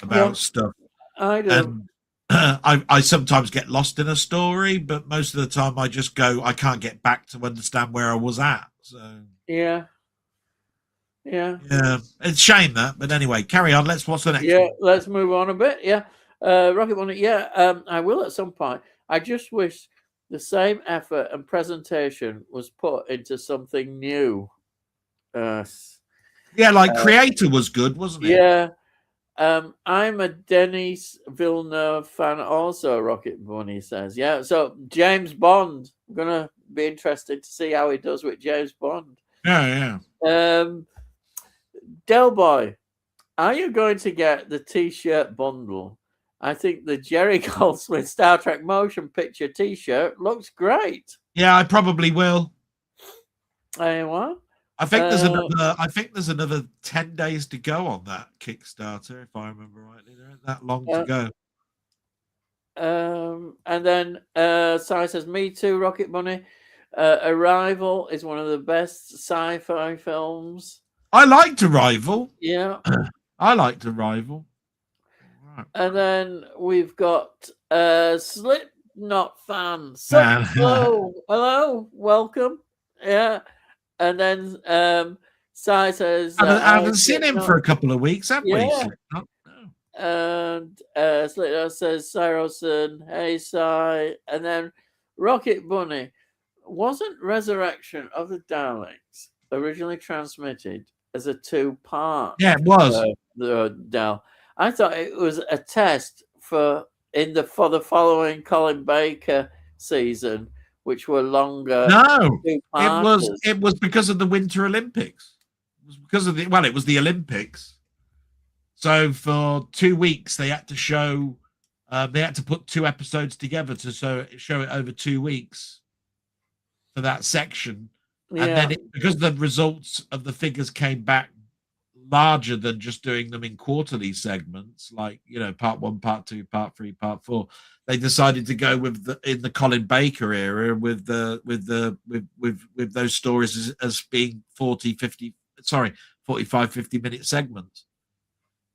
S2: about stuff.
S1: I do.
S2: And I sometimes get lost in a story, but most of the time I just go, I can't get back to understand where I was at. So
S1: yeah.
S2: It's a shame that, but anyway, carry on. What's the next one?
S1: Let's move on a bit. Rocket Bunny. I will at some point. I just wish the same effort and presentation was put into something new.
S2: Creator was good, wasn't it?
S1: I'm a Denis Villeneuve fan also, Rocket Bunny says. So James Bond, I'm gonna be interested to see how he does with James Bond. Delboy, are you going to get the t-shirt bundle? I think the Jerry Goldsmith Star Trek motion picture t-shirt looks great.
S2: I probably will.
S1: What?
S2: I think there's another 10 days to go on that Kickstarter, if I remember rightly. There isn't that long to
S1: go. And then Si says, me too, Rocket Bunny. Arrival is one of the best sci-fi films.
S2: I liked Arrival.
S1: Yeah.
S2: I liked Arrival.
S1: Right. And then we've got Slipknot fan. Hello, welcome. Yeah. And then Si says,
S2: I haven't seen him for a couple of weeks, have we?
S1: No. And Slipknot says, Cyroson, hey Si. And then Rocket Bunny, wasn't Resurrection of the Daleks originally transmitted as a 2-part?
S2: Yeah, it was.
S1: I thought it was a test for the following Colin Baker season, which were longer.
S2: No, it was because of the Winter Olympics. It was because of it was the Olympics. So for 2 weeks they had to show. They had to put 2 episodes together to show it over 2 weeks for that section. And then because the results of the figures came back larger than just doing them in quarterly segments, like, you know, part 1, part 2, part 3, part 4, they decided to go with in the Colin Baker era with those stories as being 45, 50-minute segments.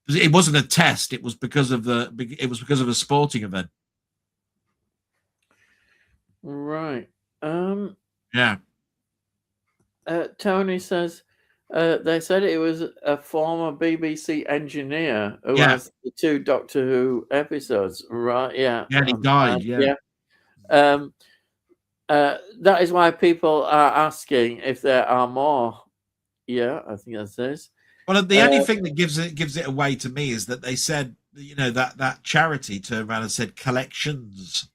S2: It wasn't a test, it was because of a sporting event.
S1: Right.
S2: Yeah.
S1: Tony says they said it was a former BBC engineer who has the 2 Doctor Who episodes. Right? Yeah.
S2: Yeah, he died. Yeah.
S1: That is why people are asking if there are more. Yeah, I think that's this.
S2: Well, the only thing that gives it away to me is that they said, you know, that charity turned around and said collections.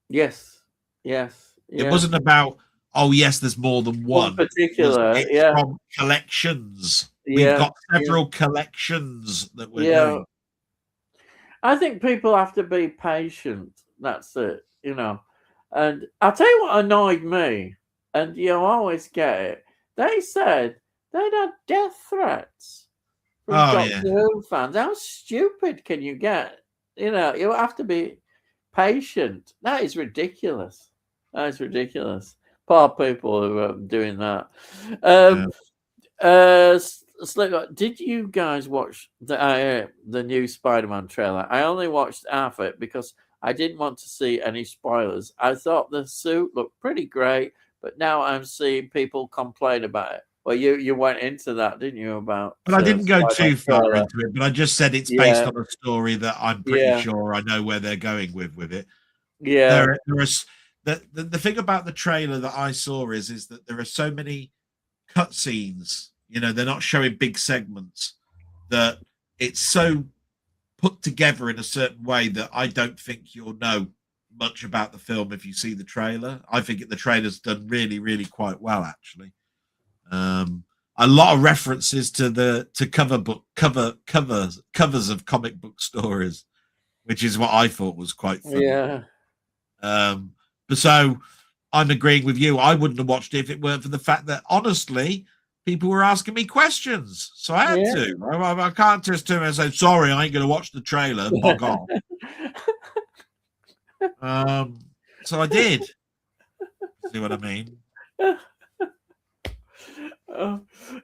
S1: Yes. Yes.
S2: It wasn't about, oh yes, there's more than one
S1: particular.
S2: It's from collections. We've got several collections that we're doing.
S1: I think people have to be patient. That's it, you know. And I'll tell you what annoyed me, and you'll always get it. They said they'd had death threats from Doctor Who fans. How stupid can you get? You know, you have to be patient. That is ridiculous. That is ridiculous. Poor people who are doing that. Did you guys watch the new Spider-Man trailer? I only watched half it because I didn't want to see any spoilers. I thought the suit looked pretty great, but now I'm seeing people complain about it. Well, you went into that, didn't you? But
S2: I didn't go too far into it, but I just said it's based on a story that I'm pretty sure I know where they're going with it.
S1: Yeah.
S2: The thing about the trailer that I saw is that there are so many cutscenes. You know, they're not showing big segments, that it's so put together in a certain way that I don't think you'll know much about the film if you see the trailer. I think the trailer's done really, really quite well, actually. A lot of references to covers of comic book stories, which is what I thought was quite funny.
S1: Yeah.
S2: So I'm agreeing with you. I wouldn't have watched it if it weren't for the fact that, honestly, people were asking me questions, so I had to. I can't just turn and say, sorry, I ain't going to watch the trailer. Bog off. So I did. See what I mean?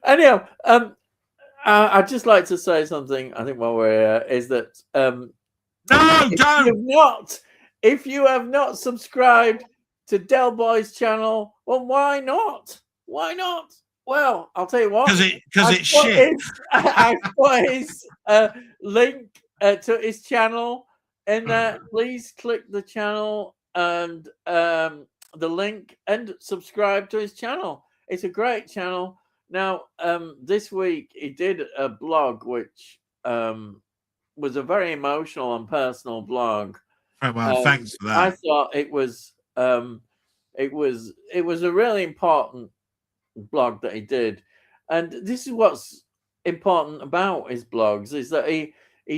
S1: Anyhow, I'd just like to say something. I think while we're here, is that
S2: no, don't.
S1: If you have not subscribed to Delboy's channel, well, why not? Why not? Well, I'll tell you what.
S2: Because it's shit.
S1: I put his link to his channel in there. Please click the channel and the link and subscribe to his channel. It's a great channel. Now, this week he did a blog which was a very emotional and personal blog.
S2: Oh, well, thanks for that.
S1: I thought it was a really important blog that he did, and this is what's important about his blogs, is that he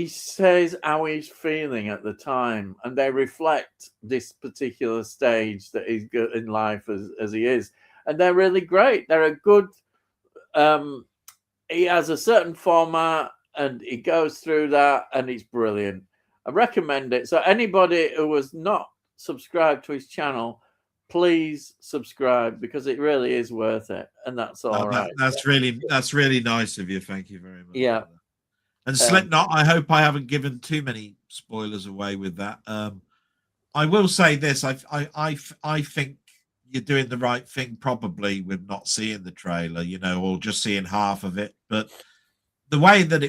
S1: says how he's feeling at the time, and they reflect this particular stage that he's got in life as he is, and they're really great. They're a good he has a certain format and he goes through that, and it's brilliant. I recommend it. So anybody who has not subscribed to his channel, please subscribe, because it really is worth it, and that's all right.
S2: That's really nice of you. Thank you very much.
S1: Yeah.
S2: And Slipknot, I hope I haven't given too many spoilers away with that. I will say this: I think you're doing the right thing, probably, with not seeing the trailer, you know, or just seeing half of it. But the way that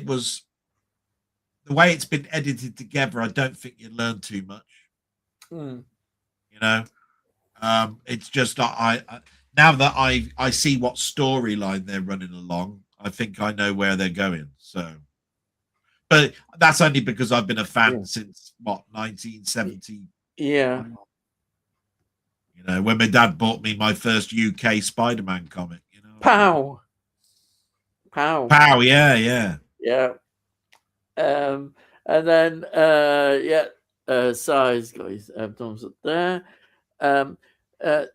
S2: the way it's been edited together, I don't think you learn too much. You know, it's just I now that I see what storyline they're running along, I think I know where they're going. So, but that's only because I've been a fan since 1970.
S1: Yeah.
S2: You know, when my dad bought me my first UK Spider-Man comic. You know,
S1: Pow.
S2: Yeah.
S1: And then Si's got his thumbs up there.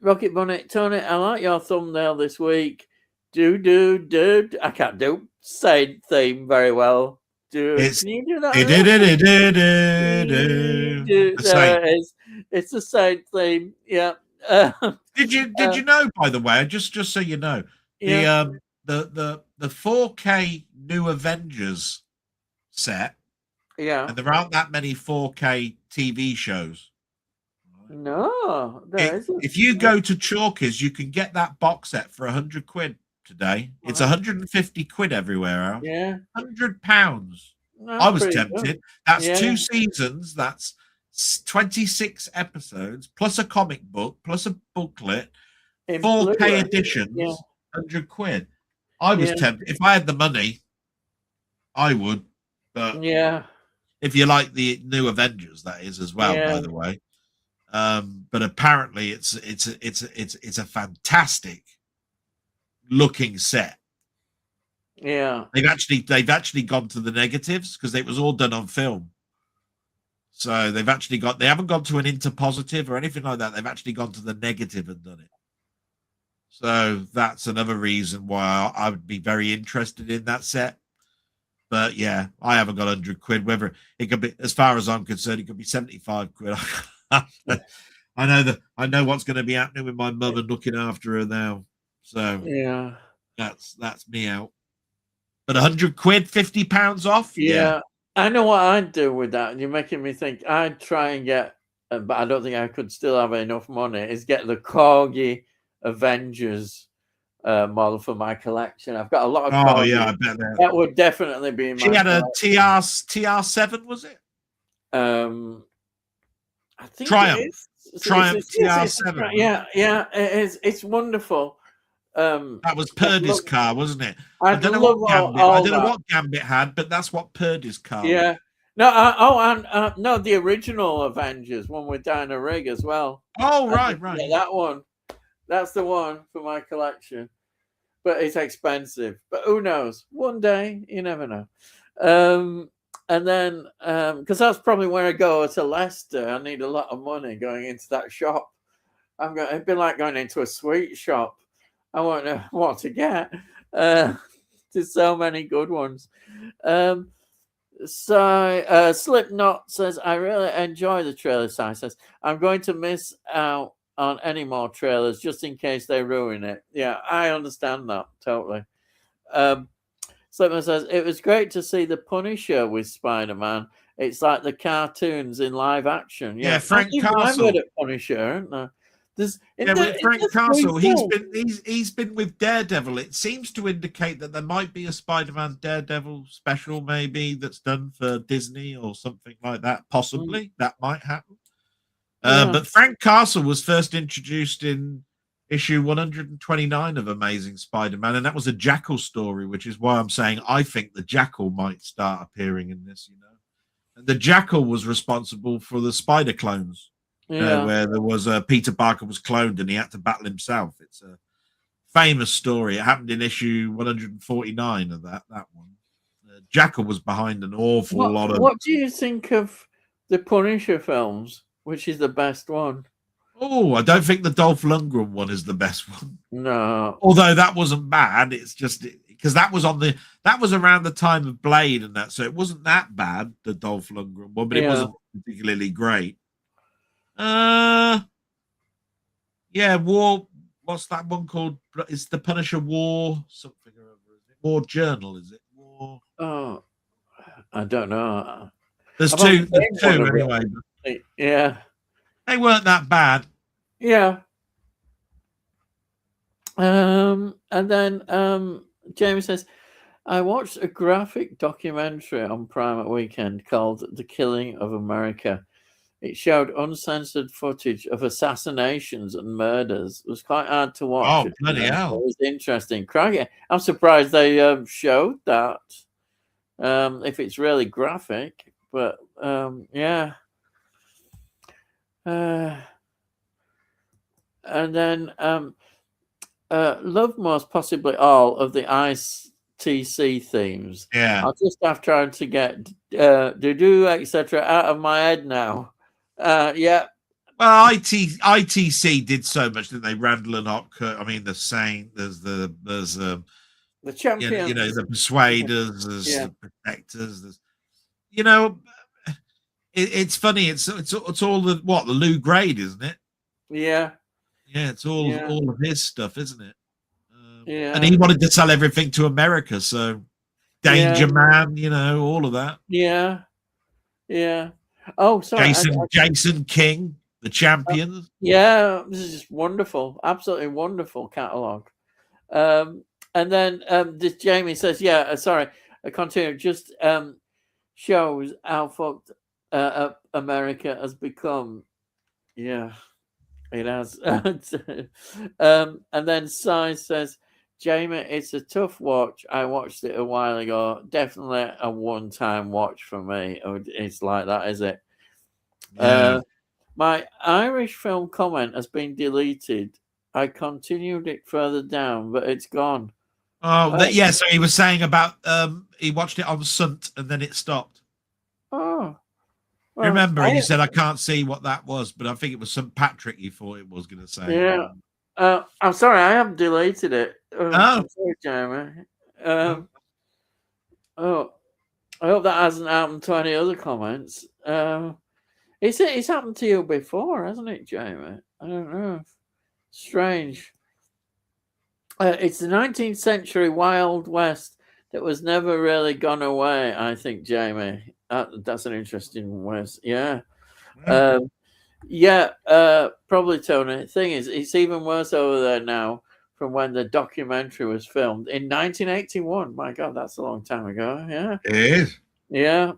S1: Rocket Bunny, Tony, I like your thumbnail this week. Do. I can't say theme very well. Can you do that? There it is. It's the same theme. Yeah.
S2: Did you know, by the way, just so you know,
S1: yeah.
S2: the 4K New Avengers set,
S1: Yeah.
S2: and there aren't that many 4K TV shows.
S1: No, there isn't.
S2: If you go to Chalkers, you can get that box set for 100 quid today. It's 150 quid everywhere else.
S1: Yeah.
S2: £100. I was tempted. Good. That's 2 seasons. That's 26 episodes plus a comic book plus a booklet, 4K editions, 100 quid. I was tempted. If I had the money, I would. But if you like the New Avengers, that is as well, by the way. But apparently it's a fantastic looking set.
S1: Yeah.
S2: They've actually gone to the negatives because it was all done on film. So they haven't gone to an interpositive or anything like that. They've actually gone to the negative and done it. So that's another reason why I would be very interested in that set. But yeah, I haven't got 100 quid. Whether it could be, as far as I'm concerned, it could be 75 quid. I know what's going to be happening with my mum and looking after her now. So
S1: yeah,
S2: that's me out. But 100 quid, £50 off.
S1: Yeah, I know what I'd do with that. You're making me think. I'd try and get, but I don't think I could still have enough money. Is get the Corgi Avengers model for my collection. I've got a lot of.
S2: Oh yeah, I bet
S1: that would definitely be. In
S2: she had a TR7, was it?
S1: I think
S2: Triumph TR7.
S1: Yeah, it is. It's wonderful.
S2: That was Purdy's car, wasn't it?
S1: I don't know
S2: what Gambit had, but that's what Purdy's car was.
S1: No, no, the original Avengers, one with Dinah Rigg as well.
S2: Oh, right.
S1: Yeah, that one. That's the one for my collection. But it's expensive. But who knows? One day, you never know. And then, because that's probably where I go to Leicester. I need a lot of money going into that shop. It'd be like going into a sweet shop. I won't know what to get. There's so many good ones. Slipknot says, I really enjoy the trailer. Says, I'm going to miss out on any more trailers just in case they ruin it. Yeah, I understand that totally. Slipknot says, it was great to see the Punisher with Spider-Man. It's like the cartoons in live action.
S2: Yeah, Frank Castle.
S1: Punisher, aren't there?
S2: Frank Castle, he's been with Daredevil. It seems to indicate that there might be a Spider-Man Daredevil special, maybe that's done for Disney or something like that. Possibly that might happen. But Frank Castle was first introduced in issue 129 of Amazing Spider-Man, and that was a Jackal story, which is why I'm saying I think the Jackal might start appearing in this. And the Jackal was responsible for the Spider clones. Where there was Peter Parker was cloned and he had to battle himself. It's a famous story. It happened in issue 149 of that one. Jackal was behind an awful lot of.
S1: What do you think of the Punisher films? Which is the best one?
S2: Oh, I don't think the Dolph Lundgren one is the best one.
S1: No,
S2: although that wasn't bad. It's just because that was around the time of Blade and that, so it wasn't that bad. The Dolph Lundgren one, but it wasn't particularly great. War. What's that one called? It's the Punisher War something or other. Is it War Journal? Is it War?
S1: Oh, I don't know.
S2: There's two anyway.
S1: Yeah,
S2: they weren't that bad.
S1: Yeah. And then James says, I watched a graphic documentary on Prime at weekend called "The Killing of America." It showed uncensored footage of assassinations and murders. It was quite hard to watch.
S2: Oh, bloody hell.
S1: It was interesting. Craggy. I'm surprised they showed that. If it's really graphic. But, yeah. And then love most possibly all of the ITC themes.
S2: Yeah.
S1: I'll just have tried to get do etc. out of my head now. Yeah,
S2: Well, ITC did so much, didn't they? Randall and Hopkirk. I mean, the Saint. There's
S1: the
S2: you know,
S1: champions.
S2: the Persuaders. There's
S1: Yeah,
S2: the Protectors. There's, you know, it's funny. It's all the Lou Grade, isn't it?
S1: yeah,
S2: Yeah, it's
S1: yeah,
S2: all of his stuff, isn't it? And
S1: yeah,
S2: he wanted to sell everything to America, so
S1: yeah,
S2: Danger Man, you know, all of that.
S1: yeah, yeah. Oh, sorry.
S2: Jason King, the Champions.
S1: Yeah, this is just wonderful, absolutely wonderful catalog. And then this Jamie says, "Yeah, sorry, I continue. Just shows how fucked America has become." Yeah, it has. And then Sai says, "Jamie, it's a tough watch. I watched it a while ago. Definitely a one-time watch for me. It's like that, is it?"
S2: Yeah.
S1: My Irish film comment has been deleted. I continued it further down, but it's gone.
S2: Oh, yeah. So he was saying about he watched it on Sunt and then it stopped.
S1: Oh,
S2: Well, remember, and you said I can't see what that was, but I think it was St. Patrick. You thought it was going to say.
S1: Yeah. I'm sorry, I haven't deleted it.
S2: Oh,
S1: I'm sorry, Jeremy. Oh, I hope that hasn't happened to any other comments. It's happened to you before, hasn't it, Jamie? I don't know. Strange. It's the 19th century Wild West that was never really gone away, I think, Jamie. That's an interesting West. Yeah. Probably, Tony. Thing is, it's even worse over there now from when the documentary was filmed in 1981. My God, that's a long time ago. Yeah.
S2: It is.
S1: Yeah.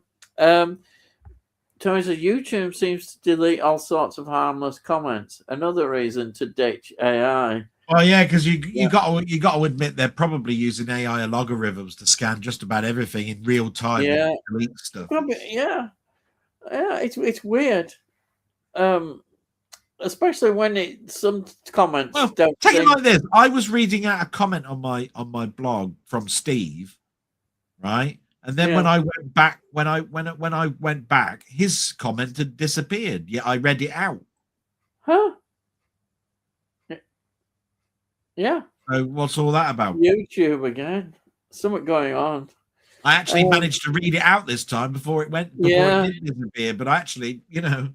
S1: Tony says YouTube seems to delete all sorts of harmless comments. Another reason to ditch AI.
S2: Well, yeah, because you got to admit they're probably using AI algorithms to scan just about everything in real time.
S1: Yeah,
S2: and delete stuff.
S1: Yeah. It's weird. Especially when some comments don't.
S2: Take it like this: I was reading out a comment on my blog from Steve, right? And then when I went back, when I went back, his comment had disappeared. Yet I read it out.
S1: Huh? Yeah.
S2: So what's all that about?
S1: YouTube again. Something going on.
S2: I actually managed to read it out this time before it went. Before it did disappear, but actually, you know.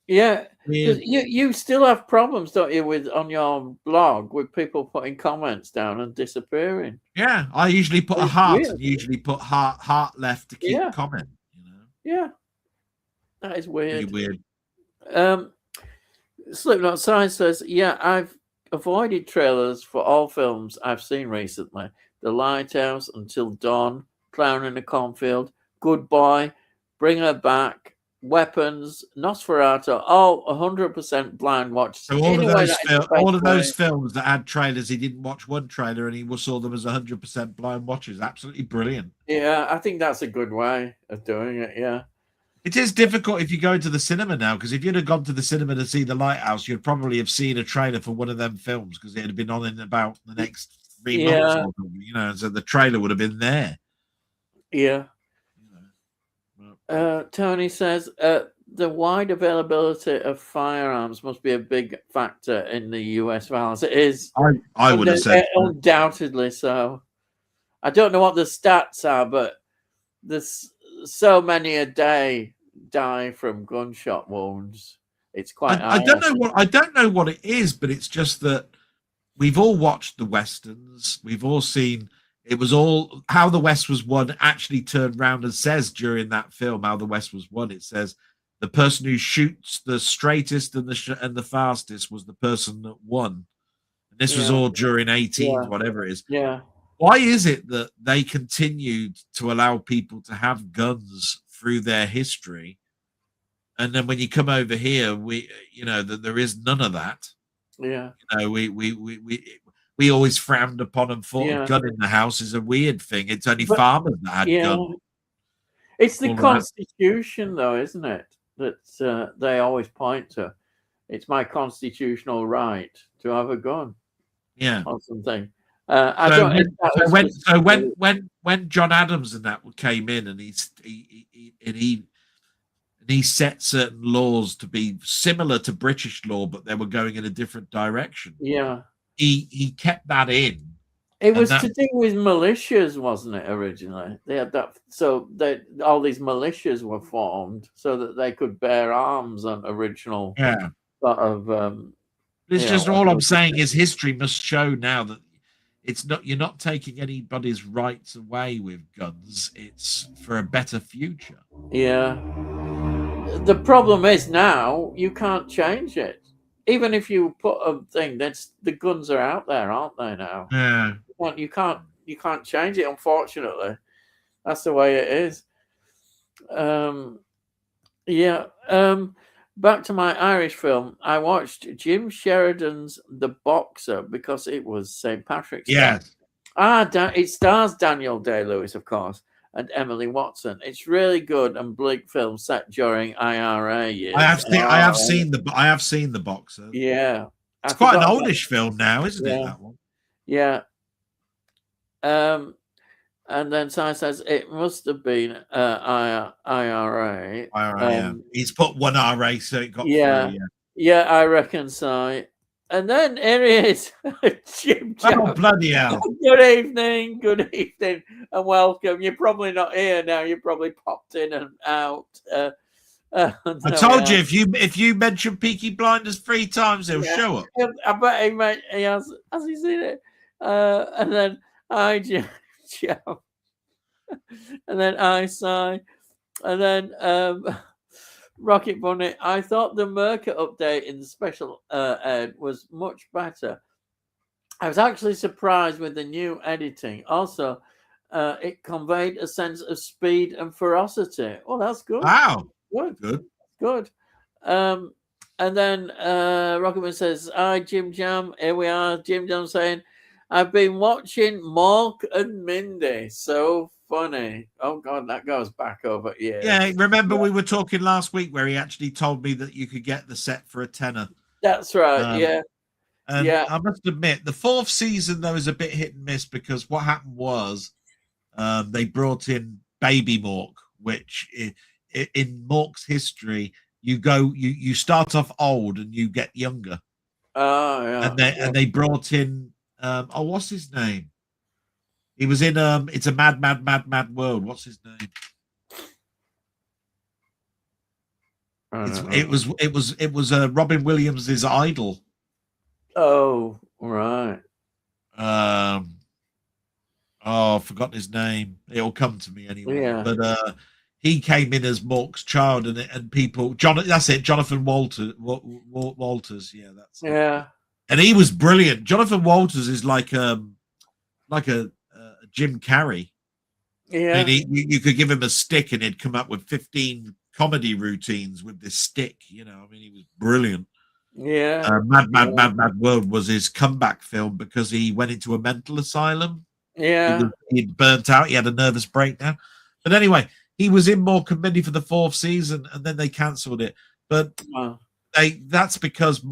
S1: Yeah, you still have problems, don't you, with on your blog with people putting comments down and disappearing?
S2: Yeah, I usually put a heart and usually put heart left to keep comment. You know.
S1: Yeah, that is weird.
S2: Really
S1: weird. Slipknot Science says, "Yeah, I've avoided trailers for all films I've seen recently: The Lighthouse, Until Dawn, Clown in a Cornfield, Good Boy, Bring Her Back, Weapons, Nosferatu, all 100% blind watch."
S2: So all of those films that had trailers, he didn't watch one trailer and he saw them as 100% blind watches. Absolutely brilliant.
S1: Yeah, I think that's a good way of doing it. Yeah.
S2: It is difficult if you go to the cinema now, because if you'd have gone to the cinema to see The Lighthouse, you'd probably have seen a trailer for one of them films because it had been on in about the next 3 months or something, you know, so the trailer would have been there.
S1: Yeah. Tony says the wide availability of firearms must be a big factor in the US violence. It is.
S2: I would have said
S1: undoubtedly so. I don't know what the stats are, but there's so many a day die from gunshot wounds. It's quite.
S2: I don't know what it is, but it's just that we've all watched the westerns. We've all seen. It was all how the West was won. Actually, turned round and says during that film how the West was won. It says the person who shoots the straightest and the fastest was the person that won. And this was all during 18, whatever it is.
S1: Yeah.
S2: Why is it that they continued to allow people to have guns through their history, and then when you come over here, that there is none of that.
S1: Yeah.
S2: We always frowned upon and thought a gun in the house is a weird thing. It's only farmers that had guns.
S1: It's the Constitution, though, isn't it? That they always point to. It's my constitutional right to have a gun.
S2: Yeah.
S1: Or something.
S2: When John Adams and that came in and he and he set certain laws to be similar to British law, but they were going in a different direction.
S1: Yeah.
S2: He kept that in.
S1: It was to do with militias, wasn't it, originally? They had that, so all these militias were formed so that they could bear arms on original sort of.
S2: It's just all I'm saying is history must show now that you're not taking anybody's rights away with guns. It's for a better future.
S1: Yeah. The problem is now you can't change it. Even if you put a thing, the guns are out there, aren't they now?
S2: Yeah.
S1: You can't change it, unfortunately. That's the way it is. Back to my Irish film. I watched Jim Sheridan's The Boxer because it was St. Patrick's Day.
S2: Yes.
S1: It stars Daniel Day-Lewis, of course, and Emily Watson. It's really good and bleak film set during IRA years.
S2: I have seen the Boxer.
S1: Yeah.
S2: It's quite an oldish film now, isn't it, that one?
S1: Yeah. And then Si says it must have been IRA.
S2: IRA, he's put one RA, so it got 3.
S1: Yeah, I reckon so. And then here he is, Jim Jam.
S2: Oh, bloody hell.
S1: Good evening, and welcome. You're probably not here now. You probably popped in and out.
S2: I told you, if you mention Peaky Blinders 3 times, he'll show up.
S1: I bet he has he seen it? And then Jim, and then I sigh, and then Rocket Bunny. I thought the Merca update in the special ed was much better. I was actually surprised with the new editing. Also, it conveyed a sense of speed and ferocity. Oh, that's good.
S2: Wow,
S1: good. And then Rocket Bunny says, "Hi, Jim Jam. Here we are." Jim Jam saying, "I've been watching Mork and Mindy. So funny." Oh God, that goes back over years.
S2: Yeah, remember we were talking last week where he actually told me that you could get the set for a tenner.
S1: That's right. Yeah.
S2: And I must admit, the 4th season though is a bit hit and miss because what happened was they brought in Baby Mork, which in Mork's history, you start off old and you get younger.
S1: Oh yeah.
S2: And they brought in what's his name? He was in It's a Mad, Mad, Mad, Mad World. What's his name? It was Robin Williams' idol.
S1: Oh, right.
S2: I forgot his name. It'll come to me anyway.
S1: Yeah.
S2: But he came in as Mork's child, and people. That's it. Jonathan Walters. Yeah, that's it.
S1: Yeah.
S2: And he was brilliant. Jonathan Walters is like a Jim Carrey.
S1: Yeah.
S2: I mean, you could give him a stick and he'd come up with 15 comedy routines with this stick. You know, I mean, he was brilliant.
S1: Yeah.
S2: Mad World was his comeback film because he went into a mental asylum.
S1: Yeah.
S2: He'd burnt out. He had a nervous breakdown. But anyway, he was in Mork and Mindy for the 4th season, and then they cancelled it. But that's because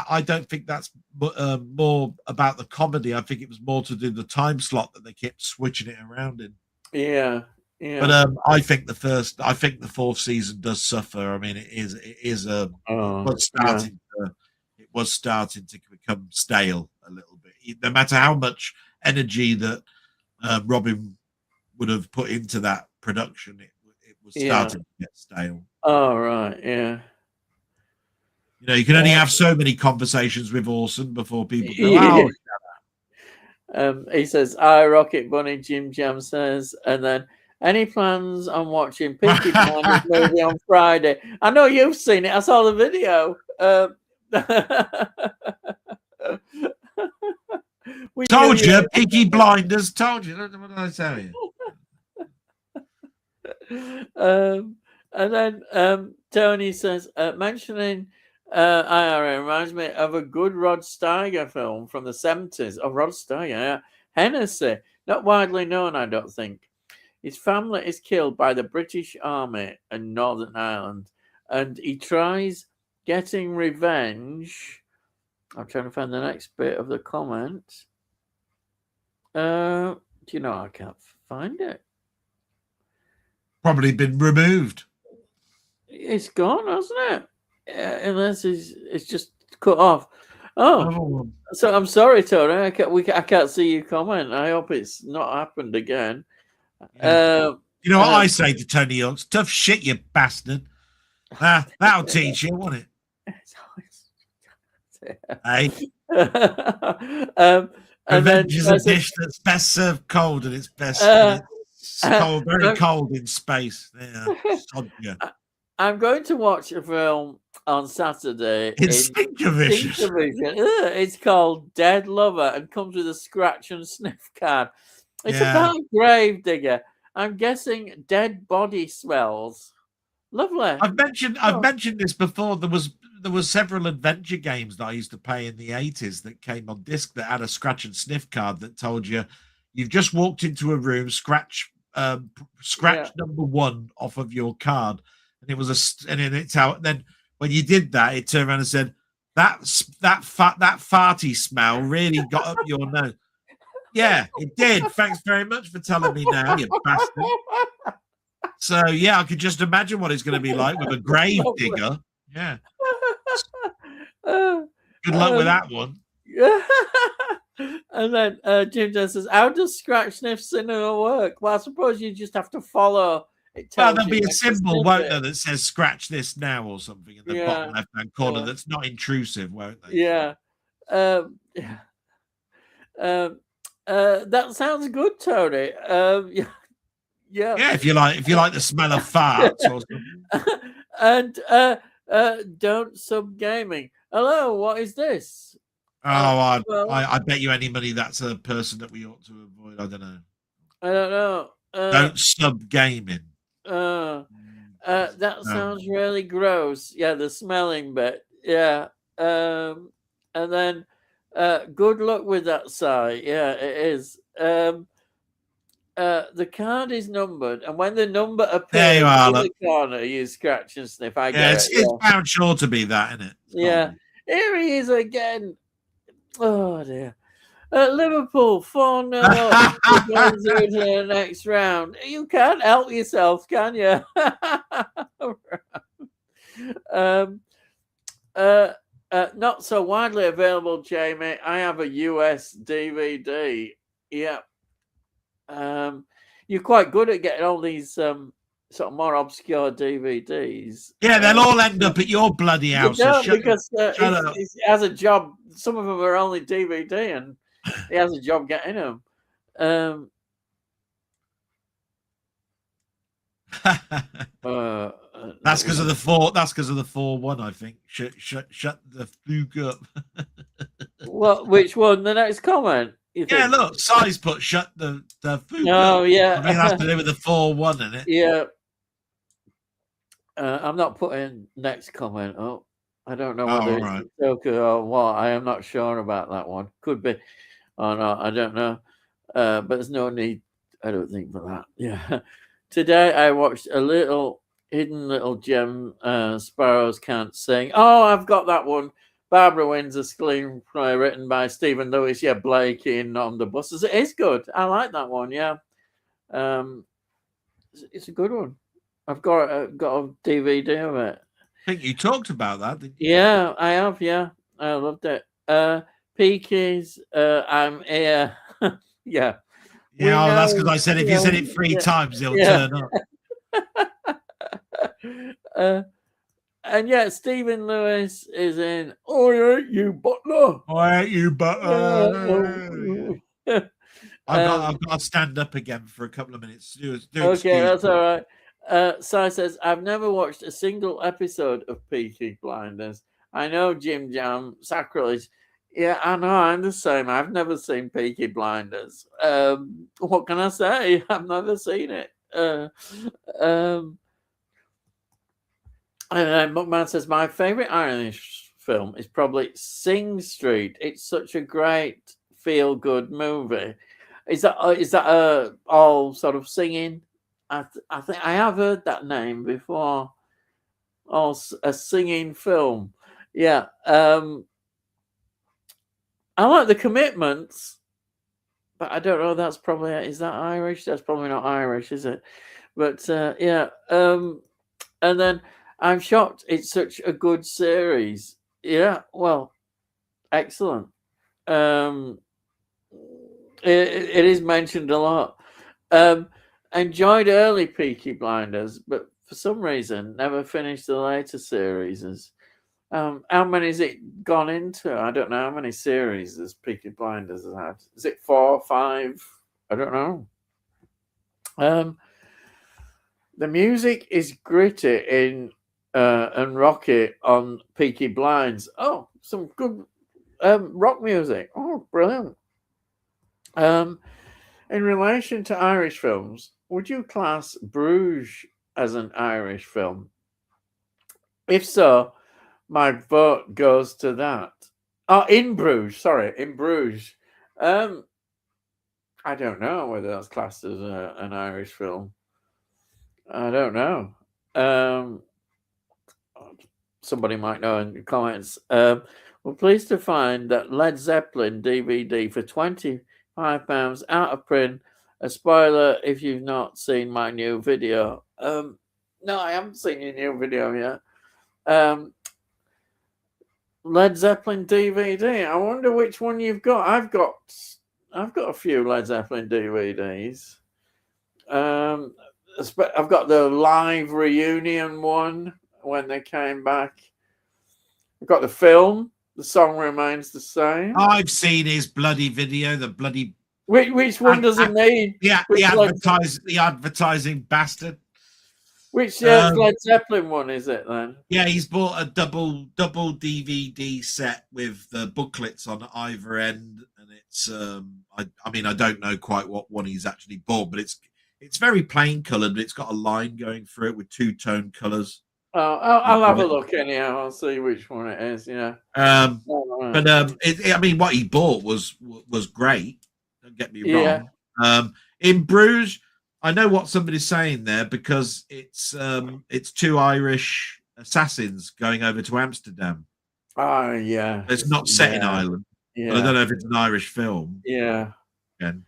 S2: I don't think that's more about the comedy. I think it was more to do the time slot that they kept switching it around in.
S1: Yeah.
S2: But I think the 4th season does suffer. I mean, it was starting to become stale a little bit. No matter how much energy that Robin would have put into that production, it was starting to get stale.
S1: Oh right, yeah.
S2: You know, you can only have so many conversations with Orson before people go,
S1: he says, "I Rocket Bunny." Jim Jam says, and then, any plans on watching Peaky Blinders movie on Friday? I know you've seen it. I saw the video.
S2: Told you, Peaky Blinders. Told you. What did I tell you?
S1: And then Tony says, mentioning IRA reminds me of a good Rod Steiger film from the 70s. Oh, Rod Steiger, yeah. Hennessy. Not widely known, I don't think. His family is killed by the British Army in Northern Ireland, and he tries getting revenge. I'm trying to find the next bit of the comment. Do you know, I can't find it.
S2: Probably been removed.
S1: It's gone, hasn't it? Unless it's just cut off. Oh, so I'm sorry, Tony. I can't see your comment. I hope it's not happened again.
S2: Yeah. You know what I say to Tony Hawks? Tough shit, you bastard. That'll teach you, won't it? Hey. Revenge is a dish that's best served cold, and it's best cold, very cold in space. Yeah.
S1: I'm going to watch a film on Saturday.
S2: Instinctivision.
S1: It's called Dead Lover and comes with a scratch and sniff card. It's about Gravedigger. I'm guessing dead body smells. Lovely.
S2: I've mentioned this before. There was several adventure games that I used to play in the 80s that came on disc that had a scratch and sniff card that told you you've just walked into a room, scratch number 1 off of your card, and it was then when you did that, it turned around and said that farty smell really got up your nose. Yeah, it did. Thanks very much for telling me now, you bastard. So yeah, I could just imagine what it's going to be like with a grave digger. Yeah. Good luck with that one.
S1: And then Jim just says, "How does scratch sniff cinema work?" Well, I suppose you just have to follow.
S2: There'll be a symbol, won't there, that says "scratch this now" or something in the bottom left-hand corner that's not intrusive, won't they?
S1: Yeah. That sounds good, Tony. Yeah.
S2: If you like the smell of farts or something.
S1: And don't sub gaming. Hello, what is this?
S2: I bet you any money that's a person that we ought to avoid. I don't know. Don't sub gaming.
S1: That sounds really gross. Yeah, the smelling bit. Yeah. And then good luck with that site. Yeah, it is. The card is numbered, and when the number appears in the corner, you scratch and sniff.
S2: It's bound sure to be that, isn't it?
S1: Yeah. Here he is again. Oh dear. Liverpool 4-0 going through to the next round. You can't help yourself, can you? Not so widely available, Jamie. I have a US DVD. Yeah. You're quite good at getting all these sort of more obscure DVDs.
S2: Yeah, they'll all end up at your bloody house.
S1: Because he has a job. Some of them are only DVD, and he has a job getting them.
S2: That's because of the 4. That's because of the 4-1. I think. Shut the fuck up.
S1: What? Which one? The next comment.
S2: Yeah, look, size put shut the food.
S1: Oh, yeah.
S2: I mean, that's to do with the 4-1 in it.
S1: Yeah. I'm not putting next comment up. I don't know whether it's a joke or what. I am not sure about that one. Could be or not. I don't know. But there's no need, I don't think, for that. Yeah. Today I watched a hidden little gem, Sparrows Can't Sing. Oh, I've got that one. Barbara Windsor screenplay written by Stephen Lewis. Yeah, Blake in On the Buses. It is good. I like that one. Yeah, it's a good one. I've got a DVD of it.
S2: I think you talked about that. Didn't you?
S1: Yeah, I have. Yeah, I loved it. Peakies, I'm here. Yeah.
S2: Yeah, that's because I said if you said it 3 times, he'll turn up.
S1: And yeah, Stephen Lewis is in I Hate You, Butler.
S2: I Hate You, Butler. I've got to stand up again for a couple of minutes.
S1: Okay, that's all right. Si says, I've never watched a single episode of Peaky Blinders. I know Jim Jam, sacrilege. Yeah, I know, I'm the same. I've never seen Peaky Blinders. What can I say? I've never seen it. And Bookman says, my favourite Irish film is probably Sing Street. It's such a great feel-good movie. Is that all sort of singing? I think I have heard that name before. Oh, a singing film. Yeah. I like The Commitments, but I don't know. That's probably, is that Irish? That's probably not Irish, is it? But yeah. And then I'm shocked it's such a good series. Yeah, well, excellent. Um, it is mentioned a lot. Enjoyed early Peaky Blinders, but for some reason never finished the later series. How many has it gone into? I don't know how many series this Peaky Blinders has had. Is it 4, 5? I don't know. The music is gritty in and rocky on Peaky Blinds. Oh, some good rock music. Oh, brilliant. In relation to Irish films, would you class Bruges as an Irish film? If so, my vote goes to that. Oh, In Bruges. Sorry, In Bruges. I don't know whether that's classed as an Irish film. I don't know. Somebody might know in the comments. We're pleased to find that Led Zeppelin DVD for £25 out of print. A spoiler if you've not seen my new video. No, I haven't seen your new video yet. Led Zeppelin DVD. I wonder which one you've got. I've got a few Led Zeppelin DVDs. I've got the live reunion one when they came back. I've got the film. The song remains the same.
S2: I've seen his bloody video. The bloody
S1: which one does he need?
S2: Yeah, the advertising bastard.
S1: Which Led Zeppelin one is it then?
S2: Yeah, he's bought a double DVD set with the booklets on either end, and it's I mean I don't know quite what one he's actually bought, but it's very plain coloured. It's got a line going through it with two-tone colours.
S1: Oh, I'll have a look anyhow. I'll see which one it is. Yeah.
S2: But I mean, what he bought was great. Don't get me wrong. In Bruges, I know what somebody's saying there because it's two Irish assassins going over to Amsterdam.
S1: Oh yeah.
S2: It's not set in Ireland. Yeah. But I don't know if it's an Irish film.
S1: Yeah.
S2: Again.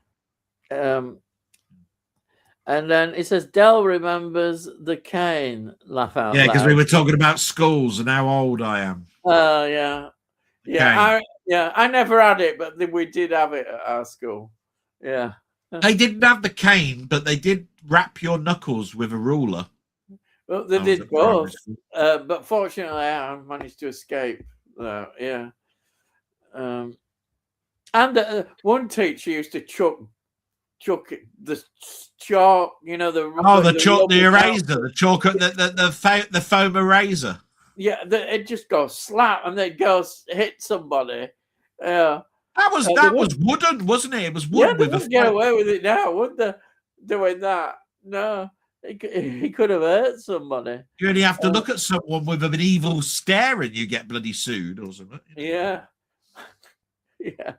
S1: And then it says Del remembers the cane. Laugh out loud.
S2: Yeah, because we were talking about schools and how old I am.
S1: Yeah. I never had it, but we did have it at our school. Yeah.
S2: They didn't have the cane, but they did wrap your knuckles with a ruler.
S1: Well, they did both. But fortunately, I managed to escape. Yeah. And one teacher used to chuck the chalk, the
S2: eraser, the chalk, the foam eraser.
S1: Yeah, it just goes slap and then it goes hit somebody. Yeah,
S2: that was wooden, wasn't it? It was wood.
S1: Yeah, they wouldn't get away with it now, would they? Doing that? No, he could have hurt somebody.
S2: You only have to look at someone with an evil stare and you get bloody sued or something.
S1: Yeah, yeah.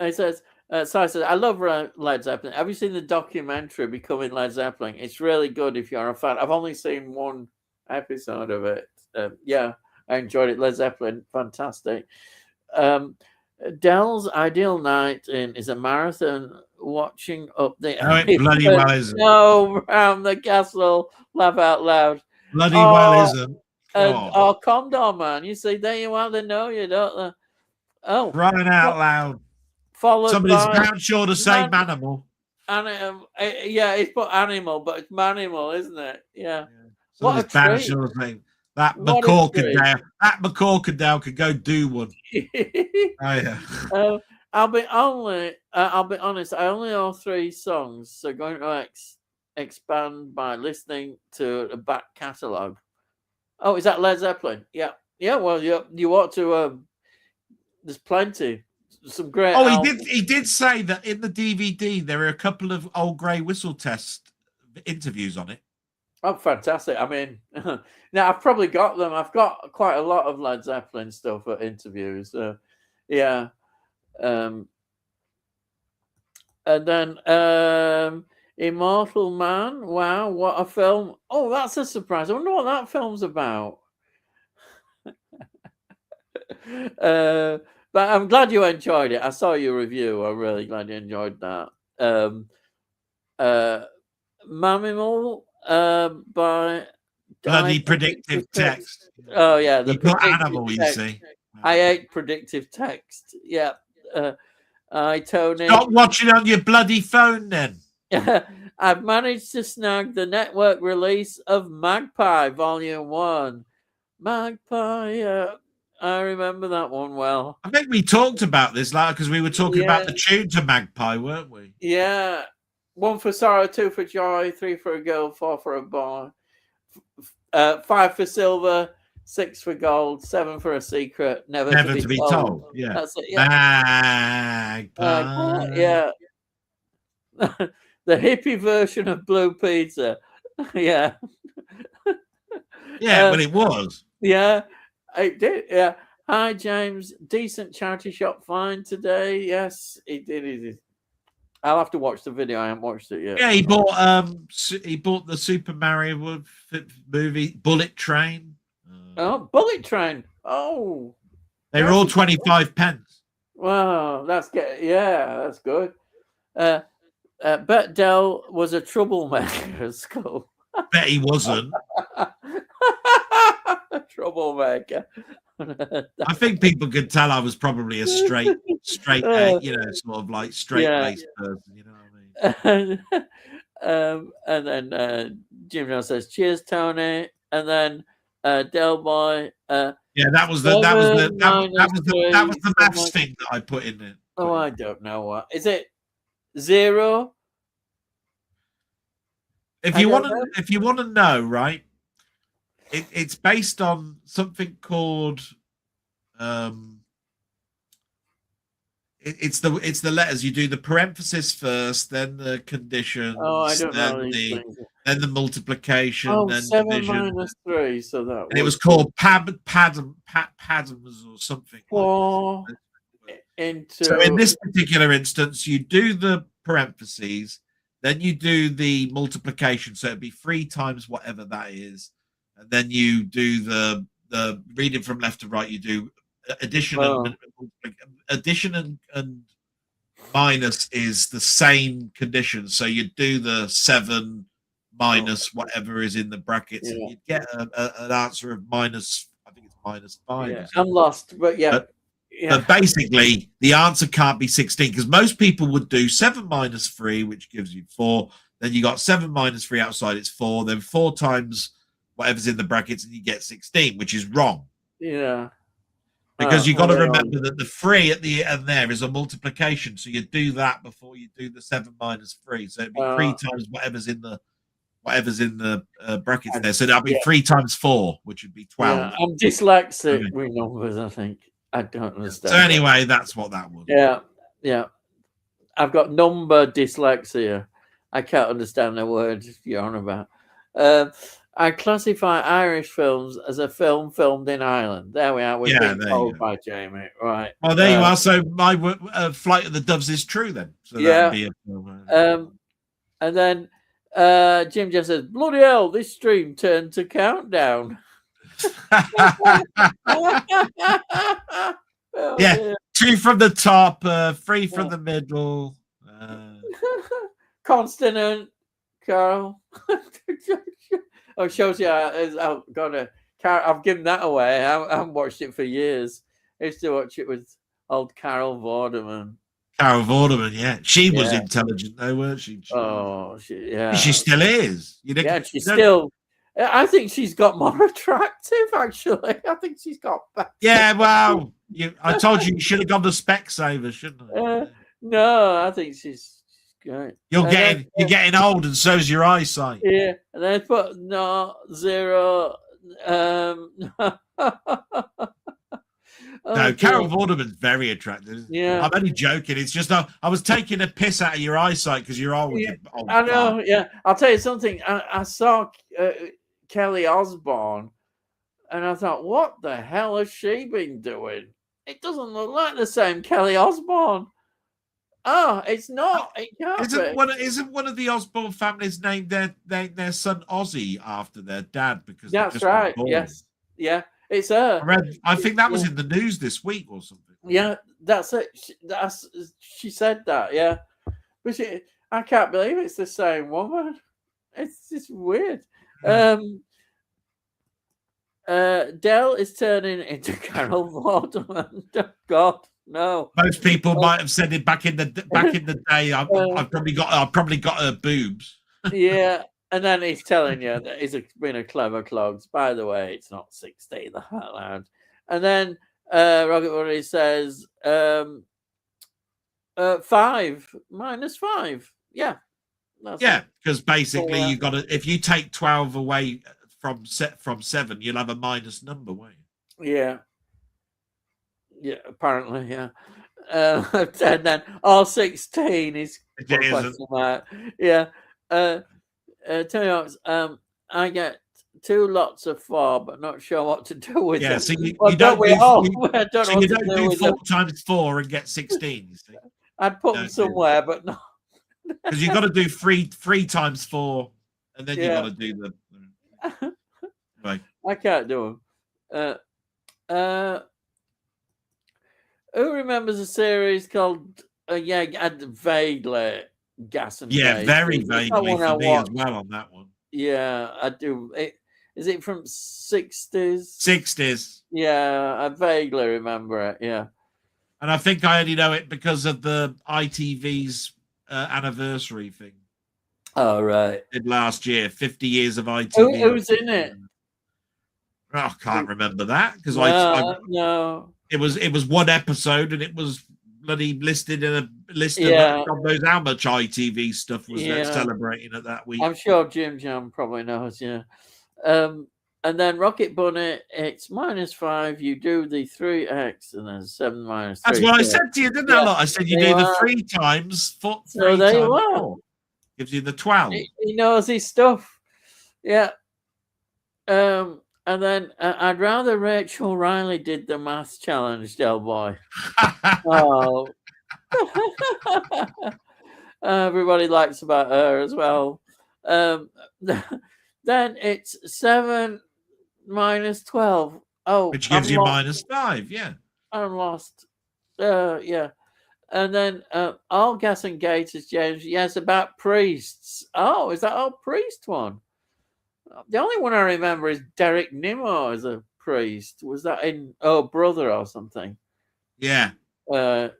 S1: It says, so I said, I love Led Zeppelin. Have you seen the documentary Becoming Led Zeppelin? It's really good if you're a fan. I've only seen one episode of it. Yeah, I enjoyed it. Led Zeppelin, fantastic. Del's ideal night in is a marathon watching up the...
S2: No, it bloody well isn't.
S1: No, around the castle. Laugh out loud.
S2: Bloody well isn't.
S1: Condor Man. You see, there you are. They know you, don't they? Oh.
S2: Running out loud. Somebody's bound sure to say manimal.
S1: Yeah, it's put animal, but it's manimal, isn't it? Yeah.
S2: What a treat. Sure that McCorkindale could go do one. Oh yeah.
S1: I'll be honest. I only know 3 songs, so going to expand by listening to the back catalogue. Oh, is that Led Zeppelin? Yeah. Well, you ought to. There's plenty. Some great.
S2: Oh, he did say that in the DVD there are a couple of Old Grey Whistle Test interviews on it.
S1: Oh, fantastic! I mean, now I've probably got them. I've got quite a lot of Led Zeppelin stuff at interviews. Yeah. And then Immortal Man. Wow, what a film! Oh, that's a surprise. I wonder what that film's about. But I'm glad you enjoyed it. I saw your review. I'm really glad you enjoyed that. Manimal, by
S2: bloody predictive text.
S1: Oh yeah, the
S2: You put
S1: predictive
S2: animal, you
S1: text.
S2: see.
S1: I hate predictive text. Yeah. Hi, Tony.
S2: Stop watching on your bloody phone then.
S1: I've managed to snag the network release of Magpie Volume 1. Magpie, I remember that one well.
S2: I think we talked about this, like, because we were talking about the tune to Magpie, weren't we?
S1: Yeah. 1 for sorrow, 2 for joy, 3 for a girl, 4 for a boy, 5 for silver, 6 for gold, 7 for a secret, never to be told.
S2: Yeah.
S1: That's it. Yeah.
S2: Magpie.
S1: Yeah. The hippie version of Blue Peter. Yeah.
S2: Yeah, well, it was.
S1: Yeah, it did. Yeah. Hi, James. Decent charity shop find today. Yes, he did. I'll have to watch the video. I haven't watched it yet.
S2: Yeah, he bought the Super Mario movie Bullet Train.
S1: Oh, Bullet Train. Oh,
S2: they were all 25 pence.
S1: Wow, that's good. Bet Dell was a troublemaker at school.
S2: Bet he wasn't.
S1: Troublemaker.
S2: I think people could tell I was probably a straight, sort of like straight-laced person. You know what I mean?
S1: And then Jim Jones says, "Cheers, Tony." And then Delboy.
S2: Yeah, that was the maths thing that I put in it.
S1: Oh, I don't know what is it. 0.
S2: If you want to know, right? It's based on something called it's the letters. You do the parenthesis first, then the conditions,
S1: I don't know
S2: then the multiplication, then
S1: 7
S2: division.
S1: minus 3, so that
S2: and it was called Padams or something.
S1: So
S2: in this particular instance, you do the parentheses, then you do the multiplication, so it'd be 3 times whatever that is, and then you do the reading from left to right. You do addition and minus is the same condition, so you do the 7 minus whatever is in the brackets, and you get an answer of minus. I think it's -5.
S1: Yeah, I'm lost, but
S2: But basically, the answer can't be 16 because most people would do 7 minus 3, which gives you 4. Then you got 7 minus 3 outside, it's 4. Then 4 times whatever's in the brackets, and you get 16, which is wrong.
S1: Yeah.
S2: Because you've got to remember that the 3 at the end there is a multiplication. So you do that before you do the 7 minus 3. So it'd be 3 times whatever's in the brackets there. So that'd be 3 times 4, which would be 12.
S1: Yeah, I'm dyslexic with numbers, I think. I don't understand.
S2: So anyway, that's what that was.
S1: Yeah. I've got number dyslexia. I can't understand the words you're on about. I classify Irish films as a film filmed in Ireland. There we are. We're being told by Jamie. Right.
S2: Well, there you are. So my Flight of the Doves is true then. So
S1: yeah.
S2: Be a film.
S1: And then Jim just says, "Bloody hell, this stream turned to countdown."
S2: Yeah, 2 from the top, 3 from the middle.
S1: Consonant, Carl. Oh, shows you. I've given that away. I haven't watched it for years. I used to watch it with old Carol Vorderman.
S2: Carol Vorderman, yeah, she was intelligent though, weren't she? She still is.
S1: She's still. I think she's got more attractive. Actually, I think she's got better.
S2: Yeah, well, I told you should have gone to Specsavers, shouldn't I?
S1: No, I think she's great.
S2: You're getting old, and so's your eyesight.
S1: Yeah, and then put 0.
S2: No, Carol Vorderman's very attractive.
S1: Yeah,
S2: I'm only joking. It's just I was taking a piss out of your eyesight because you're old.
S1: Yeah, I know. Far. Yeah, I'll tell you something. I saw Kelly Osbourne, and I thought, what the hell has she been doing? It doesn't look like the same Kelly Osbourne. Oh, it's not. It can't
S2: isn't one of the Osbourne families named their son Ozzy after their dad? Because
S1: that's right. Yes. Yeah. It's her.
S2: I think that was in the news this week or something.
S1: Yeah, that's it. She said that. Yeah, but I can't believe it's the same woman. It's just weird.
S2: Yeah.
S1: Del is turning into Carol Vorderman. Oh, God, no.
S2: Most people might have said it back in the day. I've probably got her boobs.
S1: Yeah, and then he's telling you that he's been a clever clogs. By the way, it's not 16 the hell out. And then Rocket Bunny says 5 -5. Yeah.
S2: Yeah, because basically you got to, if you take 12 away from 7, you'll have a minus number, won't you?
S1: Yeah. Yeah, apparently, yeah. And then all 16 is question mark. Yeah. Tell you what, I get 2 lots of 4, but not sure what to do with them.
S2: So you
S1: well,
S2: don't
S1: do
S2: 4 times 4 and get 16. You see?
S1: I'd put them somewhere, but no.
S2: Because you've got to do 3 times 4, and then you've got to do the. Right.
S1: I can't do them. Who remembers a series called vaguely Gas and Gauge?
S2: Very vaguely for me as well on that one.
S1: Yeah, I do. Is it from 60s?
S2: 60s.
S1: Yeah, I vaguely remember it. Yeah,
S2: and I think I only know it because of the ITV's anniversary thing.
S1: Oh, right.
S2: Did last year, 50 years of ITV.
S1: Who's in it?
S2: Oh, I can't remember that because
S1: no.
S2: It was one episode and it was bloody listed in a list of those how much ITV stuff was celebrating at that week.
S1: I'm sure Jim Jam probably knows. Yeah. And then Rocket Bunny, it's -5. You do the 3x and then 7 -3.
S2: That's what I said to you, didn't I? I said you do the 3 times 4. So there you are. 4. Gives you the 12.
S1: He knows his stuff. Yeah. And then I'd rather Rachel Riley did the maths challenge, Delboy. Oh. Everybody likes about her as well. Then it's 7 -12. Oh,
S2: which gives you -5. Yeah,
S1: I'm lost. Yeah. And then all gas and gators, James. Yes, about priests. Oh, is that all priest one? The only one I remember is Derek Nimmo as a priest. Was that in Brother or something?
S2: Yeah.
S1: Was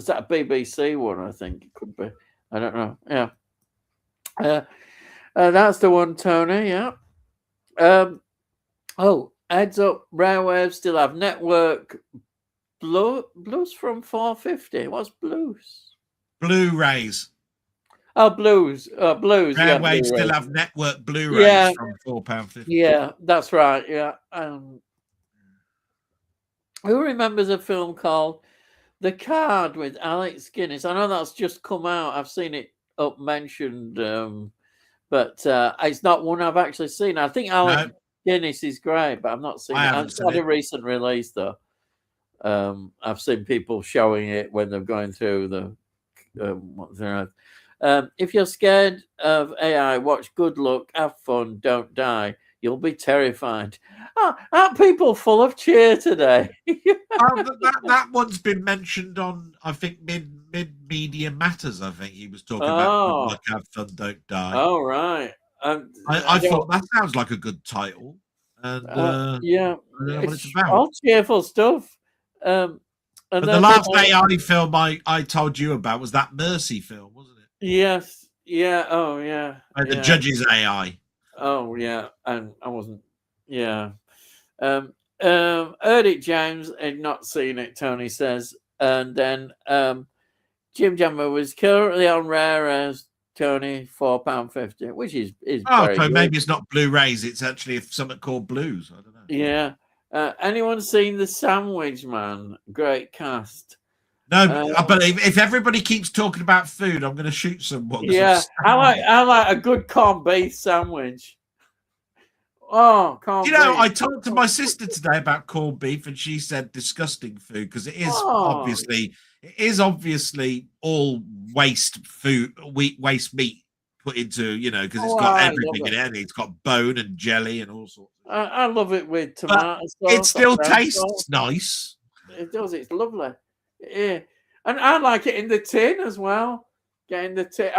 S1: that a BBC one? I think it could be. I don't know. Yeah. That's the one, Tony. Yeah. Heads up. Railwaves still have network. Blues from 450. What's blues?
S2: Blu-rays.
S1: Oh, blues. Blues.
S2: Railways still have network Blu-rays from £4.50.
S1: Yeah, that's right. Yeah. Who remembers a film called The Card with Alex Guinness? I know that's just come out. I've seen it up mentioned, but it's not one I've actually seen. I think Alex Guinness is great, but I've not seen it. It's not a recent release though. I've seen people showing it when they're going through the if you're scared of AI, watch Good Luck, have fun, don't die. You'll be terrified. Aren't people full of cheer today?
S2: that one's been mentioned on, I think, mid Media Matters. I think he was talking about Good Luck, have fun, don't die.
S1: Oh, right.
S2: I thought that sounds like a good title. And I don't know what it's about.
S1: All cheerful stuff.
S2: But the last AI film I told you about was that Mercy film, wasn't it?
S1: Yes. Yeah. Oh, yeah.
S2: The Judge's AI.
S1: Oh, yeah. And I wasn't. Yeah. Heard it, James. Had not seen it, Tony says. And then Jim Jammer was currently on rare as Tony, £4.50, which is very good.
S2: Maybe it's not Blu-rays. It's actually something called Blues. I don't know.
S1: Yeah. Anyone seen The Sandwich Man? Great cast.
S2: No, but if everybody keeps talking about food, I'm going to shoot someone.
S1: Yeah, I like a good corned beef sandwich. Oh, corned beef.
S2: I talked to my sister today about corned beef, and she said disgusting food because it is obviously all waste food, waste meat put into, because it's got everything in it. It's got bone and jelly and all sorts.
S1: I love it with tomato sauce.
S2: It still tastes nice.
S1: It does. It's lovely. Yeah, and I like it in the tin as well. getting the tin.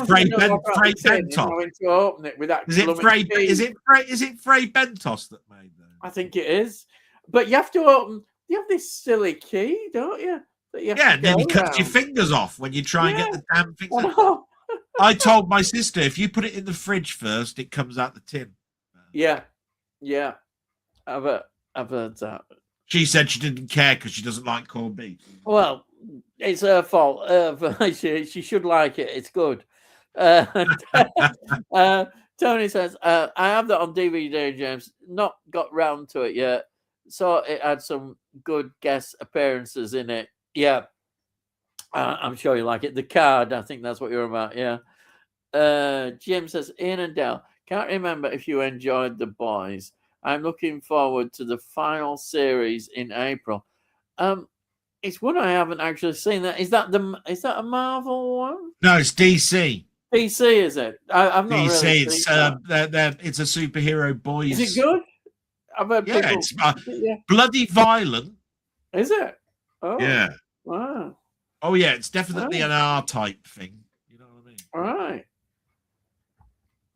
S2: Frey
S1: Tin
S2: Bentos.
S1: having to open it with that.
S2: Is it Frey? Is it Frey Bentos that made them?
S1: I think it is, but you have to open. You have this silly key, don't you?
S2: Yeah, and then you cut your fingers off when you try and get the damn thing. I told my sister, if you put it in the fridge first, it comes out the tin.
S1: Yeah. I've heard that.
S2: She said she didn't care because she doesn't like corned beef.
S1: Well, it's her fault. She should like it. It's good. Tony says, I have that on DVD, James. Not got round to it yet. So it had some good guest appearances in it. Yeah. I'm sure you like it. The Card, I think that's what you're about. Yeah. Jim says, Ian and Dell, can't remember if you enjoyed The Boys. I'm looking forward to the final series in April. It's one I haven't actually seen. Is that a Marvel one?
S2: No, it's DC.
S1: DC, is it? I've not
S2: DC.
S1: Really
S2: it's a superhero boys.
S1: Is it good? I've heard people.
S2: It's bloody violent.
S1: Is it? Oh,
S2: yeah.
S1: Wow.
S2: Oh yeah, it's definitely an R type thing. You know what I mean?
S1: All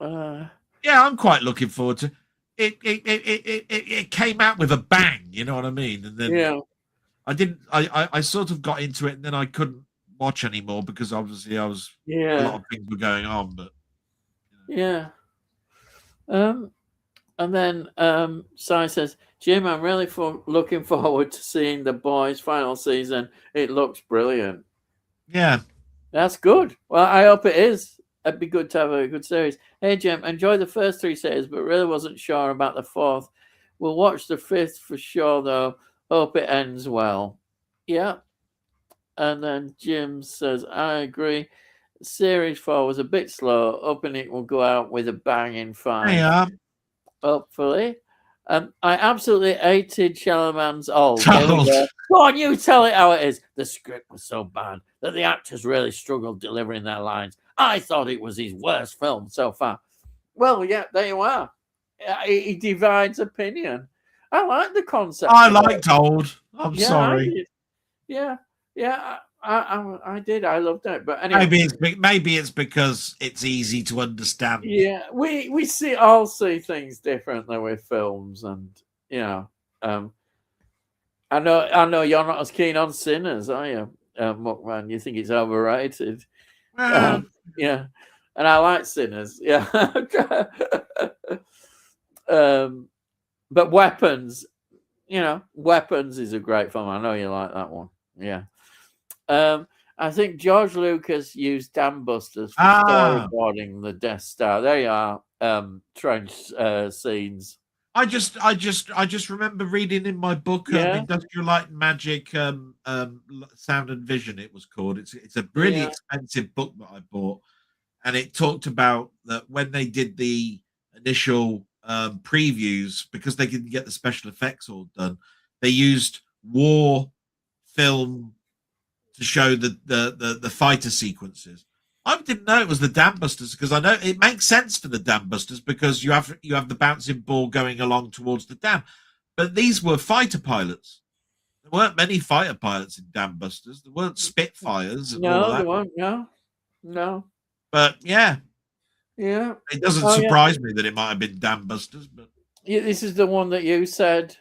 S1: right.
S2: Yeah, I'm quite looking forward to it. It came out with a bang. You know what I mean? And then I sort of got into it, and then I couldn't watch anymore because obviously a lot of things were going on. But
S1: and then Si says, Jim, I'm really looking forward to seeing The Boys final season. It looks brilliant.
S2: Yeah,
S1: that's good. Well, I hope it is. It'd be good to have a good series. Hey, Jim, enjoyed the first 3 series, but really wasn't sure about the 4th. We'll watch the 5th for sure, though. Hope it ends well. Yeah. And then Jim says, I agree. Series 4 was a bit slow. Hoping it will go out with a bang in 5.
S2: Yeah.
S1: Hopefully. I absolutely hated Shalaman's Go on, you tell it how it is. The script was so bad that the actors really struggled delivering their lines. I thought it was his worst film so far. Well, yeah, there you are. He divides opinion. I like the concept.
S2: I liked Old. I'm sorry.
S1: I did. I loved it. But anyway,
S2: maybe it's because it's easy to understand.
S1: Yeah, we all see things differently with films, and I know you're not as keen on Sinners, are you, Muckman? You think it's overrated? Yeah, and I like Sinners. Yeah, but Weapons, Weapons is a great film. I know you like that one. Yeah. I think George Lucas used dam busters for storyboarding the Death Star. There you are, trench scenes.
S2: I just remember reading in my book, Industrial Light and Magic, Sound and Vision. It was called. It's a really expensive book that I bought, and it talked about that when they did the initial previews, because they didn't get the special effects all done, they used war film to show the fighter sequences. I didn't know it was the dam busters, because I know it makes sense for the dam busters because you have the bouncing ball going along towards the dam. But these were fighter pilots. There weren't many fighter pilots in dam busters. There weren't Spitfires. And all that.
S1: There weren't. No.
S2: But it doesn't surprise me that it might have been dam busters. But
S1: this is the one that you said.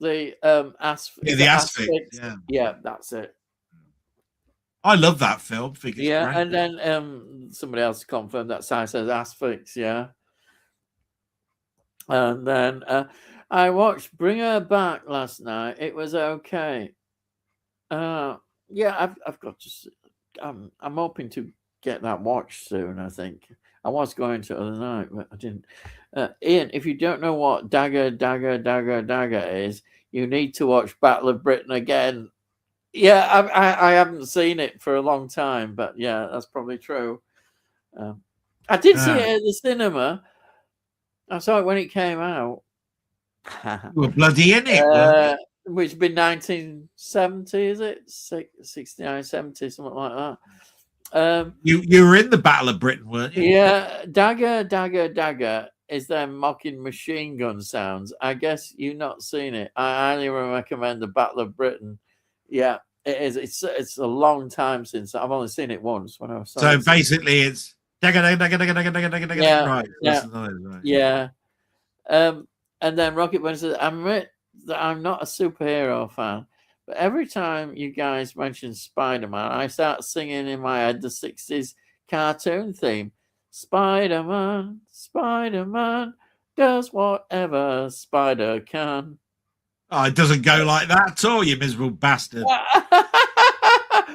S1: The
S2: Asphyx.
S1: Yeah, that's it.
S2: I love that film.
S1: And then somebody else confirmed that Si says Asphyx, yeah. And then I watched Bring Her Back last night. It was okay. I've got to. I'm hoping to get that watched soon. I think I was going to the other night, but I didn't. Ian, if you don't know what Dagger is, you need to watch Battle of Britain again. Yeah, I haven't seen it for a long time, but yeah, that's probably true. I did see it at the cinema. I saw it when it came out.
S2: You were bloody in it.
S1: Which would be 1970, is it? 69, 70, something like that.
S2: You were in the Battle of Britain, weren't you?
S1: Yeah, Dagger is them mocking machine gun sounds. I guess you've not seen it. I highly recommend the Battle of Britain. Yeah, It is. It's a long time since I've only seen it once when I was.
S2: So basically, it's right.
S1: Yeah. And then Rocket Bunny says, "Admit that I'm not a superhero fan, but every time you guys mention Spider-Man, I start singing in my head the '60s cartoon theme. Spider-Man, Spider-Man does whatever Spider can."
S2: Oh, it doesn't go like that at all, you miserable bastard.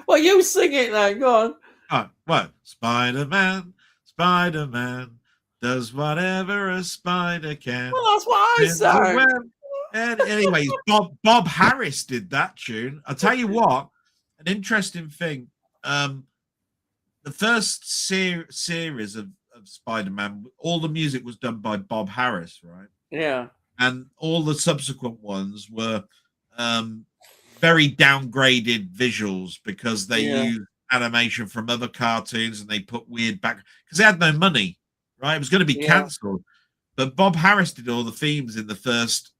S1: Well, you sing it then. Go on.
S2: Oh, what? Spider-Man, Spider-Man does whatever a spider can.
S1: Well, that's what I sang.
S2: And anyways, Bob Harris did that tune. I'll tell you what, an interesting thing. The first series of Spider-Man, all the music was done by Bob Harris, right?
S1: Yeah.
S2: And all the subsequent ones were very downgraded visuals because they used animation from other cartoons and they put weird back because they had no money, right? It was going to be cancelled. But Bob Harris did all the themes in the first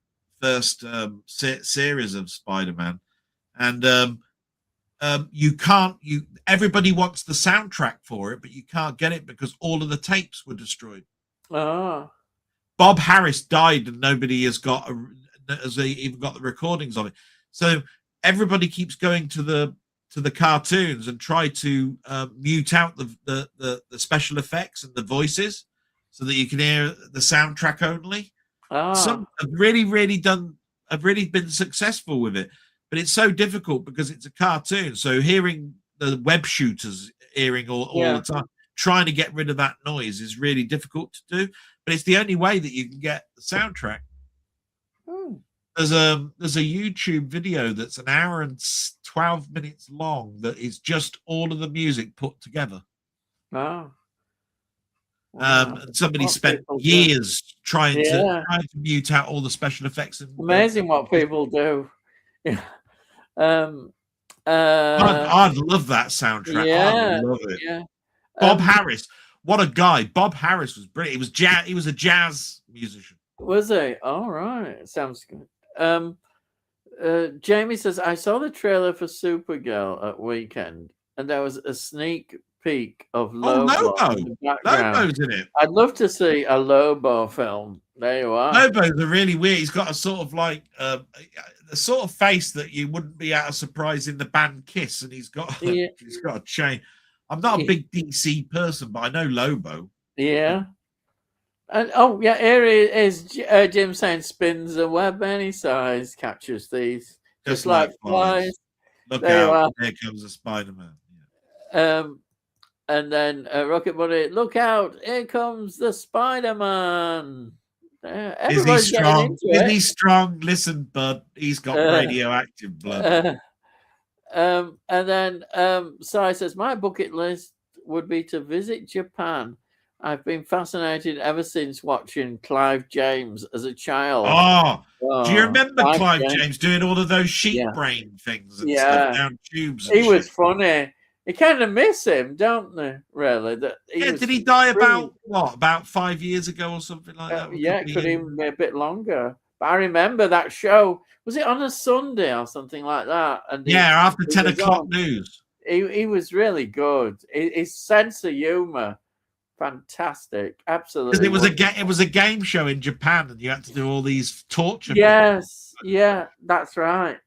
S2: series of Spider-Man, and everybody wants the soundtrack for it, but you can't get it because all of the tapes were destroyed.
S1: Oh.
S2: Bob Harris died and nobody has even got the recordings of it. So everybody keeps going to the cartoons and try to mute out the special effects and the voices so that you can hear the soundtrack only. Some have really been successful with it, but it's so difficult because it's a cartoon. So hearing the web shooters hearing all the time, trying to get rid of that noise is really difficult to do. But it's the only way that you can get the soundtrack. There's a YouTube video that's an hour and 12 minutes long that is just all of the music put together.
S1: Wow.
S2: And somebody spent years trying to mute out all the special effects.
S1: Amazing what people do. Yeah.
S2: I'd love that soundtrack. I'd love it.
S1: Yeah.
S2: Bob Harris, what a guy! Bob Harris was brilliant. He was a jazz musician.
S1: Was he? All right. Sounds good. Jamie says, I saw the trailer for Supergirl at weekend, and there was a sneak peek of Lobo in the background.
S2: Lobo's in it.
S1: I'd love to see a Lobo film. There you are.
S2: Lobo's a really weird. He's got a sort of like the sort of face that you wouldn't be out of surprise in the band Kiss, and he's got a chain. I'm not a big DC person, but I know Lobo.
S1: Yeah. And here is Jim saying spins a web any size, captures these. Just like flies.
S2: Look out, there comes a Spider-Man.
S1: Yeah. And then Rocket Bunny, look out, here comes the Spider-Man.
S2: Is he strong? Is he strong? Listen, bud, he's got radioactive blood.
S1: And then Sai says, my bucket list would be to visit Japan. I've been fascinated ever since watching Clive James as a child.
S2: Do you remember Clive James doing all of those sheep brain things and stuff down tubes?
S1: He was funny. You kind of miss him, don't they? Really?
S2: Did he die about 5 years ago or something like that?
S1: It could even be a bit longer. But I remember that show. Was it on a Sunday or something like that? And
S2: after 10 o'clock news.
S1: He was really good. His sense of humor, fantastic, absolutely.
S2: Because it was a game show in Japan, and you had to do all these torture.
S1: Yes, that's right.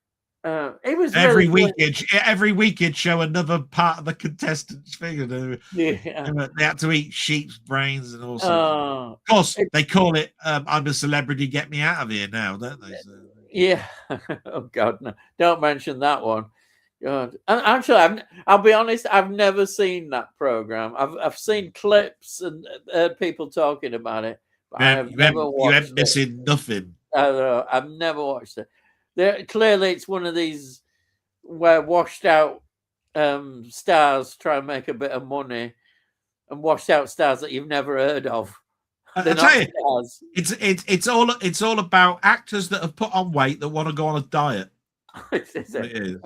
S1: It was
S2: every week. Every week it'd show another part of the contestants' figure. They had to eat sheep's brains and all sorts. Of course, they call it "I'm a celebrity, get me out of here" now, don't they? So,
S1: yeah. Oh God, no! Don't mention that one. God. And actually, I'll be honest. I've never seen that program. I've seen clips and heard people talking about it. But I have never watched it.
S2: You ain't missing nothing.
S1: I've never watched it. Clearly, it's one of these where washed out stars try and make a bit of money, and washed out stars that you've never heard of.
S2: I tell you, it's all about actors that have put on weight that want to go on a diet.
S1: It is.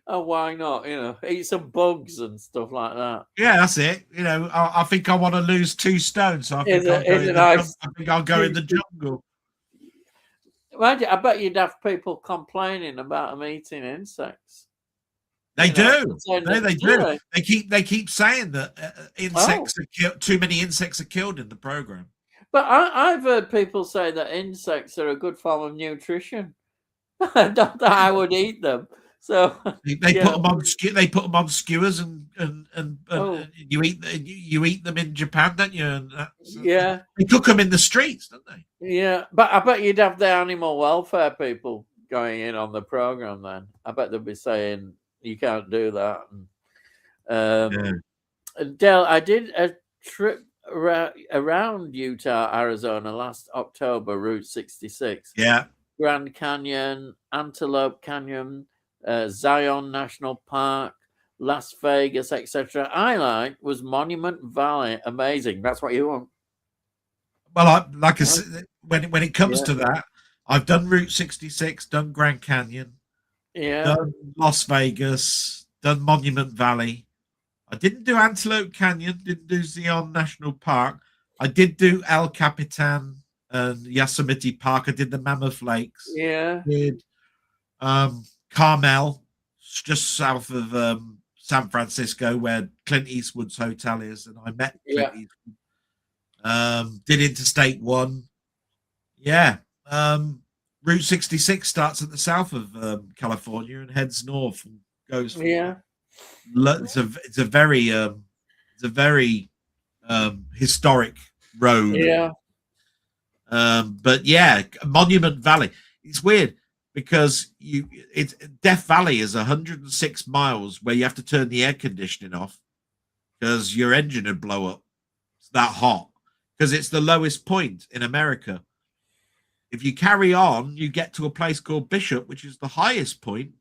S1: Oh, why not? Eat some bugs and stuff like that.
S2: Yeah, that's it. I think I want to lose 2 stones, so I think I'll go in the jungle.
S1: Imagine, I bet you'd have people complaining about them eating insects.
S2: They do.
S1: saying
S2: No,
S1: that,
S2: they
S1: do
S2: do.
S1: they?
S2: They keep saying that
S1: Oh,
S2: insects are killed. Too many insects are killed in the program.
S1: but I've heard people say that insects are a good form of nutrition. Not that I would eat them. So
S2: They
S1: yeah.
S2: put them on. They put them on skewers, and
S1: Oh,
S2: you eat them in Japan, don't you? And
S1: yeah,
S2: they cook them in the streets, don't they?
S1: yeah. But I bet you'd have the animal welfare people going in on the program. Then I bet they'd be saying you can't do that.
S2: Yeah.
S1: Del, I did a trip around Utah, Arizona last October, Route 66.
S2: Yeah.
S1: Grand Canyon, Antelope Canyon, Zion National Park, Las Vegas, etc. Highlight was Monument Valley. Amazing. That's what you want.
S2: Well, like I said, when it comes
S1: Yeah.
S2: to that, I've done Route 66, done Grand Canyon,
S1: Yeah.
S2: done Las Vegas, done Monument Valley. I didn't do Antelope Canyon, didn't do Zion National Park. I did do El Capitan and Yosemite Park. I did the Mammoth Lakes.
S1: Yeah.
S2: Did Carmel, just south of San Francisco, where Clint Eastwood's hotel is, and I met Clint Eastwood. Did Interstate 1. Yeah. Route 66 starts at the south of California and heads north and goes.
S1: Yeah.
S2: It's a very historic road.
S1: Yeah.
S2: But yeah, Monument Valley. It's weird because Death Valley is 106 miles where you have to turn the air conditioning off because your engine would blow up. It's that hot because it's the lowest point in America. If you carry on, you get to a place called Bishop, which is the highest point,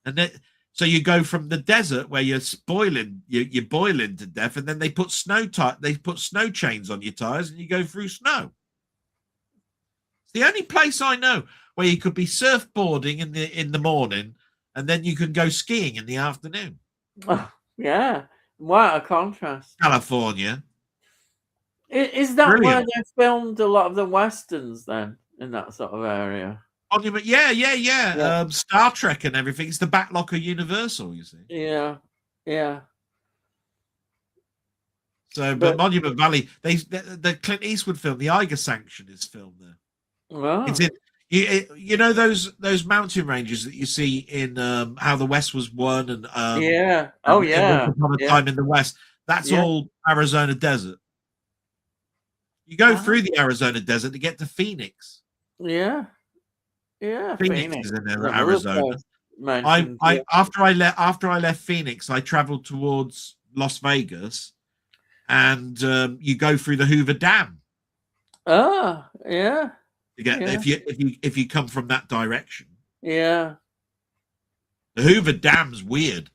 S2: and so you go from the desert where you're boiling to death, and then they put snow chains on your tires, and you go through snow. It's the only place I know where you could be surfboarding in the morning, and then you can go skiing in the afternoon.
S1: Oh, yeah. What a contrast.
S2: California.
S1: Is that
S2: Brilliant.
S1: where they filmed a lot of the westerns then, in that sort of area?
S2: Monument, yeah. Star Trek and everything. It's the backlock of Universal, you see.
S1: Yeah.
S2: So, but Monument Valley, the Clint Eastwood film, the Eiger Sanction, is filmed there.
S1: Wow.
S2: It's in, you know those mountain ranges that you see in How the West Was Won and
S1: yeah. Oh yeah.
S2: Once Upon a Time in the West. That's all Arizona desert. You go through the Arizona desert to get to Phoenix.
S1: Yeah.
S2: Phoenix is in there, Arizona. After I left Phoenix, I traveled towards Las Vegas, and you go through the Hoover Dam.
S1: Oh, yeah.
S2: If you come from that direction.
S1: Yeah.
S2: The Hoover Dam's weird.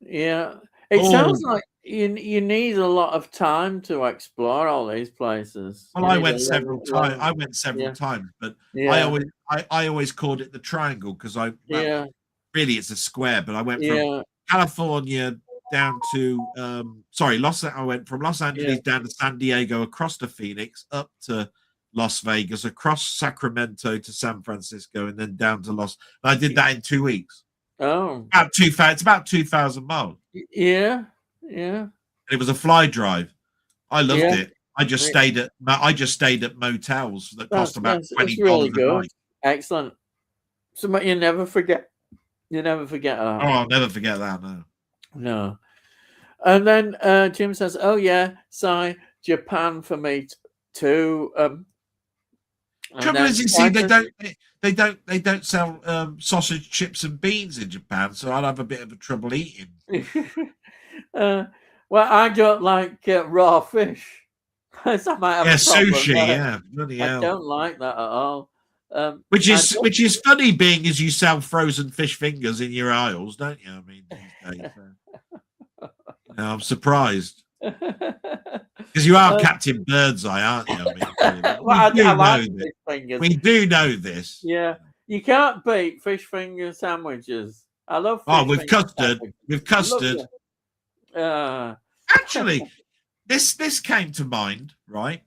S1: Yeah. It sounds like you need a lot of time to explore all these places.
S2: Well, I went several times, but I always called it the triangle because really it's a square, but I went from California down to I went from Los Angeles down to San Diego, across to Phoenix, up to Las Vegas, across Sacramento to San Francisco, and then down to I did that in 2 weeks.
S1: Oh,
S2: it's about 2,000 miles.
S1: Yeah.
S2: And it was a fly drive. I loved it. I just stayed at motels that cost about $20
S1: really
S2: a
S1: good.
S2: night.
S1: Excellent. So you never forget. You never forget that.
S2: Oh, I'll never forget that.
S1: No. And then Jim says, "Oh yeah, Japan for me too."
S2: Trouble is, you see, they don't sell sausage, chips, and beans in Japan, so I'll have a bit of a trouble eating.
S1: Well, I don't like raw fish. So I might have a problem
S2: sushi.
S1: there.
S2: Yeah, bloody hell.
S1: I don't like that at all.
S2: Which is funny, being as you sell frozen fish fingers in your aisles, don't you? I mean, these days, I'm surprised because you are Captain Birdseye, aren't you? I mean, we do know this.
S1: Yeah, you can't beat fish finger sandwiches. I love.
S2: With custard. With custard. Actually, this came to mind, right?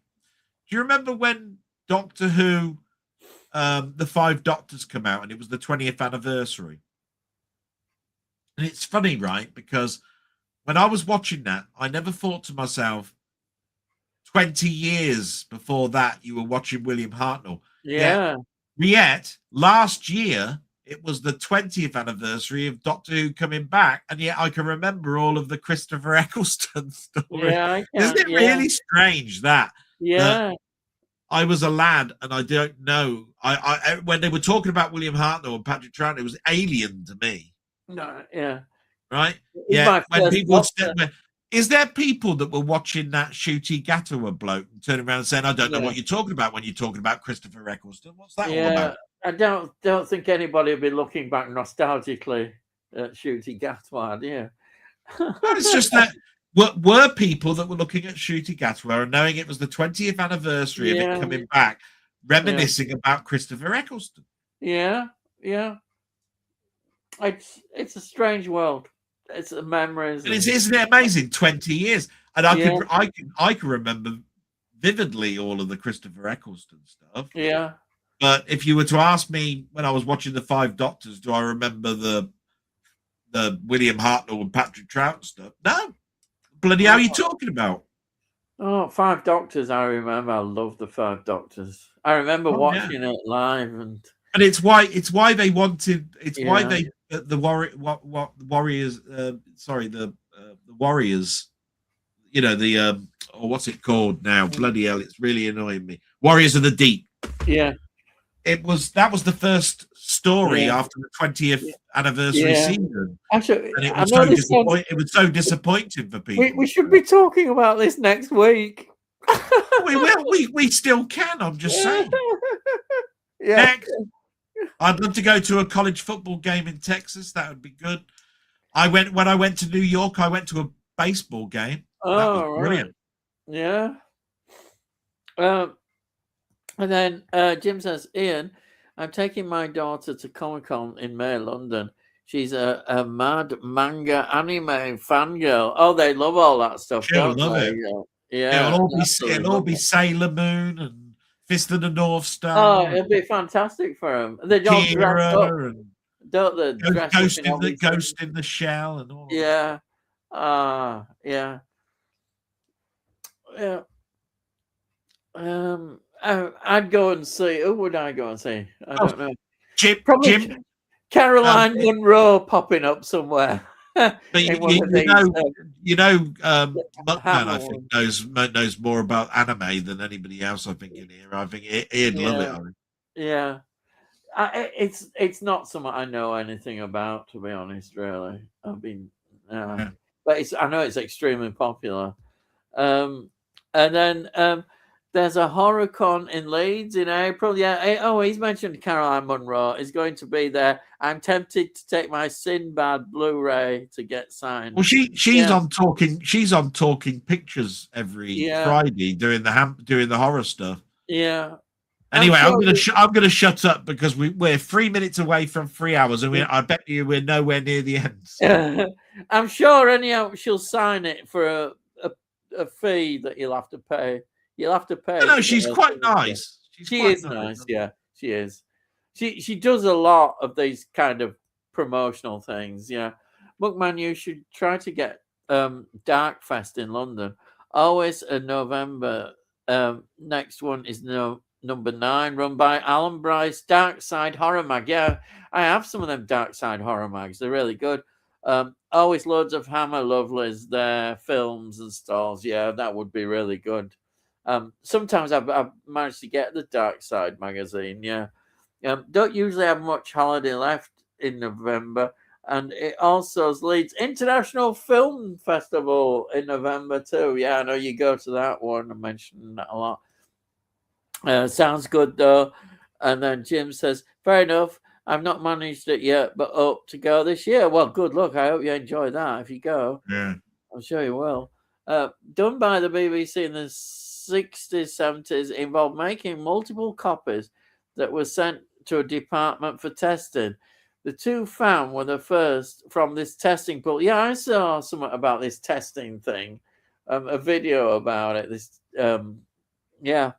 S2: Do you remember when Doctor Who the Five Doctors come out, and it was the 20th anniversary. And it's funny, right? Because when I was watching that, I never thought to myself, 20 years before that, you were watching William Hartnell.
S1: Yeah.
S2: Yet last year, it was the 20th anniversary of Doctor Who coming back, and yet I can remember all of the Christopher Eccleston stories.
S1: Yeah, I
S2: Isn't
S1: can.
S2: it really strange that
S1: Yeah.
S2: I was a lad and I don't know? I when they were talking about William Hartnell and Patrick Troughton, it was alien to me.
S1: No, yeah.
S2: Right?
S1: He's
S2: Yeah.
S1: my
S2: When
S1: first
S2: people
S1: Doctor.
S2: is there people that were watching that Shooty Gatwa bloke and turning around and saying, I don't know
S1: Yeah.
S2: what you're talking about when you're talking about Christopher Eccleston? What's that all
S1: Yeah.
S2: about?
S1: I don't think anybody will be looking back nostalgically at Shooty Gatwa, yeah.
S2: No, it's just that were people that were looking at Shooty Gatwa and knowing it was the 20th anniversary of it
S1: Yeah.
S2: coming back, reminiscing about Christopher Eccleston.
S1: Yeah. Yeah. It's a strange world. It's memories.
S2: And isn't it amazing? 20 years. And
S1: Yeah.
S2: I can remember vividly all of the Christopher Eccleston stuff.
S1: Yeah.
S2: But if you were to ask me when I was watching the Five Doctors, do I remember the William Hartnell and Patrick Troughton stuff? No. Bloody hell are you talking about?
S1: Oh, Five Doctors, I remember. I love the Five Doctors. I remember watching it live, and
S2: it's why they wanted why they the Warriors the Warriors, you know, the what's it called now? Bloody hell, it's really annoying me. Warriors of the Deep.
S1: Yeah.
S2: That was the first story after the 20th anniversary season.
S1: Actually,
S2: and it was so disappointing for people.
S1: We should be talking about this next week.
S2: We will. We still can. I'm just saying.
S1: Yeah.
S2: Next, I'd love to go to a college football game in Texas. That would be good. When I went to New York, I went to a baseball game. That was brilliant.
S1: Yeah. And then Jim says, Ian, I'm taking my daughter to Comic-Con in May, London. She's a mad manga anime fangirl. Oh, they love all that stuff.
S2: She'll love it.
S1: Yeah.
S2: It'll all be Sailor Moon and Fist of the North Star.
S1: Oh, it'll be fantastic for them. They don't dress up. Don't they?
S2: Ghost in the Shell and all.
S1: Yeah. Yeah. Yeah. I'd go and see. Who would I go and see? I don't know.
S2: Jim,
S1: Caroline Munro popping up somewhere.
S2: But Mutman, I think knows more about anime than anybody else. I think in here. I think he'd love it.
S1: Yeah. It's not something I know anything about, to be honest. Really, but I know it's extremely popular. And then there's a HorrorCon in Leeds in April. Yeah. Oh, he's mentioned Caroline Munro is going to be there. I'm tempted to take my Sinbad Blu-ray to get signed.
S2: Well, she's on talking. She's on Talking Pictures every Friday doing the horror stuff.
S1: Yeah.
S2: Anyway, I'm gonna shut up because we're 3 minutes away from 3 hours, and I bet you we're nowhere near the end. So.
S1: I'm sure anyhow she'll sign it for a fee that you'll have to pay. You'll have to pay.
S2: No, she's quite nice.
S1: She is nice. Yeah, she is. She does a lot of these kind of promotional things. Yeah, Bookman, you should try to get Dark Fest in London. Always in November. Next one is number 9, run by Alan Bryce. Dark Side Horror Mag. Yeah, I have some of them Dark Side Horror Mags. They're really good. Always loads of Hammer Lovelies there, films and stalls. Yeah, that would be really good. Sometimes I've managed to get the Dark Side magazine. Yeah. Don't usually have much holiday left in November. And it also leads International Film Festival in November too. Yeah, I know you go to that one. I mentioned that a lot. Sounds good though. And then Jim says, fair enough. I've not managed it yet, but hope to go this year. Well, good luck. I hope you enjoy that if you go.
S2: Yeah.
S1: I'm sure you will. Done by the BBC in the 60s, 70s, involved making multiple copies that were sent to a department for testing. The 2 found were the first from this testing pool. Yeah, I saw something about this testing thing, a video about it. This, yeah.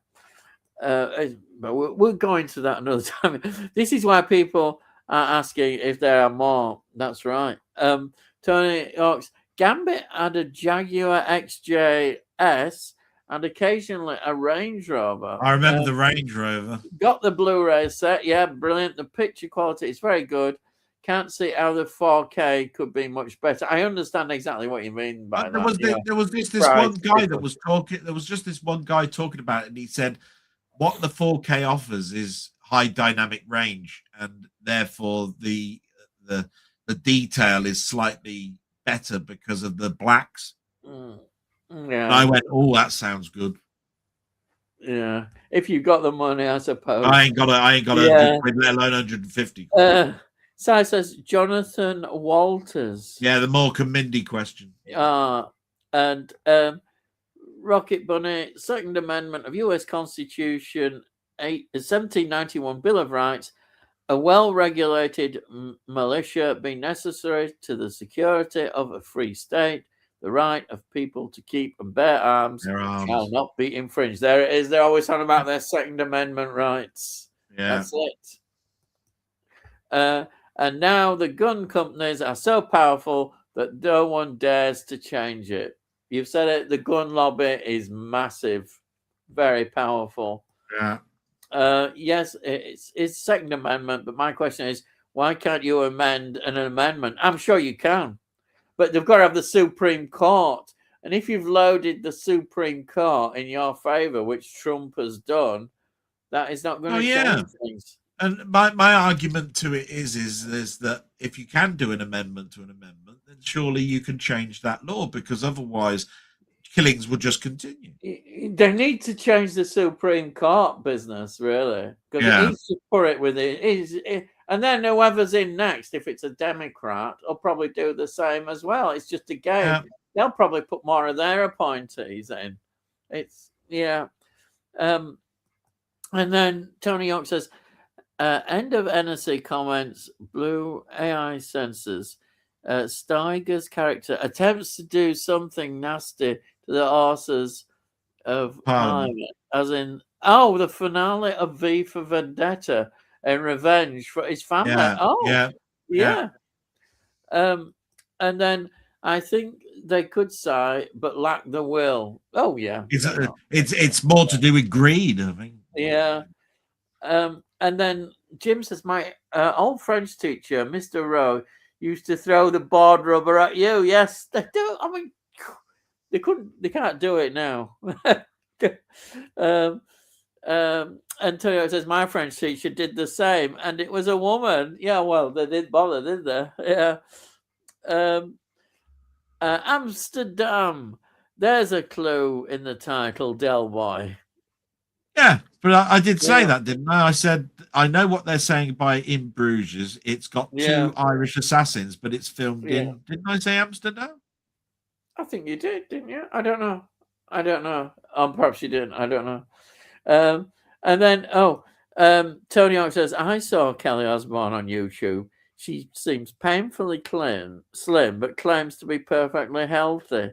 S1: But we'll go into that another time. This is why people are asking if there are more. That's right. Tony Hawks, Gambit had a Jaguar XJS and occasionally a Range Rover.
S2: I remember the Range Rover.
S1: Got the Blu-ray set. Yeah, brilliant. The picture quality is very good. Can't see how the 4K could be much better. I understand exactly what you mean by that.
S2: There was this
S1: Right.
S2: one guy that was talking. There was just this one guy talking about it, and he said what the 4K offers is high dynamic range, and therefore the detail is slightly better because of the blacks.
S1: Yeah.
S2: And I went, oh, that sounds good.
S1: Yeah, if you've got the money, I suppose.
S2: I ain't got 100 quid, let alone 150.
S1: So it says Jonathan Walters.
S2: Yeah, the Morecambe Mindy question.
S1: And Rocket Bunny, Second Amendment of U.S. Constitution, 1791 Bill of Rights, a well-regulated militia being necessary to the security of a free state, the right of people to keep and bear arms shall not be infringed. There it is. They're always talking about their Second Amendment rights.
S2: Yeah.
S1: That's it. And now the gun companies are so powerful that no one dares to change it. You've said it. The gun lobby is massive, very powerful.
S2: Yeah.
S1: Yes, it's Second Amendment, but my question is, why can't you amend an amendment? I'm sure you can, but they've got to have the Supreme Court. And if you've loaded the Supreme Court in your favor, which Trump has done, that is not going to change things.
S2: And my argument to it is that if you can do an amendment to an amendment, then surely you can change that law, because otherwise killings will just continue.
S1: They need to change the Supreme Court business, really, because it needs to put it with it. And then whoever's in next, if it's a Democrat, will probably do the same as well. It's just a game. Yeah. They'll probably put more of their appointees in. And then Tony York says, end of NSC comments, blue AI sensors. Steiger's character attempts to do something nasty to the horses of Parliament, as in, the finale of V for Vendetta and revenge for his family. And then I think they could sigh, but lack the will. Oh yeah,
S2: it's more to do with greed, I think.
S1: Yeah. And then Jim says, my old French teacher, Mr. Rowe, used to throw the board rubber at you. Yes, they do. I mean, they can't do it now. Antonio says, my French teacher did the same, and it was a woman. Yeah, well, they didn't bother, did they? Yeah. Amsterdam. There's a clue in the title, Delboy.
S2: Yeah, but I did say that, didn't I? I said, I know what they're saying by In Bruges. It's got two Irish assassins, but it's filmed in, didn't I say Amsterdam?
S1: I think you did, didn't you? I don't know. Perhaps you didn't. I don't know. And then, Tony Hawk says, I saw Kelly Osbourne on YouTube. She seems painfully slim, but claims to be perfectly healthy.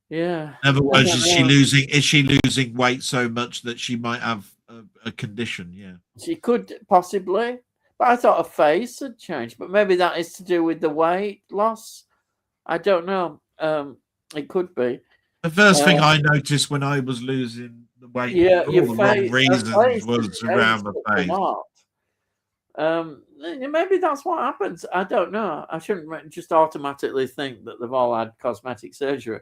S1: Yeah.
S2: In other words, is she losing weight so much that she might have a condition? Yeah.
S1: She could possibly, but I thought her face had changed. But maybe that is to do with the weight loss. I don't know. It could be.
S2: The first thing I noticed when I was losing the weight,
S1: your
S2: the
S1: face,
S2: wrong reasons, was around the face.
S1: Maybe that's what happens. I don't know. I shouldn't just automatically think that they've all had cosmetic surgery.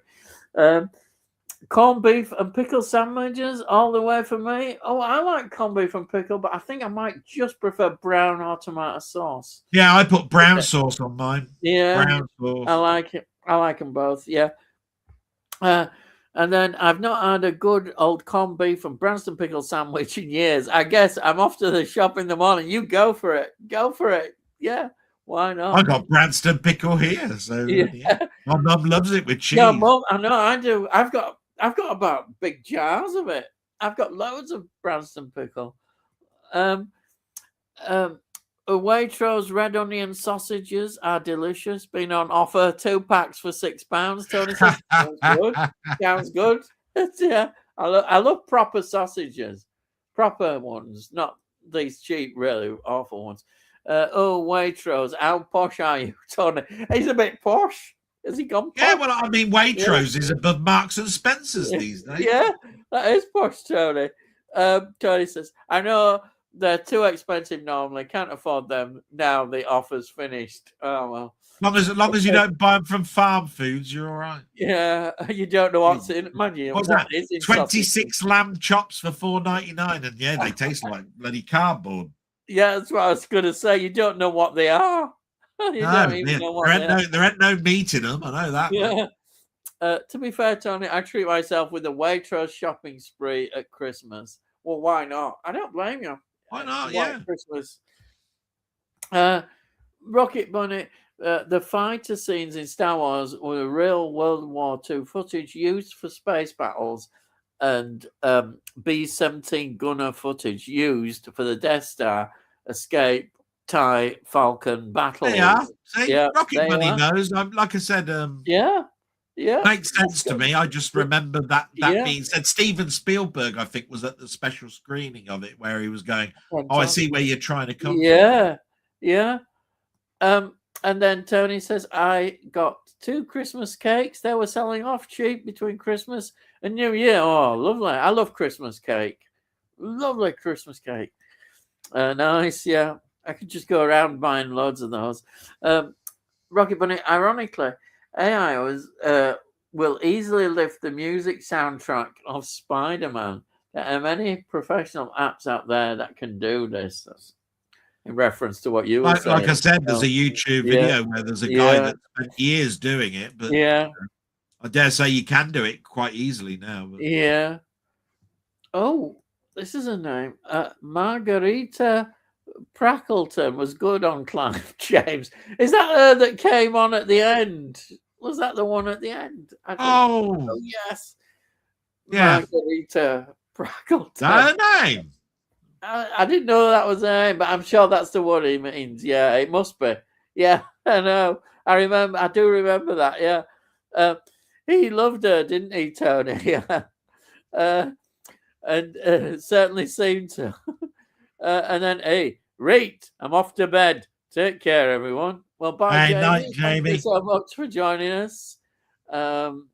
S1: Corned beef and pickle sandwiches all the way for me. Oh, I like corned beef and pickle, but I think I might just prefer brown or tomato sauce.
S2: Yeah, I put brown sauce on mine.
S1: Yeah,
S2: brown sauce.
S1: I like it. I like them both. Yeah. And then I've not had a good old corned beef and Branston pickle sandwich in years. I guess I'm off to the shop in the morning. You go for it. Go for it. Yeah. Why not?
S2: I got Branston pickle here, so my mum loves it with cheese.
S1: Yeah, Mum, I know I do. I've got about big jars of it. I've got loads of Branston pickle. Waitrose red onion sausages are delicious. Been on offer, 2 packs for £6. Tony says, sounds good. Sounds good. Yeah, I love proper sausages. proper ones, not these cheap, really awful ones. Oh, Waitrose, how posh are you, Tony? He's a bit posh. Has he gone posh?
S2: Yeah, well, I mean, Waitrose is above Marks and Spencer's these days.
S1: Yeah, that is posh, Tony. Tony says, I know they're too expensive normally. Can't afford them now. The offer's finished. Oh, well.
S2: As long as you don't buy them from Farm Foods, you're all right.
S1: Yeah, you don't know what's in. Imagine
S2: what's
S1: what
S2: that?
S1: is in
S2: 26 lamb chops for $4.99, and yeah, they taste like bloody cardboard.
S1: Yeah, that's what I was going to say. You don't know what they are. Don't even know what
S2: there ain't no meat in them. I know that.
S1: Yeah. To be fair, Tony, I treat myself with a Waitrose shopping spree at Christmas. Well, why not? I don't blame you.
S2: Why not? Yeah.
S1: Christmas. Rocket Bunny. The fighter scenes in Star Wars were real World War II footage used for space battles, and B-17 gunner footage used for the Death Star escape TIE Falcon battle.
S2: Yeah, see, Rocket Bunny knows. Like I said,
S1: yeah,
S2: makes sense to me. I just remember that being said. Steven Spielberg, I think, was at the special screening of it where he was going, "Oh, I see where you're trying to come from."
S1: Yeah. And then Tony says, I got 2 Christmas cakes. They were selling off cheap between Christmas and New Year. Oh, lovely. I love Christmas cake. Lovely Christmas cake. Nice, yeah. I could just go around buying loads of those. Rocket Bunny, ironically, AI will easily lift the music soundtrack of Spider-Man. There are many professional apps out there that can do this. That's in reference to what you were saying.
S2: Like I said, there's a YouTube video where there's a guy that spent years doing it, but I dare say you can do it quite easily now. But.
S1: Yeah. Oh, this is a name. Margarita Prackleton was good on Clive James. Is that her that came on at the end? Was that the one at the end?
S2: Oh,
S1: yes.
S2: Yeah.
S1: Margarita Prackleton.
S2: That her name?
S1: I didn't know that was her name, but I'm sure that's the one he means. Yeah, it must be. Yeah, I know. I do remember that. Yeah. He loved her, didn't he, Tony? Yeah. And certainly seemed to. And then, hey, Reet, I'm off to bed. Take care, everyone. Well, bye, Jamie.
S2: Night, Jamie.
S1: Thank you so much for joining us. I'm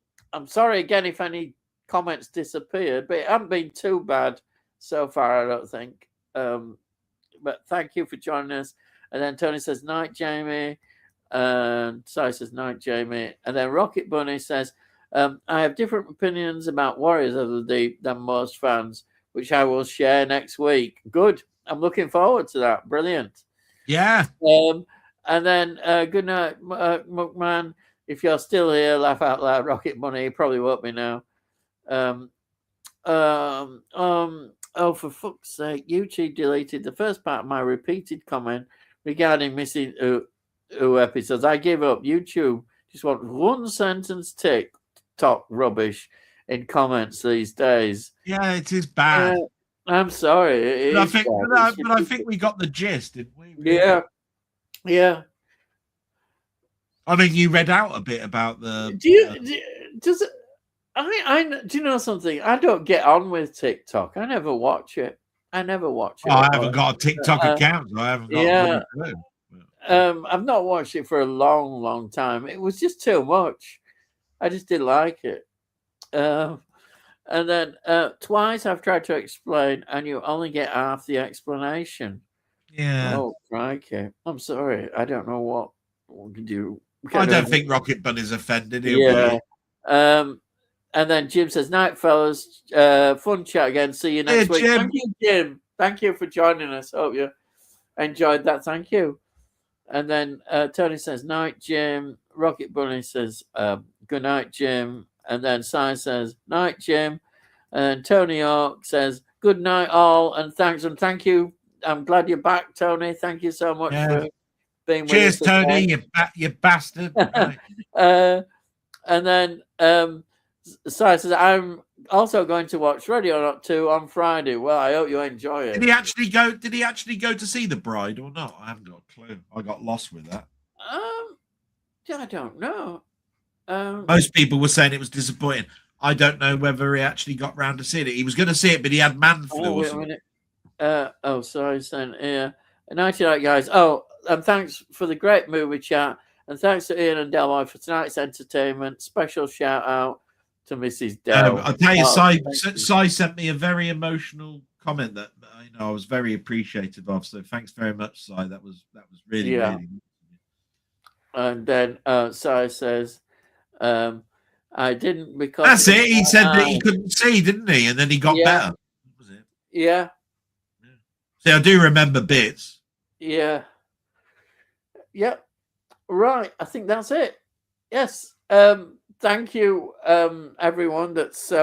S1: sorry again if any comments disappeared, but it hasn't been too bad so far, I don't think. But thank you for joining us. And then Tony says, night, Jamie. And Si says, night, Jamie. And then Rocket Bunny says, I have different opinions about Warriors of the Deep than most fans, which I will share next week. Good. I'm looking forward to that. Brilliant.
S2: Yeah.
S1: And then good night, McMahon. If you're still here, laugh out loud. Rocket Bunny, you probably won't be now. Oh, for fuck's sake, YouTube deleted the first part of my repeated comment regarding missing episodes. I give up. YouTube just want one sentence TikTok rubbish in comments these days.
S2: Yeah, it is bad.
S1: I'm sorry.
S2: But I think we got the gist, didn't we?
S1: Yeah.
S2: I mean, you read out a bit about the.
S1: Do you know something? I don't get on with TikTok. I never watch it.
S2: I haven't got a TikTok account. So I haven't got
S1: I've not watched it for a long, long time. It was just too much. I just didn't like it. And then twice I've tried to explain, and you only get half the explanation.
S2: Yeah.
S1: Oh, crikey. I'm sorry. I don't know what we can do.
S2: I don't think Rocket Bunny's offended.
S1: And then Jim says, night, fellas. Fun chat again. See you next week.
S2: Jim.
S1: Thank you, Jim. Thank you for joining us. Hope you enjoyed that. Thank you. And then Tony says, night, Jim. Rocket Bunny says, good night, Jim. And then Si says, night, Jim. And Tony Hawk says, good night, all. And thanks. And thank you. I'm glad you're back, Tony. Thank you so much for being with us.
S2: Cheers, Tony, you bastard.
S1: And then Si says, I'm also going to watch Radio Not 2 on Friday. Well, I hope you enjoy it.
S2: Did he actually go to see The Bride or not? I haven't got a clue. I got lost with that.
S1: I don't know.
S2: Most people were saying it was disappointing. I don't know whether he actually got round to seeing it. He was going to see it, but he had man flu.
S1: Sorry, sent here. 99 guys. Oh, and thanks for the great movie chat. And thanks to Ian and Delboy for tonight's entertainment. Special shout out to Mrs. Del.
S2: I'll tell you,
S1: Oh,
S2: Si sent me a very emotional comment that I was very appreciative of. So thanks very much, Si. That was really really.
S1: And then Si says, I didn't because
S2: that's it. He said that he couldn't see, didn't he? And then he got better. That was it.
S1: Yeah.
S2: See, I do remember bits.
S1: Yeah. Yep. Right. I think that's it. Yes. Thank you, everyone that's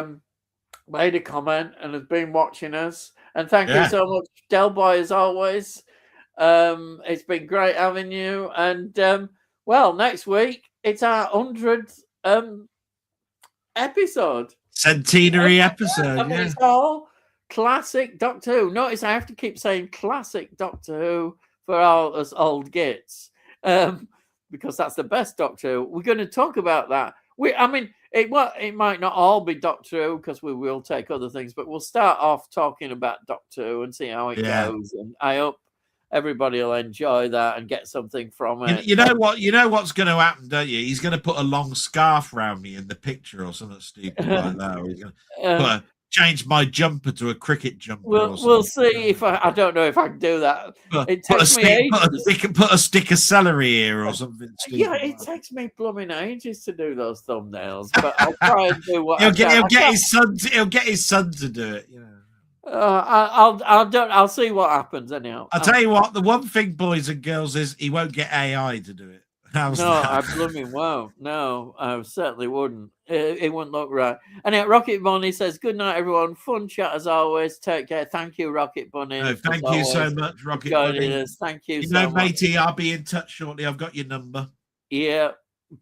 S1: made a comment and has been watching us. And thank you so much, Delboy, as always. It's been great having you. And well, next week it's our 100th episode.
S2: Centenary episode.
S1: I mean, it's all classic Doctor Who. Notice I have to keep saying classic Doctor Who for all us old gits. Because that's the best Doctor Who. We're going to talk about that. It might not all be Doctor Who because we will take other things, but we'll start off talking about Doctor Who and see how it goes. And I hope everybody will enjoy that and get something from it.
S2: You know what? You know what's going to happen, don't you? He's going to put a long scarf around me in the picture or something stupid like that. Or he's going to change my jumper to a cricket jumper.
S1: We'll see if I don't know if I can do that. It takes me ages.
S2: Put a stick of celery here or something.
S1: Yeah, it takes me blooming ages to do those thumbnails, but I'll try and do what
S2: he'll get his son. He'll get his son to do it. You know.
S1: I'll see what happens anyhow.
S2: I'll tell you what. The one thing, boys and girls, is he won't get AI to do it.
S1: I blooming won't. No, I certainly wouldn't. It wouldn't look right. And Rocket Bunny says, "Good night, everyone. Fun chat as always. Take care." Thank you, Rocket Bunny.
S2: No, thank you so much, Rocket Bunny.
S1: Thank you.
S2: You know, matey, I'll be in touch shortly. I've got your number.
S1: Yeah,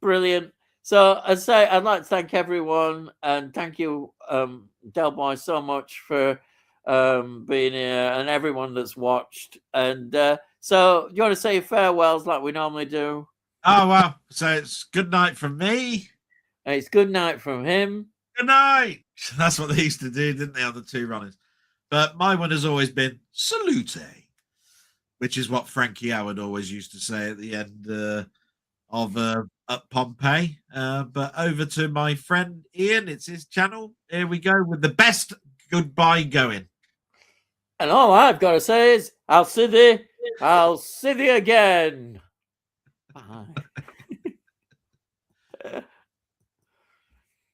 S1: brilliant. So I say I'd like to thank everyone and thank you, Delboy, so much for being here and everyone that's watched. And so you want to say farewells like we normally do?
S2: Oh, well, so it's good night from me.
S1: And it's good night from him.
S2: Good night. That's what they used to do, didn't they, on the two runners? But my one has always been salute, which is what Frankie Howard always used to say at the end of Up Pompeii. But over to my friend Ian, it's his channel. Here we go with the best goodbye going.
S1: And all I've got to say is, I'll see thee again. Bye.